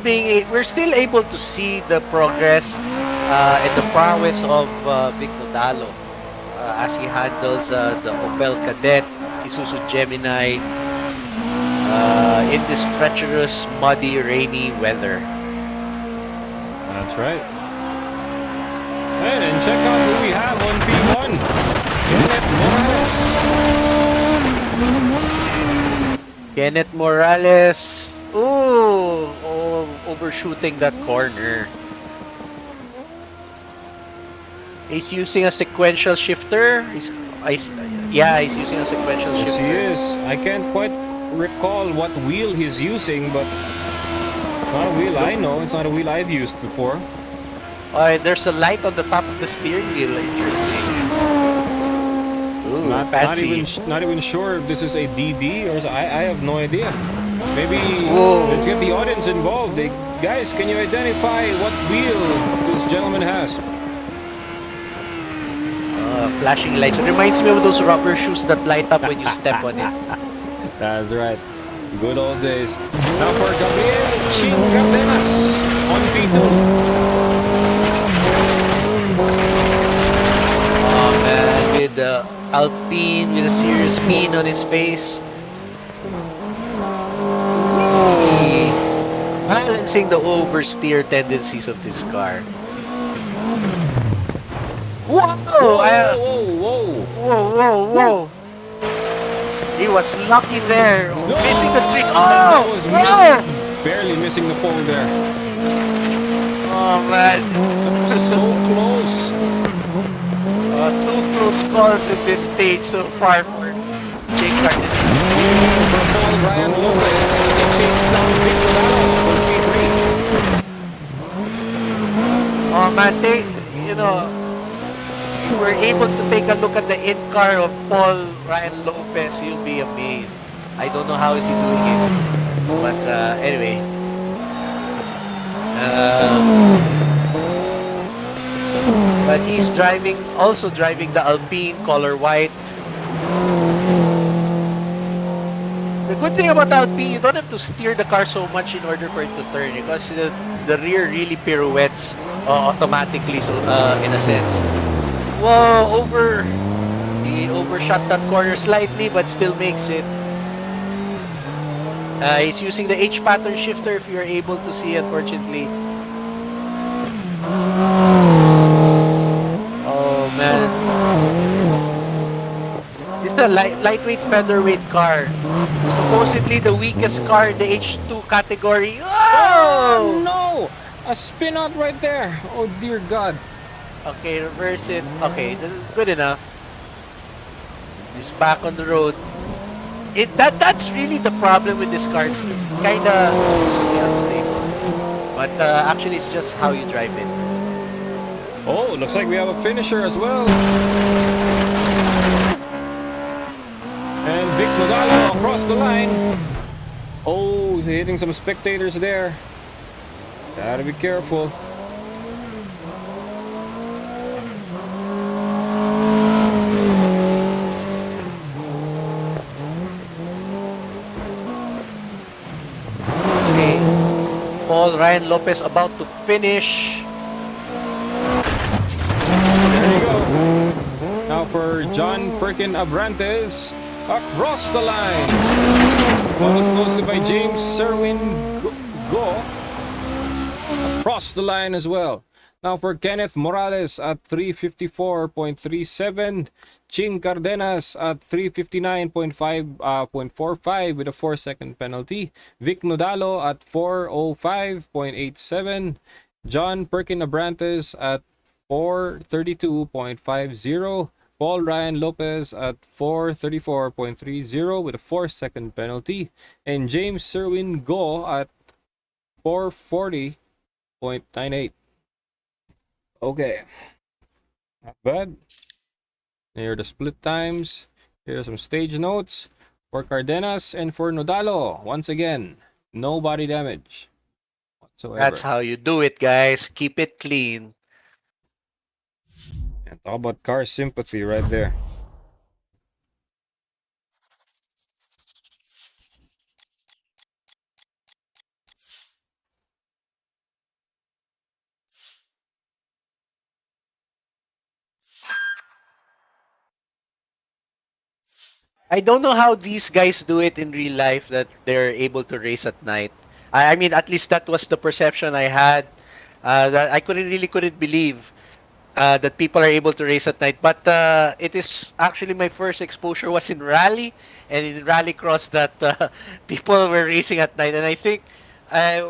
Speaker 13: able to see the progress and the prowess of Vic Nodalo as he handles the Opel Kadett, Isuzu Gemini in this treacherous, muddy, rainy weather.
Speaker 14: That's right. And check out who we have on P1.
Speaker 13: Kenneth Morales. Ooh, overshooting that corner. He's using a sequential shifter. Yeah, he's using a sequential shifter.
Speaker 14: Yes, he is. I can't quite recall what wheel he's using, but it's not a wheel I know. It's not a wheel I've used before.
Speaker 13: There's a light on the top of the steering wheel. Interesting. Ooh,
Speaker 14: not even sure if this is a DD or I have no idea. Maybe let's get the audience involved. Guys, can you identify what wheel this gentleman has?
Speaker 13: Flashing lights. It reminds me of those rubber shoes that light up when you step on it.
Speaker 14: That's right. Good old days. Now for Gabriel Ching Cardenas on P2.
Speaker 13: Oh man, with the Alpine with a serious mean on his face. Balancing the oversteer tendencies of this car. Whoa! Whoa! He was lucky there, missing the trick.
Speaker 14: Barely missing the pole there.
Speaker 13: Oh man,
Speaker 14: so close.
Speaker 13: Two close calls in this stage so far for Jake Cardenas.
Speaker 14: Ryan Lopez as he chases down Vic Nodalo for P3.
Speaker 13: Oh man, if you were able to take a look at the in-car of Paul Ryan Lopez, you'll be amazed. I don't know how is he doing it, but anyway. But he's also driving the Alpine color white. The good thing about Alpine, you don't have to steer the car so much in order for it to turn, because the rear really pirouettes automatically, so in a sense. Whoa, he overshot that corner slightly, but still makes it. He's using the H pattern shifter, if you're able to see, unfortunately. Oh man, this is a lightweight featherweight car. Supposedly the weakest car in the H2 category.
Speaker 14: Oh no! A spin out right there. Oh dear God.
Speaker 13: Okay, reverse it. Okay, this is good enough. He's back on the road. That's really the problem with this car. It's kind of unstable. But actually, it's just how you drive it.
Speaker 14: Oh, looks like we have a finisher as well. And Vic Nodalo across the line. Oh, he's hitting some spectators there. Gotta be careful.
Speaker 13: Okay. Paul Ryan Lopez about to finish.
Speaker 14: There you go. Now for John Perkin Abrantes across the line. Followed closely by James Serwin Go. Across the line as well. Now for Kenneth Morales at 354.37. Ching Cardenas at 359.45 with a 4-second penalty. Vic Nodalo at 405.87. John Perkin Abrantes at 432.50. Paul Ryan Lopez at 434.30 with a 4-second penalty. And James Serwin Go at 440.98. Okay. Not bad. Here are the split times. Here are some stage notes. For Cardenas and for Nodalo, once again, no body damage whatsoever.
Speaker 13: That's how you do it, guys. Keep it clean.
Speaker 14: And talk about car sympathy right there.
Speaker 13: I don't know how these guys do it in real life, that they're able to race at night. I mean, at least that was the perception I had. That I couldn't believe that people are able to race at night. But it is actually my first exposure was in rally and in rallycross that people were racing at night. And I think I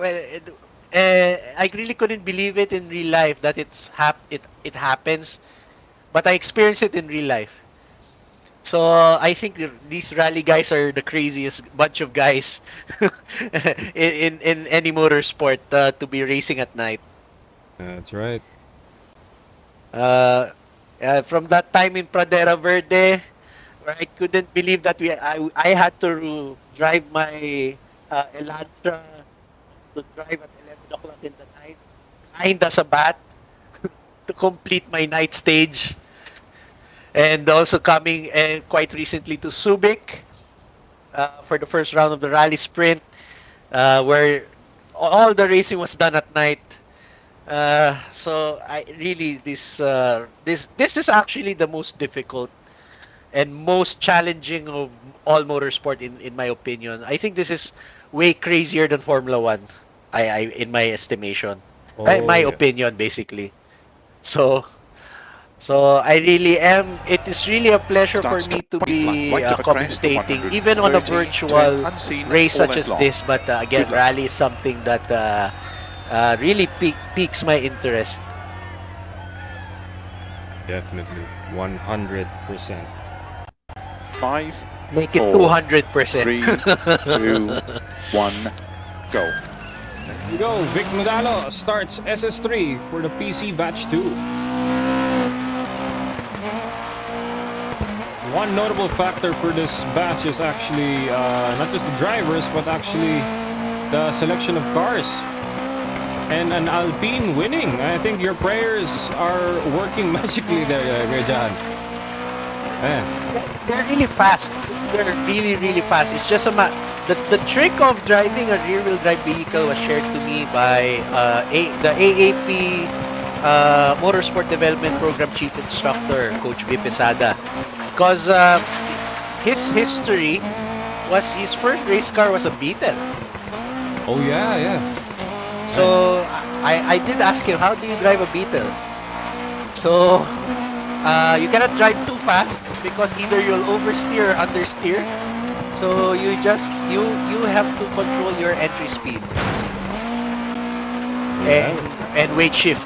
Speaker 13: really couldn't believe it in real life that it happens. But I experienced it in real life. So I think these rally guys are the craziest bunch of guys in any motorsport to be racing at night.
Speaker 14: That's right.
Speaker 13: From that time in Pradera Verde, where I couldn't believe that I had to drive my Elantra to drive at 11 o'clock in the night, kinda sa bat, to complete my night stage. And also coming quite recently to Subic for the first round of the rally sprint, where all the racing was done at night. So I really this is actually the most difficult and most challenging of all motorsport in my opinion. I think this is way crazier than Formula One. In my estimation, my opinion basically. So I really am. It is really a pleasure for me to be commentating, even on a virtual race such as this. But again, rally is something that really piques my interest.
Speaker 14: Definitely, 100%.
Speaker 15: 5,
Speaker 13: Make it
Speaker 15: 3,
Speaker 13: 200%.
Speaker 15: 2, 1, go.
Speaker 14: Here we go. Vic Nodalo starts SS3 for the PC Batch 2. One notable factor for this batch is actually not just the drivers, but actually the selection of cars. And an Alpine winning. I think your prayers are working magically there, John.
Speaker 13: They're really fast. They're really fast. It's just the trick of driving a rear-wheel drive vehicle was shared to me by the AAP Motorsport Development Program Chief Instructor, Coach V. Pesada. Because his history was his first race car was a Beetle.
Speaker 14: Oh yeah.
Speaker 13: So I did ask him, how do you drive a Beetle? So you cannot drive too fast because either you'll oversteer or understeer. So you have to control your entry speed and weight shift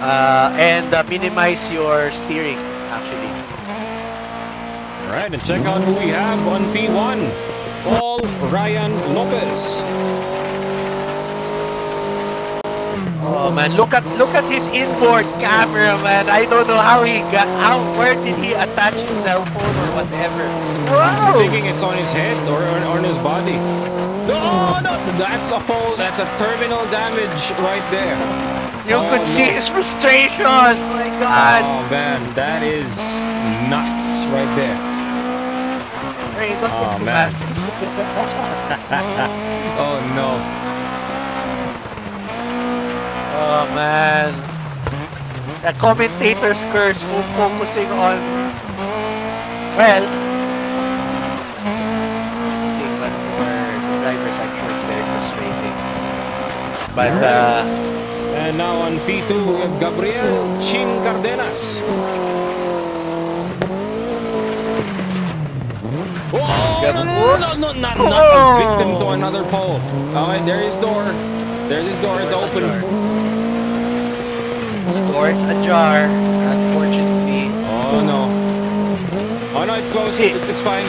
Speaker 13: and minimize your steering actually.
Speaker 14: Alright, and check out who we have on P1. Paul Ryan Lopez.
Speaker 13: Oh man, look at his inboard camera, man. I don't know where did he attach his cell phone or whatever.
Speaker 14: I'm thinking it's on his head or on his body. No, that's a pole. That's a terminal damage right there.
Speaker 13: You could see his frustration. Oh my God.
Speaker 14: Oh man, that is nuts right there. Oh man. Oh no.
Speaker 13: Oh man. The commentator's curse focusing on, well, statement for the drivers, I'm sure it's very frustrating. But
Speaker 14: and now on P2 we have Gabriel Chin Cardenas. Not a victim to another pole. Alright, there is door. There's his door, it's open.
Speaker 13: His door is ajar, unfortunately.
Speaker 14: Oh no. Oh no, it's closed. It's fine.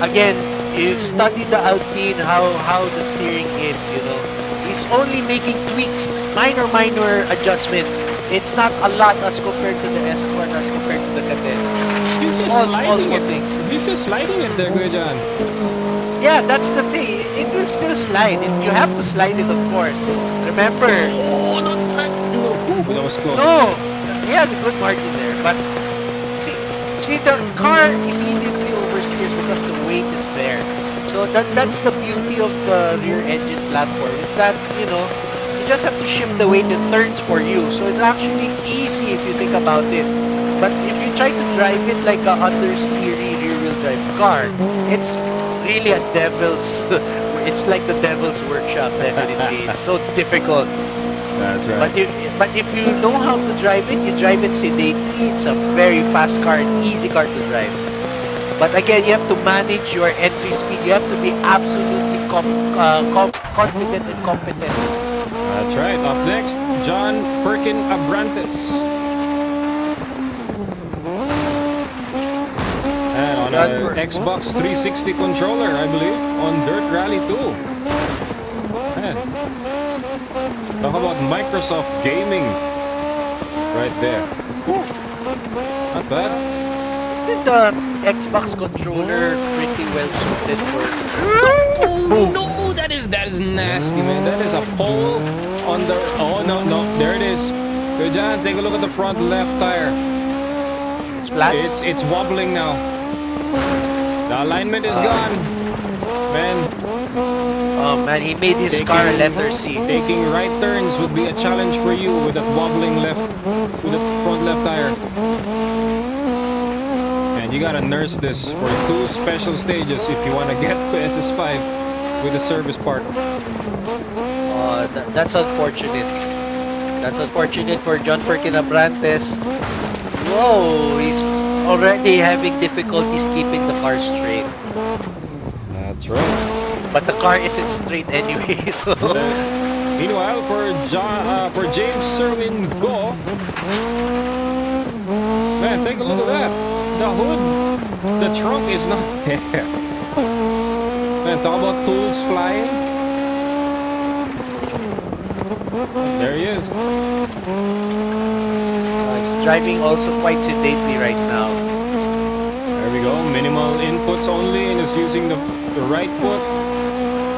Speaker 13: Again, you've studied the Alpine, how the steering is, you know. He's only making tweaks, minor adjustments. It's not a lot as compared to the Escort, as compared to the Cadet.
Speaker 14: He's just sliding it. He's just sliding it there, Kuya John.
Speaker 13: Yeah, that's the thing. It will still slide. You have to slide it, of course. Remember.
Speaker 14: Oh, not that. That was close.
Speaker 13: No, he had a good margin there. But see, the car immediately oversteers because the weight is there. So that's the beauty of the rear engine platform, is that, you know, you just have to shift the weight, it turns for you. So it's actually easy if you think about it. But if you try to drive it like a understeery rear-wheel drive car, it's really a devil's, it's like the devil's workshop, definitely. It's so difficult.
Speaker 14: That's right.
Speaker 13: But if you know how to drive it, you drive it sedately. It's a very fast car, an easy car to drive. But again, you have to manage your entry speed. You have to be absolutely confident and competent.
Speaker 14: That's right. Up next, John Perkin Abrantes. And on an Xbox 360 controller, I believe, on Dirt Rally 2. Man. Talk about Microsoft gaming right there. Not bad.
Speaker 13: The Xbox controller pretty well suited for.
Speaker 14: Oh no, that is nasty, man. That is a pole on the. Oh no, there it is. Good John, take a look at the front left tire.
Speaker 13: It's flat.
Speaker 14: It's wobbling now. The alignment is gone, man.
Speaker 13: Oh man, he made his car a letter C.
Speaker 14: Taking right turns would be a challenge for you with that wobbling with the front left tire. And you gotta nurse this for 2 special stages if you wanna get to SS5 with the service part.
Speaker 13: That's unfortunate. That's unfortunate for John Perkin Abrantes. Whoa, he's already having difficulties keeping the car straight.
Speaker 14: That's right.
Speaker 13: But the car isn't straight anyway, so.
Speaker 14: Meanwhile, for James Serwin Go, man, take a look at that. The hood, the trunk is not there. Man, talk about tools flying. There he is.
Speaker 13: He's driving also quite sedately right now.
Speaker 14: There we go. Minimal inputs only, and is using the right foot.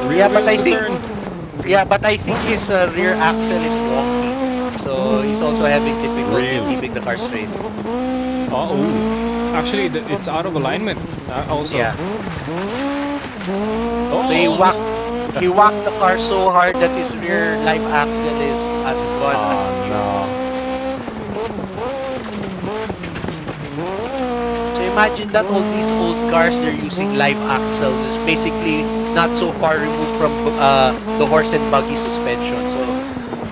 Speaker 14: The rear
Speaker 13: but I think his rear axle is wonky, so he's also having difficulty keeping the car straight.
Speaker 14: Actually, it's out of alignment. Also.
Speaker 13: Yeah. So he whacked the car so hard that his rear live axle is as gone as new. So imagine that all these old cars, they're using live axle. It's basically not so far removed from the horse and buggy suspension. So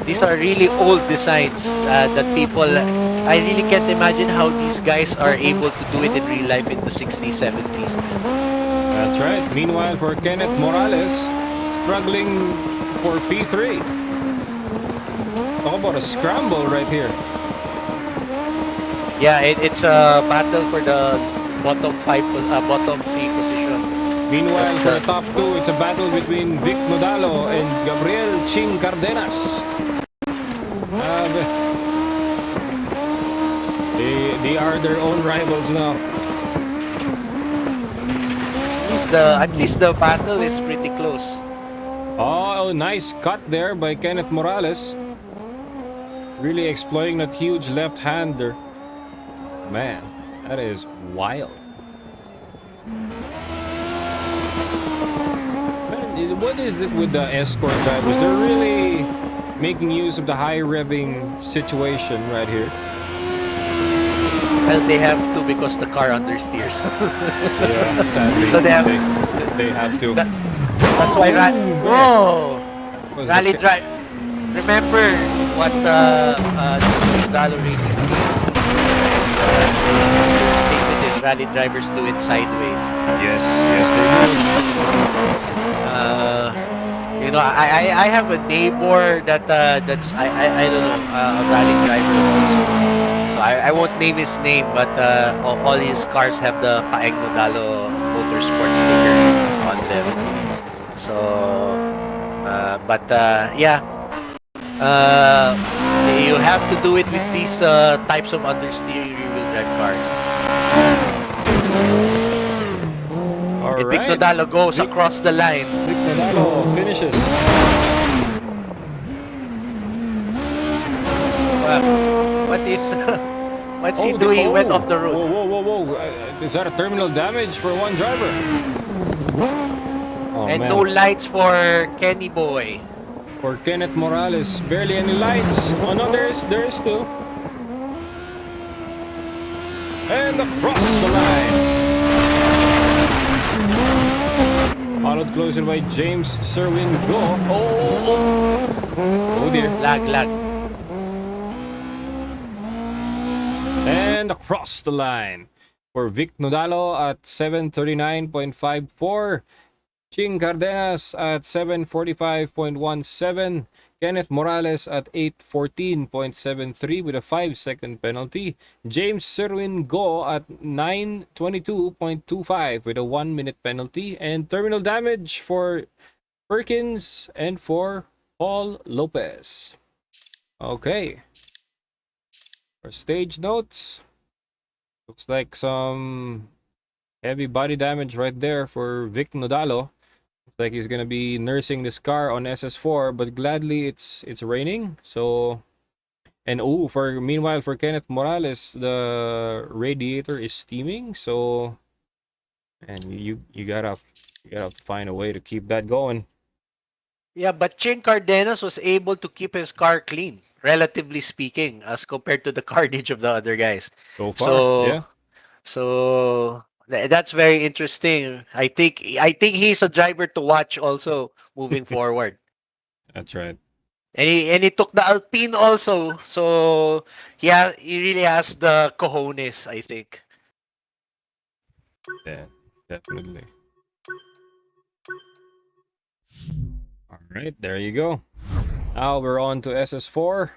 Speaker 13: these are really old designs that people. I really can't imagine how these guys are able to do it in real life in the 60s, 70s.
Speaker 14: That's right. Meanwhile, for Kenneth Morales, struggling for P3. Talk about a scramble right here.
Speaker 13: Yeah, it's a battle for the bottom three position.
Speaker 14: Meanwhile, for the top two, it's a battle between Vic Nodalo and Gabriel Ching Cardenas. They are their own rivals now.
Speaker 13: At least the battle is pretty close.
Speaker 14: Oh, nice cut there by Kenneth Morales. Really exploiting that huge left-hander. Man, that is wild. Man, what is it with the escort drivers? They're really making use of the high revving situation right here.
Speaker 13: Well, they have to because the car understeers.
Speaker 14: Yeah, sadly.
Speaker 13: So they
Speaker 14: have to.
Speaker 13: That's why Rally Drive. Remember what Dollar Racing statement is: rally drivers do it sideways.
Speaker 14: Yes, they do.
Speaker 13: You know, I have a neighbor that's I don't know, a rally driver also. So I won't name his name, but all his cars have the Paeng Nodalo Motorsports sticker on them. So, yeah. You have to do it with these types of understeer rear-wheel drive cars. And Vic Nodalo goes across the line.
Speaker 14: Vic Nodalo finishes.
Speaker 13: What's he doing? He went off the road.
Speaker 14: Whoa. Is that a terminal damage for one driver? Oh,
Speaker 13: and
Speaker 14: man.
Speaker 13: no lights for Kenny Boy.
Speaker 14: For Kenneth Morales, barely any lights. Oh no, there is still. And across the line. Followed closer by James Serwin Go. Oh dear.
Speaker 13: Lag.
Speaker 14: And across the line for Vic Nodalo at 739.54. Ching Cardenas at 745.17. Kenneth Morales at 814.73 with a 5-second penalty. James Serwin Go at 922.25 with a 1-minute penalty. And terminal damage for Perkins and for Paul Lopez. Okay. For stage notes, looks like some heavy body damage right there for Vic Nodalo. Looks like he's gonna be nursing this car on SS4, but gladly it's raining. So, and meanwhile for Kenneth Morales, the radiator is steaming. So, and you gotta find a way to keep that going.
Speaker 13: Yeah, but Ching Cardenas was able to keep his car clean, relatively speaking, as compared to the carnage of the other guys.
Speaker 14: So far, yeah.
Speaker 13: So that's very interesting. I think he's a driver to watch also moving forward.
Speaker 14: That's right.
Speaker 13: And he took the Alpine also. So he really has the cojones, I think.
Speaker 14: Yeah, definitely. All right, there you go. Now we're on to SS4.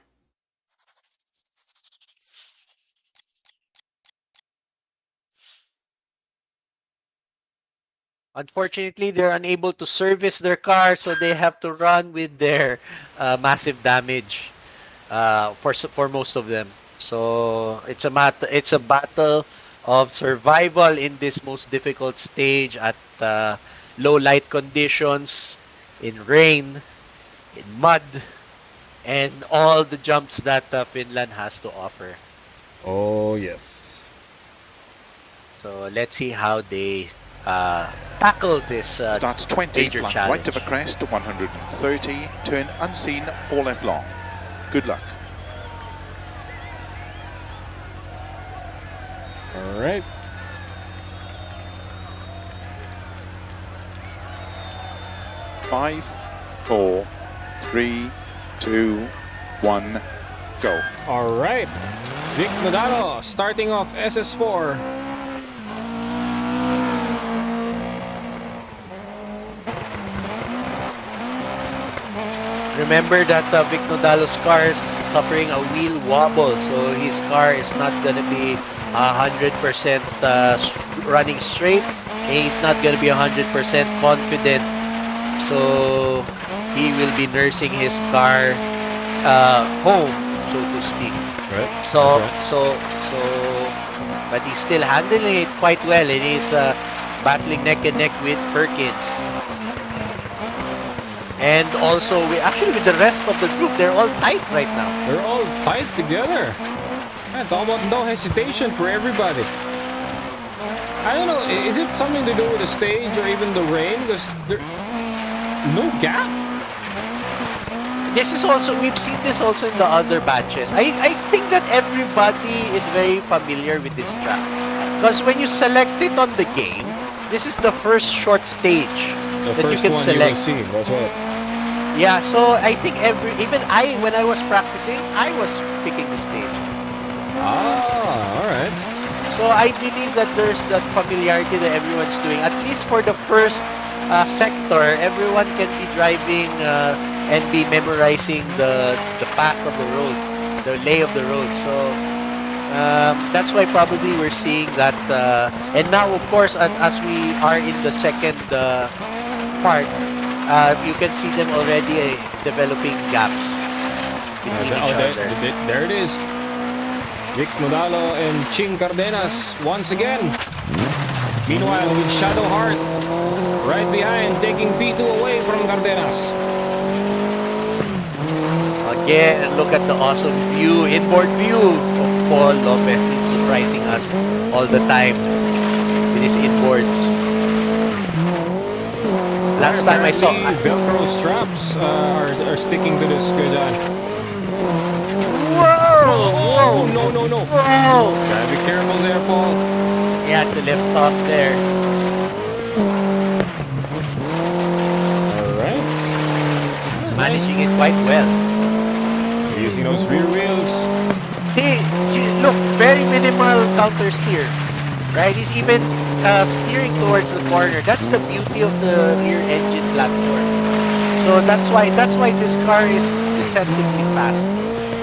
Speaker 13: Unfortunately, they're unable to service their car, so they have to run with their massive damage for most of them. So it's a battle of survival in this most difficult stage at low light conditions, in rain, in mud, and all the jumps that Finland has to offer.
Speaker 14: Oh yes.
Speaker 13: So let's see how they tackle this
Speaker 15: Starts 20,
Speaker 13: major
Speaker 15: flank
Speaker 13: challenge.
Speaker 15: right of a crest, 130, turn unseen, 4 left long. Good luck.
Speaker 14: All right.
Speaker 15: Five, 4, 3, 2, 1, go.
Speaker 14: All right. Vic Nodalo starting off SS4.
Speaker 13: Remember that Vic Nodalo's cars suffering a wheel wobble, so his car is not gonna be 100% running straight. He's not gonna be 100% confident, so he will be nursing his car home, so to speak.
Speaker 14: Right.
Speaker 13: But he's still handling it quite well, and he's battling neck and neck with Perkins. And also, with the rest of the group, they're all tight right now.
Speaker 14: They're all tight together. Man, talk about no hesitation for everybody. I don't know, is it something to do with the stage or even the rain? Because there's no gap.
Speaker 13: This is also, we've seen this also in the other batches. I think that everybody is very familiar with this track. Because when you select it on the game, this is the first short stage that you can select.
Speaker 14: You will see. That's right.
Speaker 13: Yeah, so I think when I was practicing, I was picking the stage.
Speaker 14: Ah, alright.
Speaker 13: So I believe that there's that familiarity that everyone's doing. At least for the first sector, everyone can be driving and be memorizing the path of the road, the lay of the road. So that's why probably we're seeing that. And now, of course, as we are in the second part, you can see them already developing gaps between each other.
Speaker 14: There it is. Vic Nodalo and Ching Cardenas once again. Meanwhile, with Shadow Heart right behind, taking P2 away from Cardenas.
Speaker 13: Again, look at the awesome view, inboard view of Paul Lopez. He's surprising us all the time with his inboards. Last time I saw
Speaker 14: Velcro straps are sticking to this. Good on.
Speaker 13: Whoa!
Speaker 14: No.
Speaker 13: Whoa!
Speaker 14: Gotta be careful there, Paul.
Speaker 13: He had to lift off there.
Speaker 14: Alright.
Speaker 13: He's managing it quite well.
Speaker 14: Using those rear wheels.
Speaker 13: Hey, look, very minimal counter steer. Right? He's even steering towards the corner. That's the beauty of the rear engine platform. So that's why this car is deceptively fast.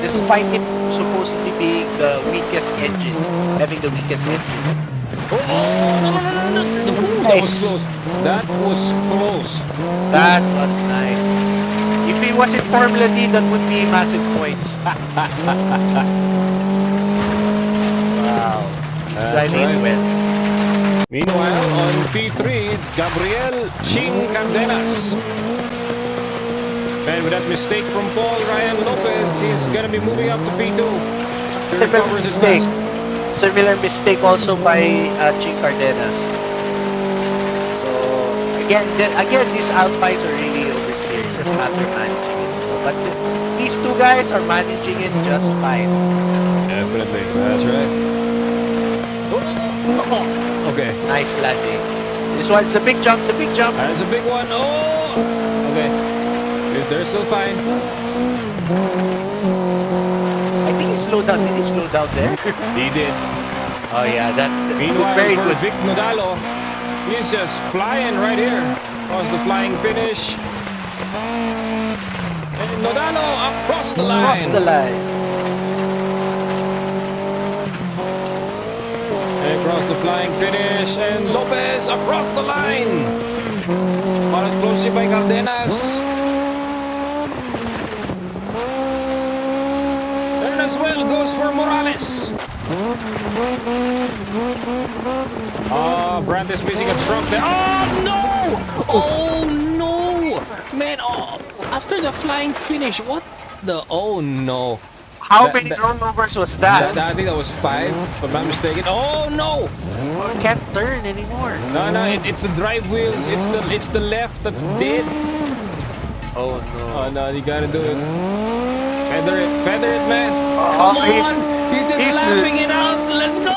Speaker 13: Despite it supposedly being the weakest engine, having the weakest engine.
Speaker 14: No. That was close. That was close.
Speaker 13: That was nice. If he was in Formula D, that would be massive points. Wow. Driving well.
Speaker 14: Meanwhile, on P3, Gabriel Ching Cardenas. And with that mistake from Paul, Ryan Lopez is going to be moving up to P2.
Speaker 13: Similar mistake also by Ching Cardenas. So again, these Alpines are really oversteered. It's just a matter of managing it. So, but these two guys are managing it just fine.
Speaker 14: Definitely, that's right. Okay.
Speaker 13: Nice landing. This one's a big jump.
Speaker 14: That's a big one. Oh. Okay. They're still fine.
Speaker 13: I think he slowed down. Did he slow down there?
Speaker 14: He did.
Speaker 13: Oh yeah,
Speaker 14: Meanwhile,
Speaker 13: very
Speaker 14: for
Speaker 13: good.
Speaker 14: Vic Nodalo, he's just flying right here. Was the flying finish. And Nodalo across the line. Across the flying finish, and Lopez across the line. Followed closely by Cardenas. And as well goes for Morales. Brandt is missing a truck there. Oh no! Oh no! Man, after the flying finish, what the? Oh no!
Speaker 13: How many rollovers was that?
Speaker 14: I think that was 5, if I'm not mistaken. Oh no!
Speaker 13: Can't turn anymore.
Speaker 14: No, it's the drive wheels. It's the left that's dead.
Speaker 13: Oh no!
Speaker 14: Oh no, you gotta do it. Feather it, man.
Speaker 13: Come
Speaker 14: on! He's just laughing it out. Let's go!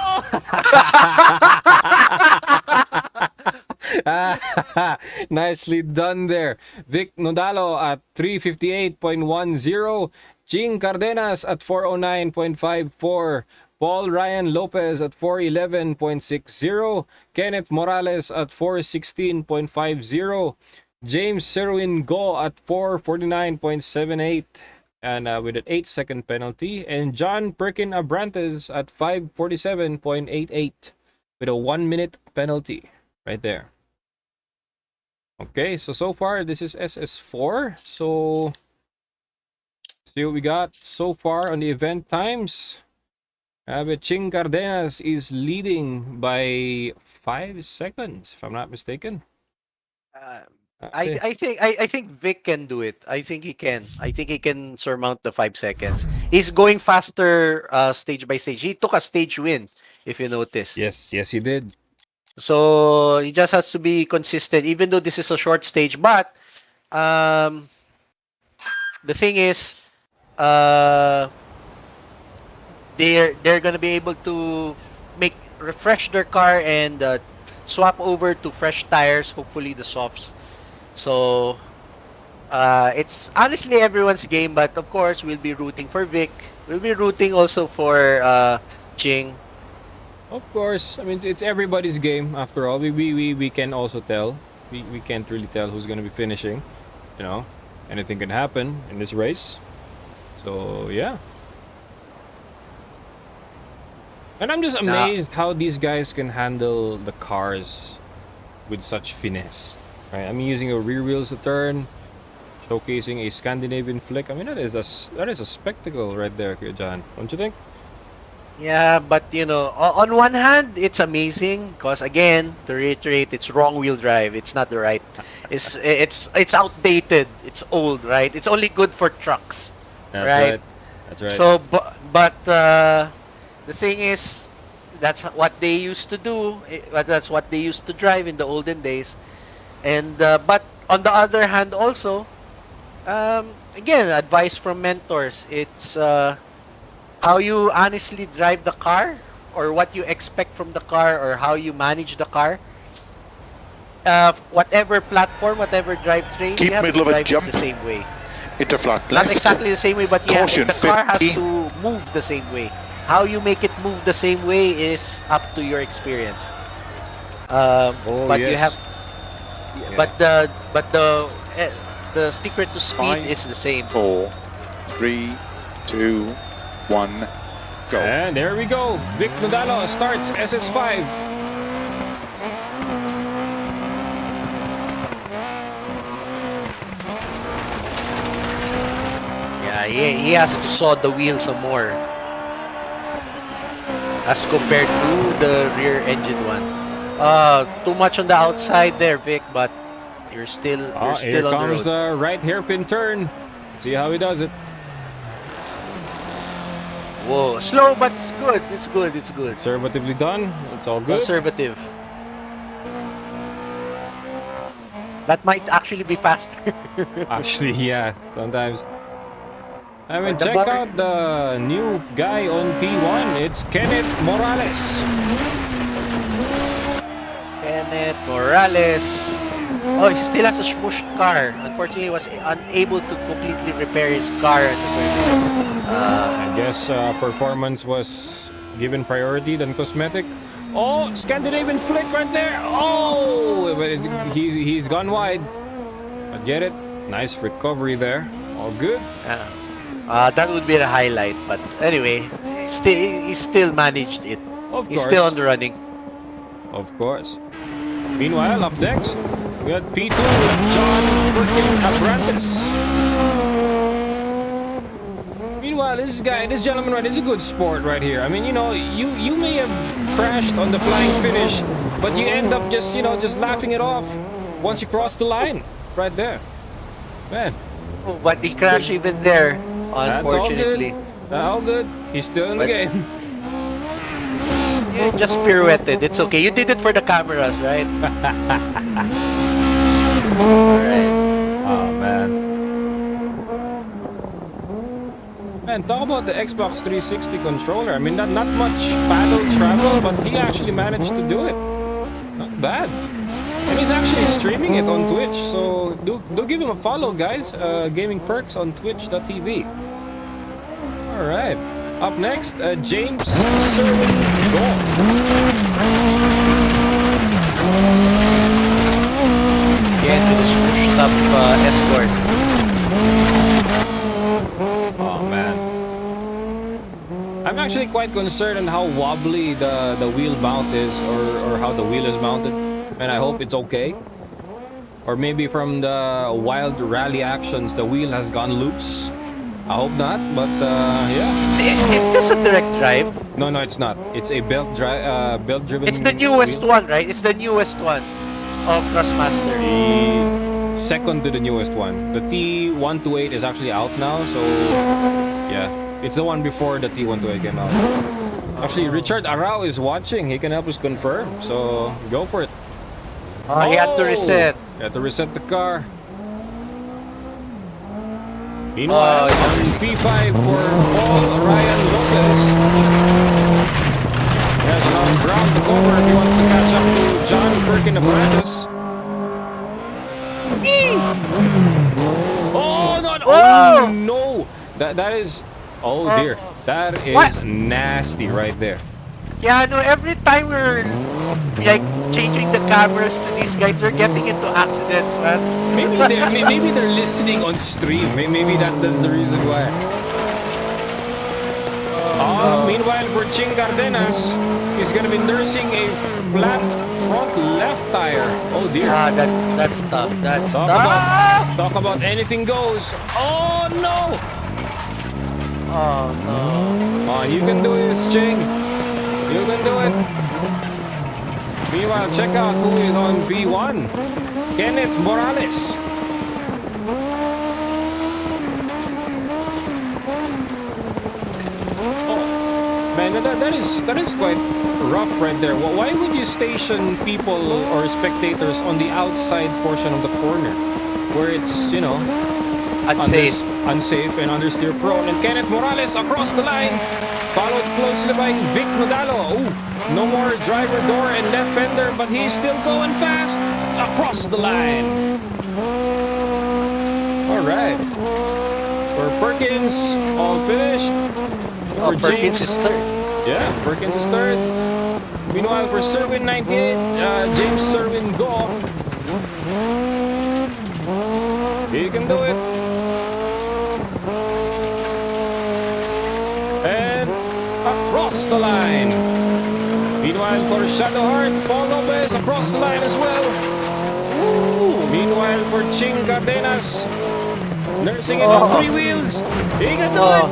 Speaker 14: Nicely done there. Vic Nodalo at 358.10. Ching Cardenas at 409.54. Paul Ryan Lopez at 411.60. Kenneth Morales at 416.50. James Serwin Go at 449.78. and with an 8-second penalty. And John Perkin Abrantes at 5:47.88 with a 1-minute penalty right there. Okay, so far this is SS4. So see what we got so far on the event times. Ching Cardenas is leading by 5 seconds, if I'm not mistaken.
Speaker 13: I think Vic can do it. I think he can. I think he can surmount the 5 seconds. He's going faster stage by stage. He took a stage win, if you notice.
Speaker 14: Yes, he did.
Speaker 13: So he just has to be consistent, even though this is a short stage. But the thing is, they're gonna be able to refresh their car and swap over to fresh tires. Hopefully the softs. So it's honestly everyone's game, but of course we'll be rooting for Vic. We'll be rooting also for Ching.
Speaker 14: Of course, I mean it's everybody's game after all. We can also tell. We can't really tell who's gonna be finishing. You know, anything can happen in this race. So yeah. And I'm just amazed how these guys can handle the cars with such finesse. Right? I mean, using a rear wheels to turn, showcasing a Scandinavian flick. I mean, that is a spectacle right there, John. Don't you think?
Speaker 13: Yeah, but you know, on one hand, it's amazing because again, to reiterate, it's wrong wheel drive. It's not the right. It's outdated. It's old, right? It's only good for trucks, right?
Speaker 14: That's right.
Speaker 13: So, but the thing is, that's what they used to do. That's what they used to drive in the olden days. And but on the other hand, also, again, advice from mentors. It's how you honestly drive the car, or what you expect from the car, or how you manage the car. Whatever platform, whatever drivetrain, you have to drive it the same way.
Speaker 15: Into flat left.
Speaker 13: Not exactly the same way, but yeah,
Speaker 15: Caution,
Speaker 13: the car has
Speaker 15: 50.
Speaker 13: to move the same way. How you make it move the same way is up to your experience. But
Speaker 14: yes.
Speaker 13: you have, but the secret to speed is the same.
Speaker 15: 4, 3, 2, 1, go.
Speaker 14: And there we go. Vic Nodalo starts SS5.
Speaker 13: Yeah, he has to saw the wheel some more, as compared to the rear engine one. Too much on the outside there, Vic, but you're still
Speaker 14: Here
Speaker 13: on the
Speaker 14: comes
Speaker 13: road.
Speaker 14: the right hairpin turn. See how he does it.
Speaker 13: Whoa, slow, but it's good. It's good. It's good.
Speaker 14: Conservatively done. It's all good.
Speaker 13: Conservative. That might actually be faster.
Speaker 14: Actually, yeah. Sometimes. I mean,
Speaker 13: But the
Speaker 14: check
Speaker 13: bar-
Speaker 14: out the new guy on P1. It's Kenneth Morales.
Speaker 13: Kenneth Morales. Oh, he still has a smooshed car. Unfortunately, he was unable to completely repair his car at a certain
Speaker 14: I guess performance was given priority than cosmetic. Oh, Scandinavian flick right there. Oh, but he's gone wide. I get it. Nice recovery there. All good.
Speaker 13: that would be the highlight. But anyway, he still managed it.
Speaker 14: Of
Speaker 13: He's
Speaker 14: course.
Speaker 13: still on the running.
Speaker 14: Of course. Meanwhile, up next, we got P2 with John Abrantes. Meanwhile, this gentleman, right, is a good sport right here. I mean, you know, you may have crashed on the flying finish, but you end up just laughing it off once you cross the line, right there. Man.
Speaker 13: Oh, but he crashed even there,
Speaker 14: That's all
Speaker 13: unfortunately.
Speaker 14: good. All good. He's still in the game.
Speaker 13: You just pirouetted. It's okay. You did it for the cameras, right? Alright.
Speaker 14: Oh, man. Man, talk about the Xbox 360 controller. I mean, not much paddle travel, but he actually managed to do it. Not bad. And he's actually streaming it on Twitch, so do give him a follow, guys. Gaming Perks on twitch.tv. Alright. Up next, James Serwin Gold.
Speaker 13: Again with his pushed up escort.
Speaker 14: actually quite concerned on how wobbly the wheel mount is, or how the wheel is mounted, and I hope it's okay. Or maybe from the wild rally actions, the wheel has gone loose. I hope not, but yeah.
Speaker 13: Is this a direct drive?
Speaker 14: No, it's not. It's a belt-driven.
Speaker 13: It's the newest one, right? It's the newest one of Crossmaster.
Speaker 14: The second to the newest one. The T128 is actually out now, so yeah. It's the one before the T128 came out. Actually, Richard Arao is watching. He can help us confirm, so go for it.
Speaker 13: He had to reset.
Speaker 14: He had to reset the car. Meanwhile, on P5 for Paul Ryan Lopez. He has enough ground to cover if he wants to catch up to John Perkin Apprentice. Oh, no! Oh, no! That is... Oh, dear. That is nasty right there.
Speaker 13: Yeah, no, every time we're like changing the cameras to these guys, they're getting into accidents, man.
Speaker 14: Maybe they're listening on stream. Maybe that's the reason why. Meanwhile, for Ching Cardenas, he's gonna be nursing a flat front left tire. Oh dear.
Speaker 13: That's tough. That's tough.
Speaker 14: Talk about anything goes. Oh no!
Speaker 13: Oh no.
Speaker 14: You can do this, Ching. You can do it. Meanwhile, check out who is on V1. Kenneth Morales. Oh, man, that is quite rough right there. Why would you station people or spectators on the outside portion of the corner, where it's, you know, unsafe and understeer prone? And Kenneth Morales across the line, followed closely by Vic Nodalo. No more driver door and left fender, but he's still going fast across the line. All right. For Perkins, all finished. For
Speaker 13: Perkins
Speaker 14: James,
Speaker 13: is third.
Speaker 14: Yeah, Perkins is third. Meanwhile, for Serwin 98, James Serwin Go. He can do it. And across the line. Meanwhile, for Shadowheart, Paul Lopez across the line as well. Ooh. Meanwhile, for Ching Cardenas, nursing it on three wheels. He can do it.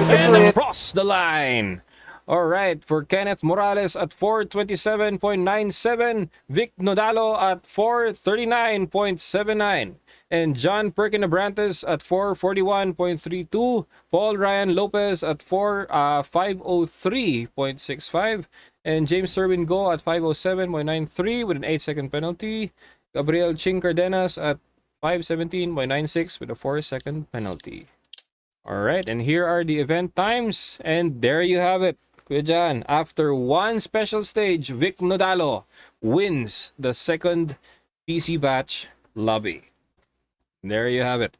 Speaker 14: And across the line. All right, for Kenneth Morales at 427.97, Vic Nodalo at 439.79. And John Perkin Abrantes at 441.32, Paul Ryan Lopez at 503.65, and James Serwin Go at 507.93 with an 8-second penalty. Gabriel Ching Cardenas at 517.96 with a 4-second penalty. Alright, and here are the event times, and there you have it. Kuya Jan, after one special stage, Vic Nodalo wins the second PC batch lobby. There you have it.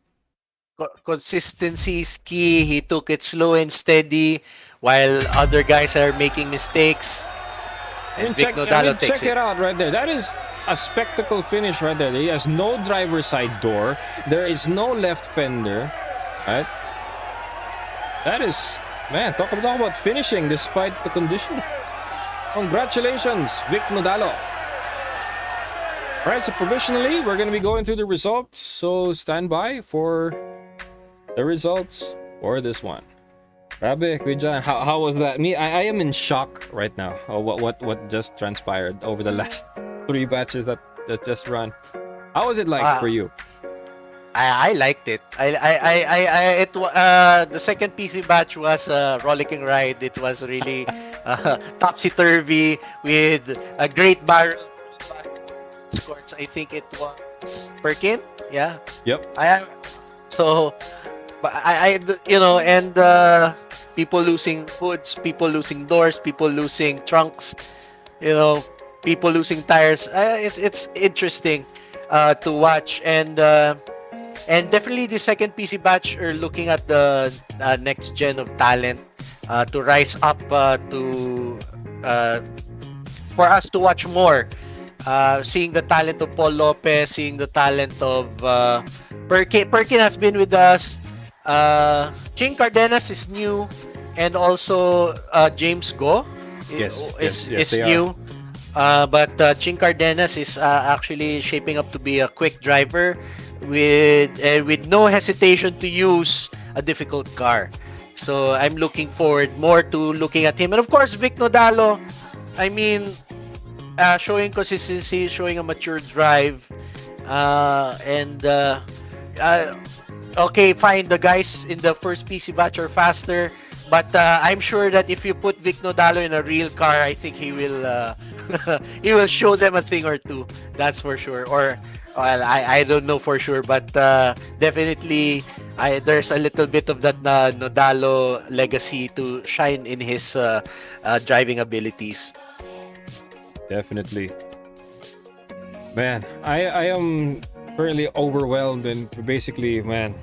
Speaker 13: Consistency is key. He took it slow and steady while other guys are making mistakes. And Vic Nodalo takes
Speaker 14: check it out right there. That is a spectacle finish right there. He has no driver's side door. There is no left fender. Right? That is, man, talk about finishing despite the condition. Congratulations, Vic Nodalo. Alright, so provisionally, we're going to be going through the results. So stand by for the results for this one. Grabe, Kuya Jan, how was that? I am in shock right now. What just transpired over the last 3 batches that just run. How was it like for you?
Speaker 13: I liked it. The second PC batch was a rollicking ride. It was really topsy-turvy with a great barrel. Scores. I think it was Perkin. Yeah.
Speaker 14: Yep.
Speaker 13: People losing hoods, people losing doors, people losing trunks, people losing tires. It's interesting to watch, and definitely the second PC batch are looking at the next gen of talent to rise up for us to watch more. Seeing the talent of Paul Lopez, seeing the talent of Perkin has been with us. Ching Cardenas is new. and also James Go is new. But Ching Cardenas is actually shaping up to be a quick driver with no hesitation to use a difficult car. So I'm looking forward more to looking at him. And of course, Vic Nodalo, I mean, showing consistency, showing a mature drive. Okay, fine, the guys in the first PC batch are faster. But I'm sure that if you put Vic Nodalo in a real car, I think he will he will show them a thing or two. That's for sure. Or well, I don't know for sure, but definitely there's a little bit of that Nodalo legacy to shine in his driving abilities.
Speaker 14: Definitely. Man, I am currently overwhelmed and basically, man,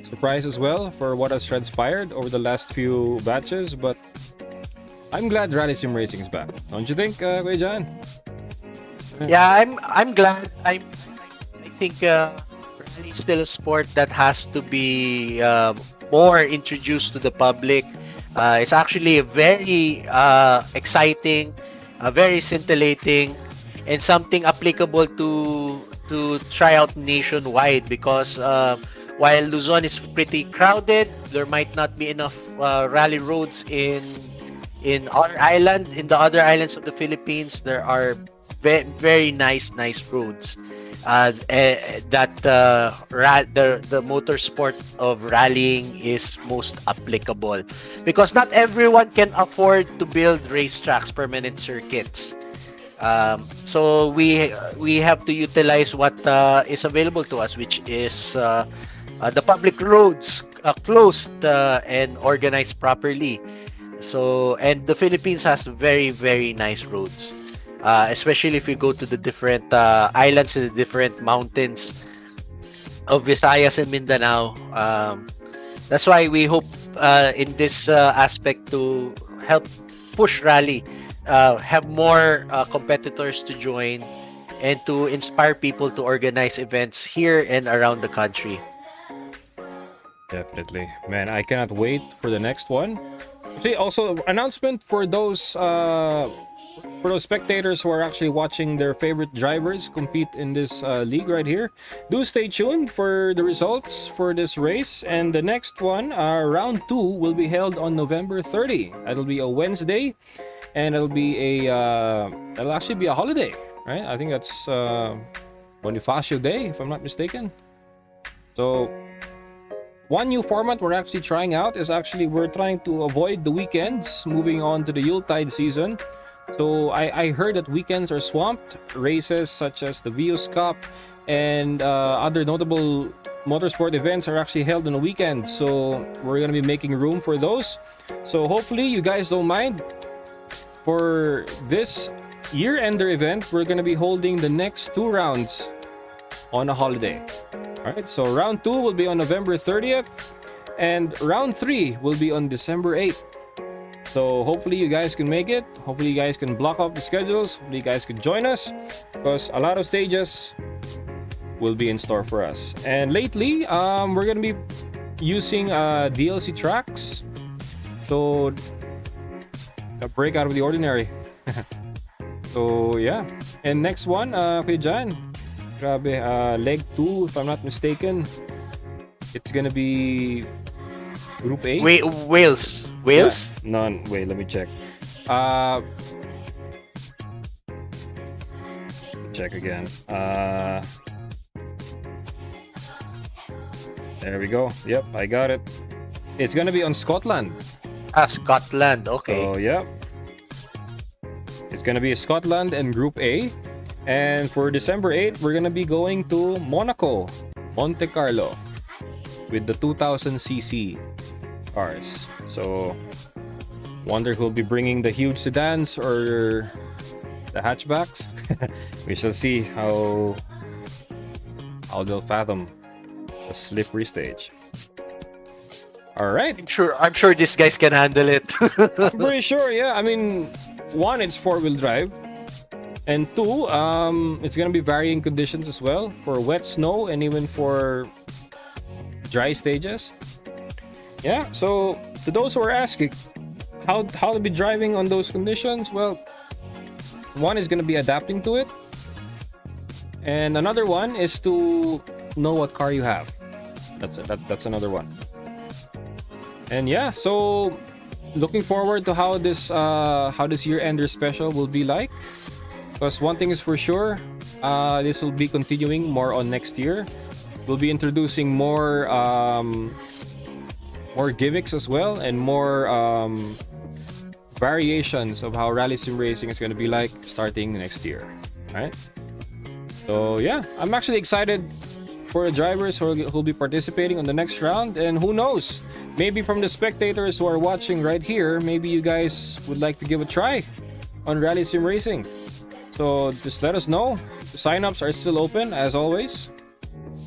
Speaker 14: surprised as well for what has transpired over the last few batches, but I'm glad Rally Sim Racing is back. Don't you think, Kuya John?
Speaker 13: Yeah, I'm glad. I think rally is still a sport that has to be more introduced to the public. It's actually a very exciting, very scintillating, and something applicable to try out nationwide because while Luzon is pretty crowded, there might not be enough rally roads in our island. In the other islands of the Philippines, there are very nice roads that the motorsport of rallying is most applicable because not everyone can afford to build racetracks, permanent circuits. So we have to utilize what is available to us, which is the public roads closed and organized properly. So, and the Philippines has very nice roads, especially if you go to the different islands and the different mountains of Visayas and Mindanao. That's why we hope in this aspect to help push rally, have more competitors to join, and to inspire people to organize events here and around the country.
Speaker 14: Definitely. Man, I cannot wait for the next one. See, also announcement for those spectators who are actually watching their favorite drivers compete in this league right here. Do stay tuned for the results for this race, and the next one, round 2, will be held on November 30. It'll be a Wednesday, and it'll actually be a holiday, right? I think that's Bonifacio Day, if I'm not mistaken. So one new format we're actually trying out is we're trying to avoid the weekends, moving on to the Yuletide season. So I heard that weekends are swamped. Races such as the Vios Cup and other notable motorsport events are actually held on the weekend. So we're going to be making room for those. So hopefully you guys don't mind. For this year-ender event, we're going to be holding the next 2 rounds on a holiday. Alright, so round 2 will be on November 30th, and round 3 will be on December 8th. So hopefully you guys can make it. Hopefully you guys can block off the schedules. Hopefully you guys can join us, because a lot of stages will be in store for us. And lately, we're going to be using DLC tracks. So a break out of the ordinary. So yeah. And next one, Kuya Jan. Grabe, leg 2, if I'm not mistaken. It's gonna be Group A.
Speaker 13: Wales.
Speaker 14: Yeah. None. Wait, let me check. Check again. There we go. Yep, I got it. It's gonna be on Scotland.
Speaker 13: Scotland. Okay.
Speaker 14: So yeah. It's gonna be Scotland and Group A. And for December 8th, we're gonna be going to Monaco, Monte Carlo, with the 2000cc cars. So, wonder who'll be bringing the huge sedans or the hatchbacks. We shall see how they'll fathom the slippery stage. All right.
Speaker 13: I'm sure these guys can handle it.
Speaker 14: I'm pretty sure. Yeah. I mean, 1, it's 4-wheel drive. And 2, it's gonna be varying conditions as well for wet snow and even for dry stages. yeah, so to those who are asking how to be driving on those conditions, well, one is going to be adapting to it, and another one is to know what car you have. That's another one. And yeah, so looking forward to how this year-ender special will be like. Because one thing is for sure, this will be continuing more on next year. We'll be introducing more gimmicks as well, and more variations of how rally sim racing is going to be like starting next year. Right? So yeah, I'm actually excited for the drivers who'll be participating on the next round, and who knows, maybe from the spectators who are watching right here, maybe you guys would like to give a try on rally sim racing. So just let us know. The signups are still open as always,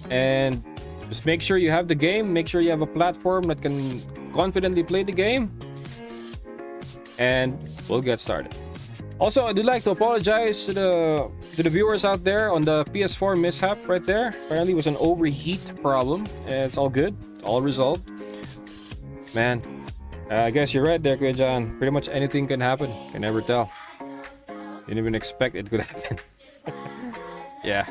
Speaker 14: and just make sure you have the game, make sure you have a platform that can confidently play the game, and we'll get started. Also, I would like to apologize to the viewers out there on the PS4 mishap right there. Apparently it was an overheat problem. It's all good, all resolved. Man, I guess you're right there, Kuya John. Pretty much anything can happen. Can never tell. Didn't even expect it could happen. Yeah.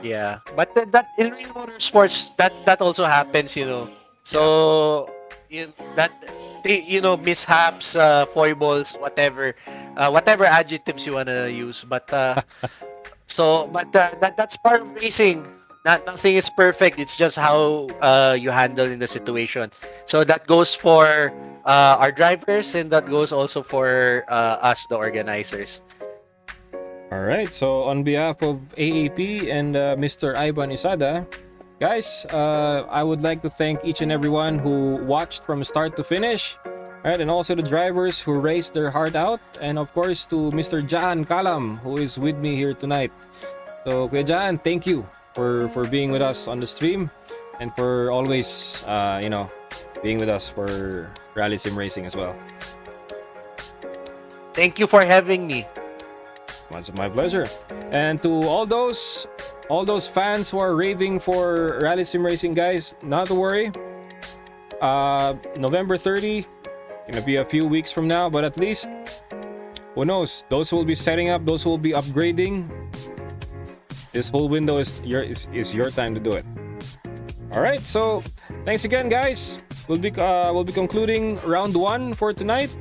Speaker 13: Yeah, but that in real motorsports, that also happens, you know. So mishaps, foibles, whatever adjectives you wanna use. But that's part of racing. Nothing is perfect. It's just how you handle in the situation. So that goes for our drivers, and that goes also for us, the organizers.
Speaker 14: All right, so on behalf of AAP and Mr. Ivan Isada, guys, I would like to thank each and everyone who watched from start to finish, right? And also the drivers who raced their heart out, and of course to Mr. Jan Kalam, who is with me here tonight. So, Kuya Jan, thank you for being with us on the stream, and for always, being with us for Rally Sim Racing as well.
Speaker 13: Thank you for having me.
Speaker 14: It's my pleasure. And to all those fans who are raving for Rally Sim Racing, guys, not to worry. November 30, gonna be a few weeks from now, but at least, who knows? Those who will be setting up, those who will be upgrading, this whole window is your time to do it. All right, so thanks again, guys. We'll be concluding round 1 for tonight,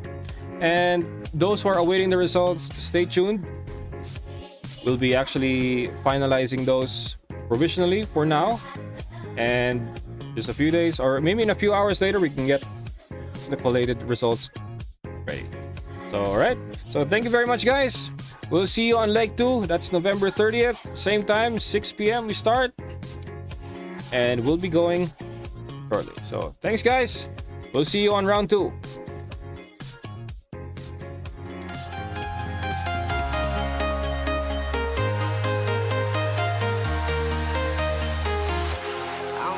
Speaker 14: and those who are awaiting the results, stay tuned. We'll be actually finalizing those provisionally for now, and just a few days, or maybe in a few hours later, we can get the collated results ready. So, all right. So, thank you very much, guys. We'll see you on leg 2. That's November 30th. Same time, 6 p.m. we start, and we'll be going shortly. So, thanks, guys. We'll see you on round 2.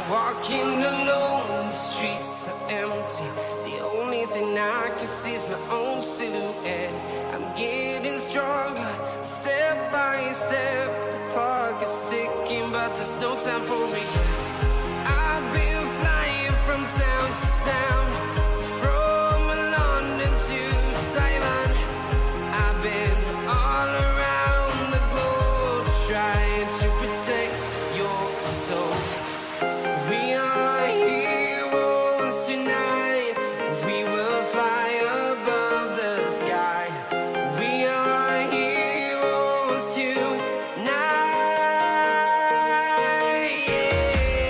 Speaker 18: Walking alone, the streets are empty. The only thing I can see is my own silhouette. I'm getting stronger, step by step. The clock is ticking, but there's no time for regrets. I've been flying from town to town, from London to Taiwan. I've been all around the globe, trying to protect your soul. We are heroes tonight. We will fly above the sky. We are heroes tonight. Yeah.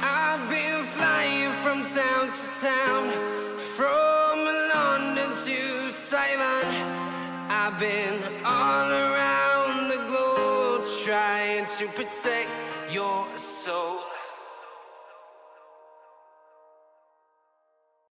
Speaker 18: I've been flying from town to town, from London to Taiwan. I've been all around the globe trying to protect your soul.